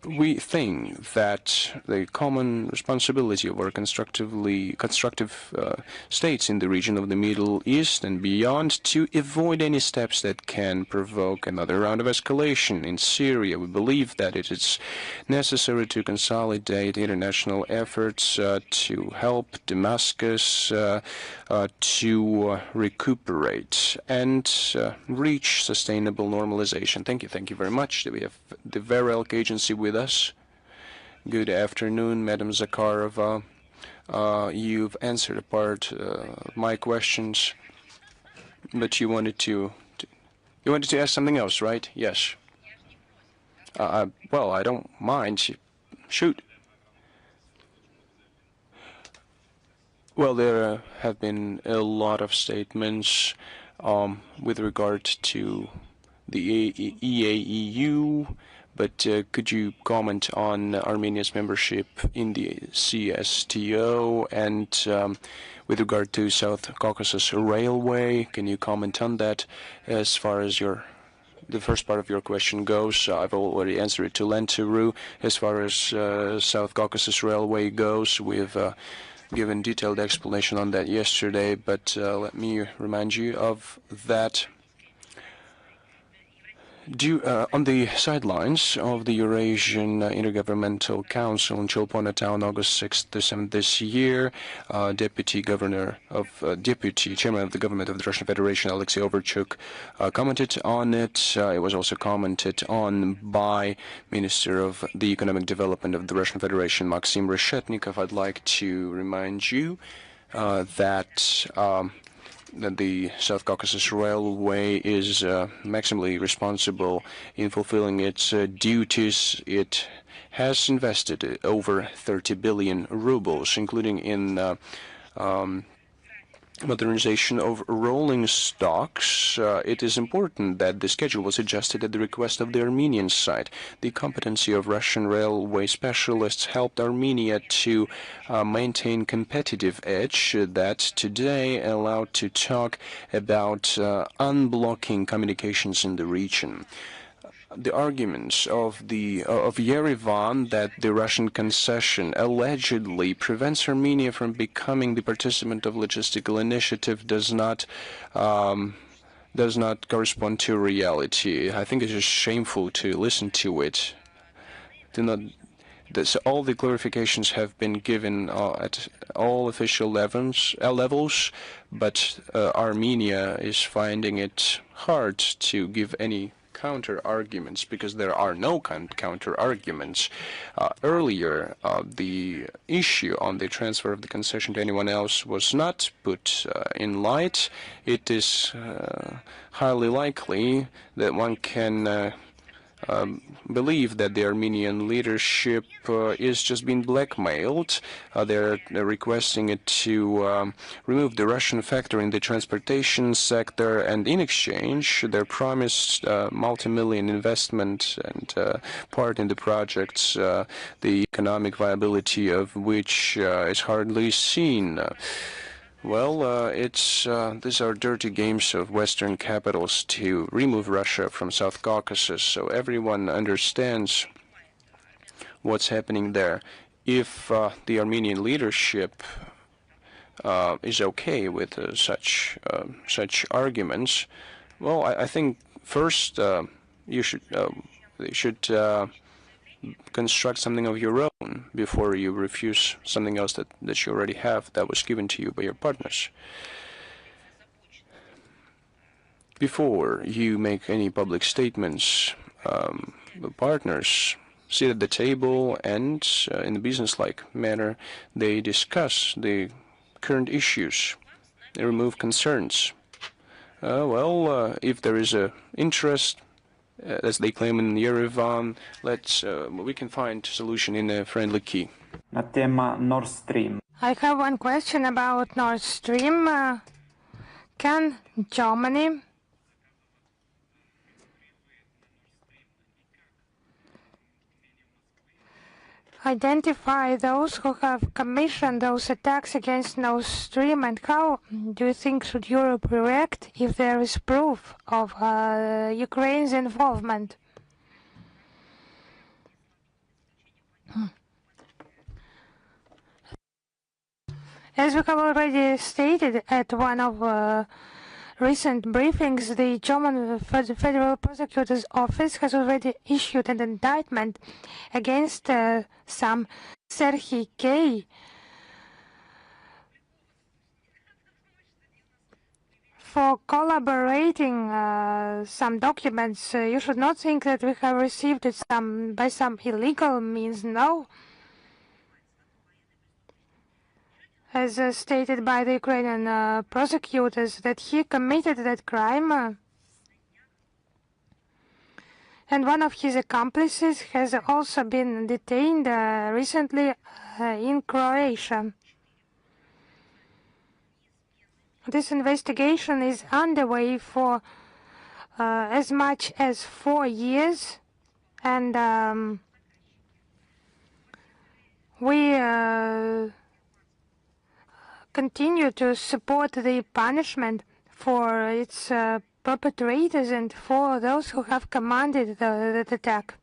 We think that the common responsibility of our constructive states in the region of the Middle East and beyond to avoid any steps that can provoke another round of escalation in Syria. We believe that it is necessary to consolidate international efforts to help Damascus to recuperate and reach sustainable normalization. Thank you. Thank you very much. We have the Verelk Agency with us. Good afternoon, Madam Zakharova. You've answered a part of my questions, but you wanted to ask something else, right? Yes. Well, I don't mind. Shoot. Well, there have been a lot of statements with regard to the EAEU. But could you comment on Armenia's membership in the CSTO and with regard to South Caucasus Railway? Can you comment on that as far as the first part of your question goes? I've already answered it to Lenturu. As far as South Caucasus Railway goes, we've given detailed explanation on that yesterday, but let me remind you of that. On the sidelines of the Eurasian Intergovernmental Council in Cholpona Town, August 6th to 7th this year, Deputy Chairman of the Government of the Russian Federation, Alexei Overchuk, commented on it. It was also commented on by Minister of the Economic Development of the Russian Federation, Maxim Reshetnikov. I'd like to remind you that the South Caucasus Railway is maximally responsible in fulfilling its duties. It has invested over 30 billion rubles, including in modernization of rolling stocks. It is important that the schedule was adjusted at the request of the Armenian side. The competency of Russian railway specialists helped Armenia to maintain competitive edge that today allowed to talk about unblocking communications in the region. The arguments of Yerevan that the Russian concession allegedly prevents Armenia from becoming the participant of logistical initiative does not correspond to reality. I think it is shameful to listen to it. all the clarifications have been given at all official levels, but Armenia is finding it hard to give any counter arguments because there are no counter arguments. Earlier, the issue on the transfer of the concession to anyone else was not put in light. It is highly likely that one can believe that the Armenian leadership is just being blackmailed. They're requesting it to remove the Russian factor in the transportation sector, and in exchange, they're promised multi-million investment and part in the projects, the economic viability of which is hardly seen. Well, these are dirty games of Western capitals to remove Russia from South Caucasus, so everyone understands what's happening there. If the Armenian leadership is okay with such arguments, well, I think first they should construct something of your own before you refuse something else that you already have that was given to you by your partners. Before you make any public statements, the partners sit at the table and in a business-like manner they discuss the current issues, they remove concerns. If there is an interest, as they claim in Yerevan, we can find solution in a friendly key. Na tema Nord Stream. I have one question about Nord Stream. Can Germany identify those who have commissioned those attacks against Nord Stream, and how do you think should Europe react if there is proof of Ukraine's involvement? As we have already stated at one of recent briefings, the German Federal Prosecutor's Office has already issued an indictment against some Serhiy K. for collaborating some documents. You should not think that we have received it by some illegal means. No. As stated by the Ukrainian prosecutors, that he committed that crime. And one of his accomplices has also been detained recently in Croatia. This investigation is underway for as much as 4 years, and we continue to support the punishment for its perpetrators and for those who have commanded that attack.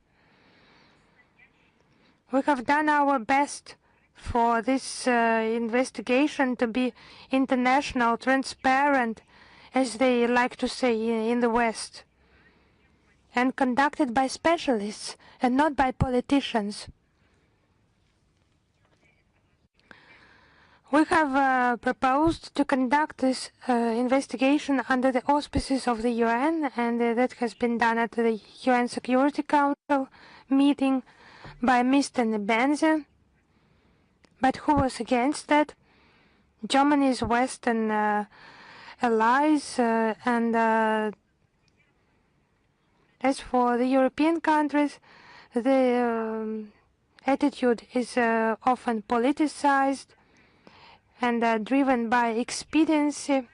We have done our best for this investigation to be international, transparent, as they like to say in the West, and conducted by specialists and not by politicians. We have proposed to conduct this investigation under the auspices of the UN, and that has been done at the UN Security Council meeting by Mr. Nebenza. But who was against that? Germany's Western allies, and as for the European countries, the attitude is often politicized and driven by expediency.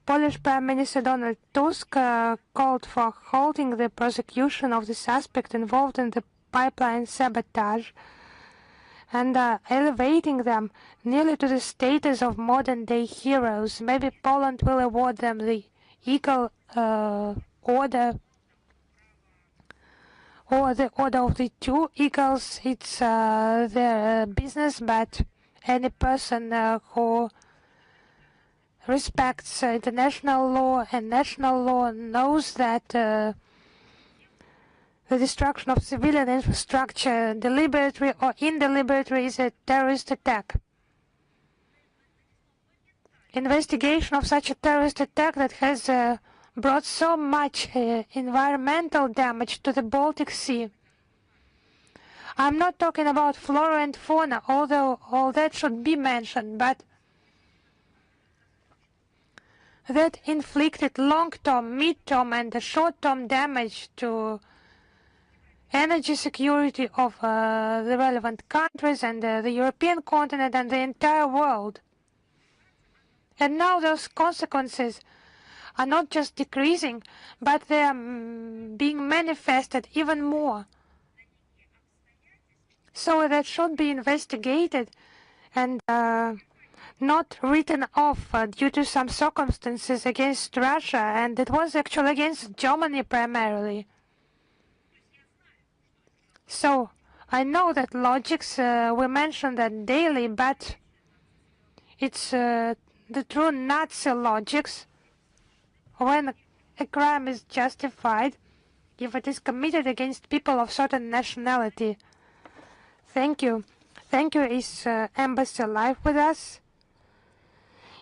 Polish Prime Minister Donald Tusk called for halting the prosecution of the suspect involved in the pipeline sabotage and elevating them nearly to the status of modern-day heroes. Maybe Poland will award them the Eagle Order or the Order of the Two Eagles. It's their business, but any person who respects international law and national law knows that the destruction of civilian infrastructure, deliberately or indeliberately, is a terrorist attack. Investigation of such a terrorist attack that has brought so much environmental damage to the Baltic Sea. I'm not talking about flora and fauna, although all that should be mentioned, but that inflicted long-term, mid-term and short-term damage to energy security of the relevant countries and the European continent and the entire world. And now those consequences are not just decreasing, but they are being manifested even more. So that should be investigated and not written off due to some circumstances against Russia, and it was actually against Germany primarily. So I know that logics, we mention that daily, but it's the true Nazi logics. When a crime is justified, if it is committed against people of certain nationality. Thank you. Thank you. Is Embassy Live with us?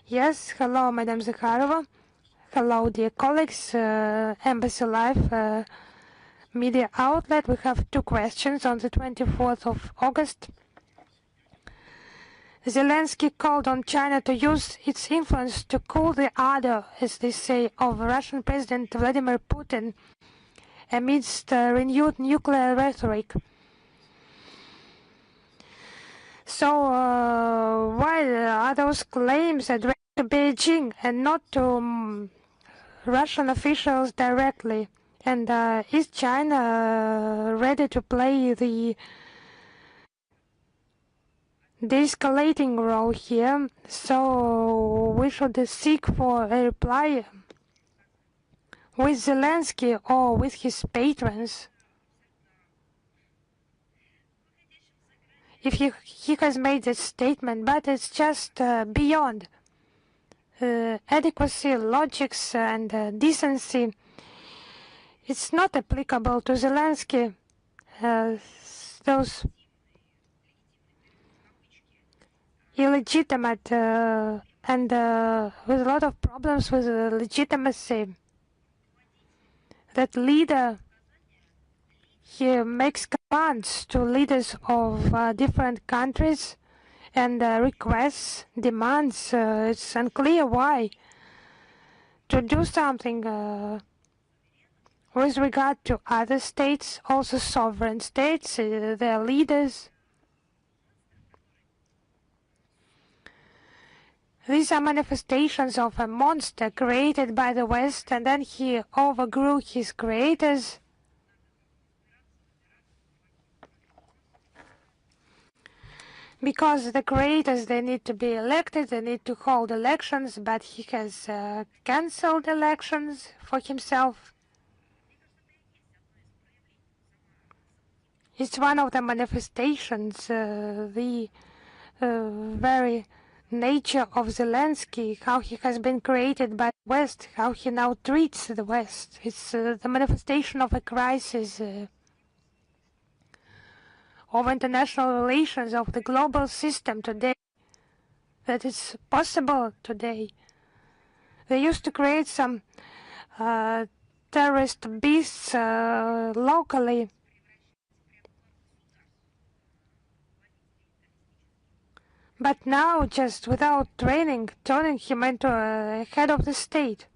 Yes. Hello, Madam Zakharova. Hello, dear colleagues. Embassy Live media outlet. We have two questions on the 24th of August. Zelensky called on China to use its influence to cool the ardor, as they say, of Russian President Vladimir Putin amidst renewed nuclear rhetoric. So why are those claims addressed to Beijing and not to Russian officials directly? And is China ready to play the de-escalating role here? So we should seek for a reply with Zelensky or with his patrons. If he has made this statement, but it's just beyond adequacy, logics, and decency. It's not applicable to Zelensky. Those illegitimate and with a lot of problems with legitimacy. That leader, he makes commands to leaders of different countries and requests, demands. It's unclear why. To do something with regard to other states, also sovereign states, their leaders. These are manifestations of a monster created by the West, and then he overgrew his creators. Because the creators, they need to be elected, they need to hold elections, but he has cancelled elections for himself. It's one of the manifestations, the very nature of Zelensky, how he has been created by the West, how he now treats the West. It's the manifestation of a crisis of international relations, of the global system today, that is possible today. They used to create some terrorist beasts locally. But now, just without training, turning him into a head of the state.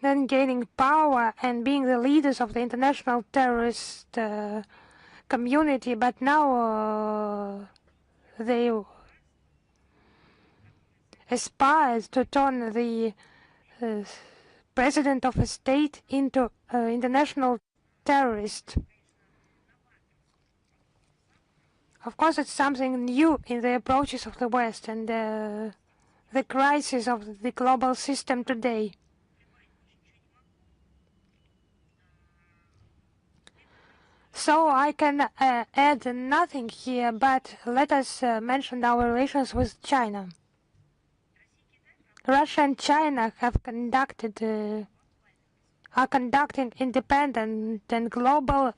Then gaining power and being the leaders of the international terrorist community, but now they aspire to turn the president of a state into international terrorist. Of course, it's something new in the approaches of the West and the crisis of the global system today. So I can add nothing here, but let us mention our relations with China. Russia and China have are conducting independent and global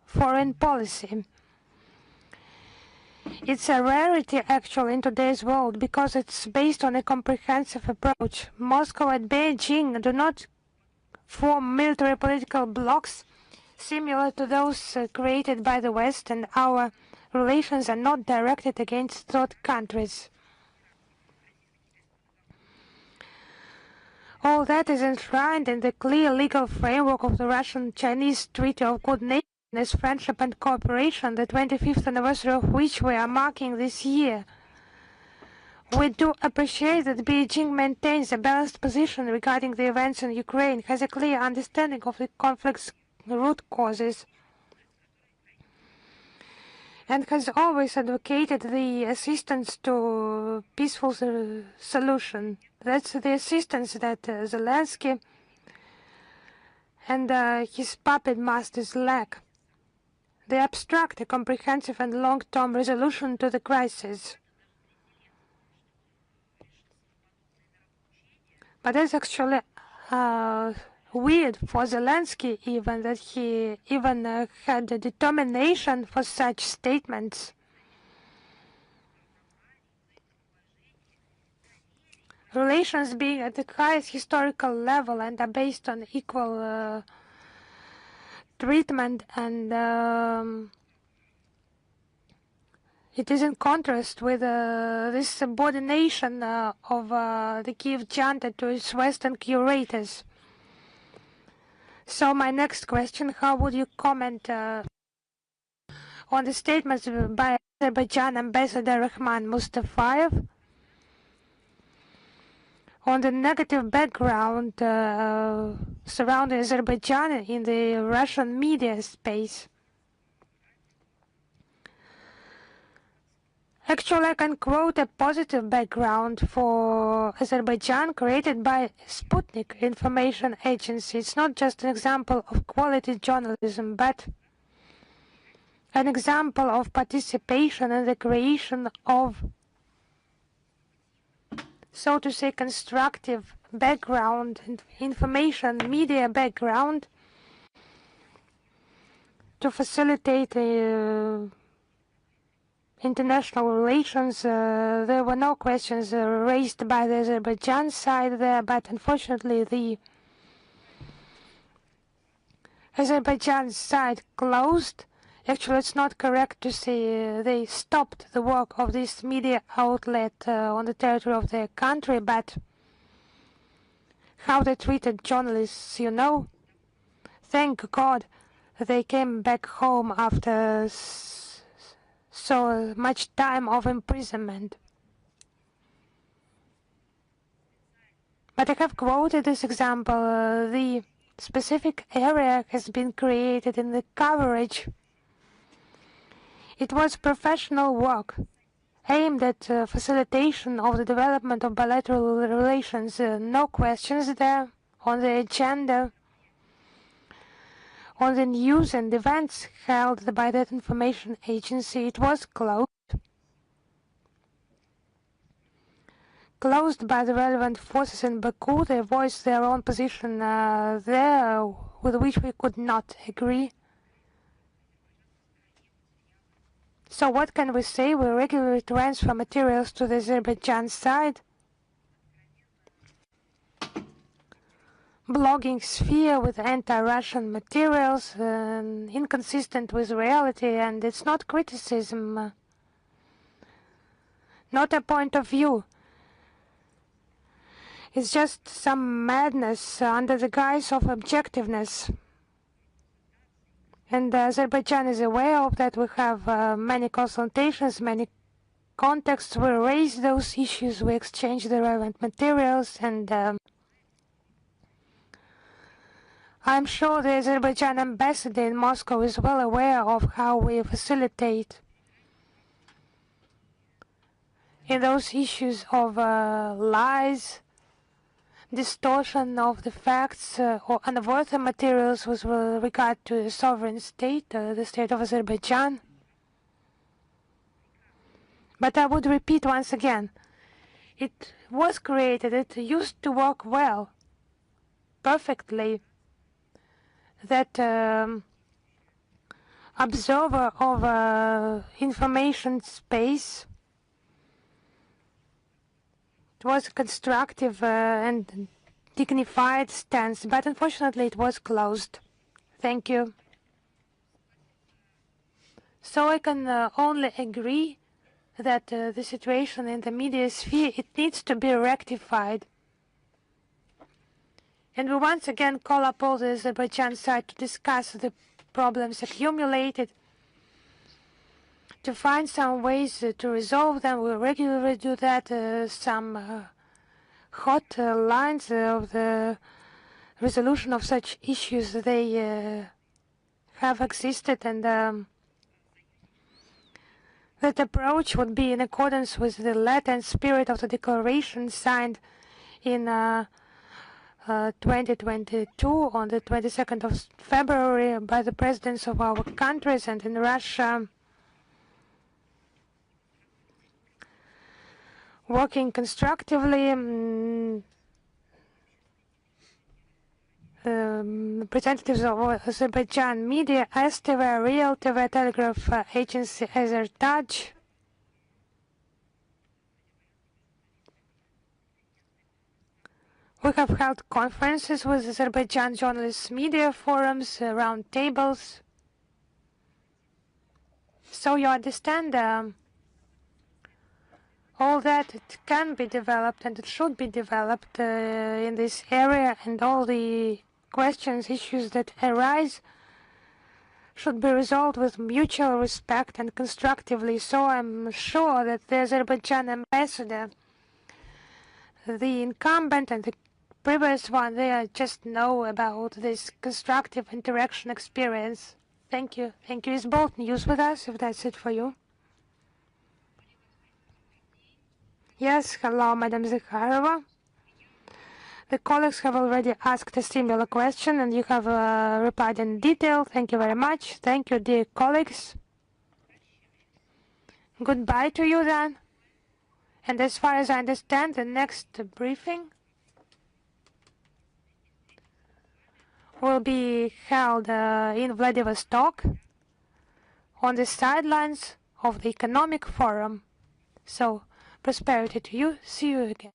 foreign policy. It's a rarity actually in today's world because it's based on a comprehensive approach. Moscow and Beijing do not form military political blocs similar to those created by the West, and our relations are not directed against third countries. All that is enshrined in the clear legal framework of the Russian-Chinese Treaty of Good Neighborliness, Friendship and Cooperation, the 25th anniversary of which we are marking this year. We do appreciate that Beijing maintains a balanced position regarding the events in Ukraine, has a clear understanding of the conflict's root causes, and has always advocated the assistance to peaceful solution. That's the assistance that Zelensky and his puppet masters lack. They abstract a comprehensive and long-term resolution to the crisis. But it's actually weird for Zelensky even that he even had the determination for such statements. Relations being at the highest historical level and are based on equal treatment, and it is in contrast with this subordination of the Kiev junta to its Western curators. So my next question, how would you comment on the statements by Azerbaijan Ambassador Rahman Mustafayev on the negative background surrounding Azerbaijan in the Russian media space? Actually, I can quote a positive background for Azerbaijan created by Sputnik information agency. It's not just an example of quality journalism, but an example of participation in the creation of, so to say, constructive background, information, media background to facilitate international relations. There were no questions raised by the Azerbaijan side there, but unfortunately the Azerbaijan side closed. Actually, it's not correct to say they stopped the work of this media outlet on the territory of their country, but how they treated journalists, you know. Thank God they came back home after so much time of imprisonment. But I have quoted this example. The specific area has been created in the coverage. It was professional work aimed at facilitation of the development of bilateral relations. No questions there on the agenda. On the news and events held by that information agency, it was closed by the relevant forces in Baku. They voiced their own position there, with which we could not agree. So what can we say? We regularly transfer materials to the Azerbaijan side. Blogging sphere with anti-Russian materials, inconsistent with reality, and it's not criticism, not a point of view. It's just some madness under the guise of objectiveness. And Azerbaijan is aware of that. We have many consultations, many contacts. We raise those issues, we exchange the relevant materials, and I'm sure the Azerbaijan ambassador in Moscow is well aware of how we facilitate in those issues of lies, distortion of the facts, or unworthy materials with regard to the sovereign state, the state of Azerbaijan. But I would repeat once again, it was created, it used to work well, perfectly. That observer of information space, it was a constructive and dignified stance, but unfortunately it was closed. Thank you. So I can only agree that the situation in the media sphere, it needs to be rectified. And we once again call upon the Azerbaijan side to discuss the problems accumulated, to find some ways to resolve them. We regularly do that. Some hot lines of the resolution of such issues, they have existed, and that approach would be in accordance with the letter and spirit of the declaration signed in 2022 on the 22nd of February by the presidents of our countries. And in Russia, working constructively, representatives of Azerbaijan media, STV, Real TV, Telegraph Agency, Azertaj, we have held conferences with Azerbaijan journalists, media forums, round tables. So you understand all that it can be developed and it should be developed in this area, and all the questions, issues that arise should be resolved with mutual respect and constructively. So I'm sure that the Azerbaijan ambassador, the incumbent and the previous one, they just know about this constructive interaction experience. Thank you. Thank you. Is Bolt News with us, if that's it for you? Yes, hello, Madam Zakharova. The colleagues have already asked a similar question, and you have replied in detail. Thank you very much. Thank you, dear colleagues. Goodbye to you then. And as far as I understand, the next briefing will be held in Vladivostok on the sidelines of the Economic Forum. So, prosperity to you. See you again.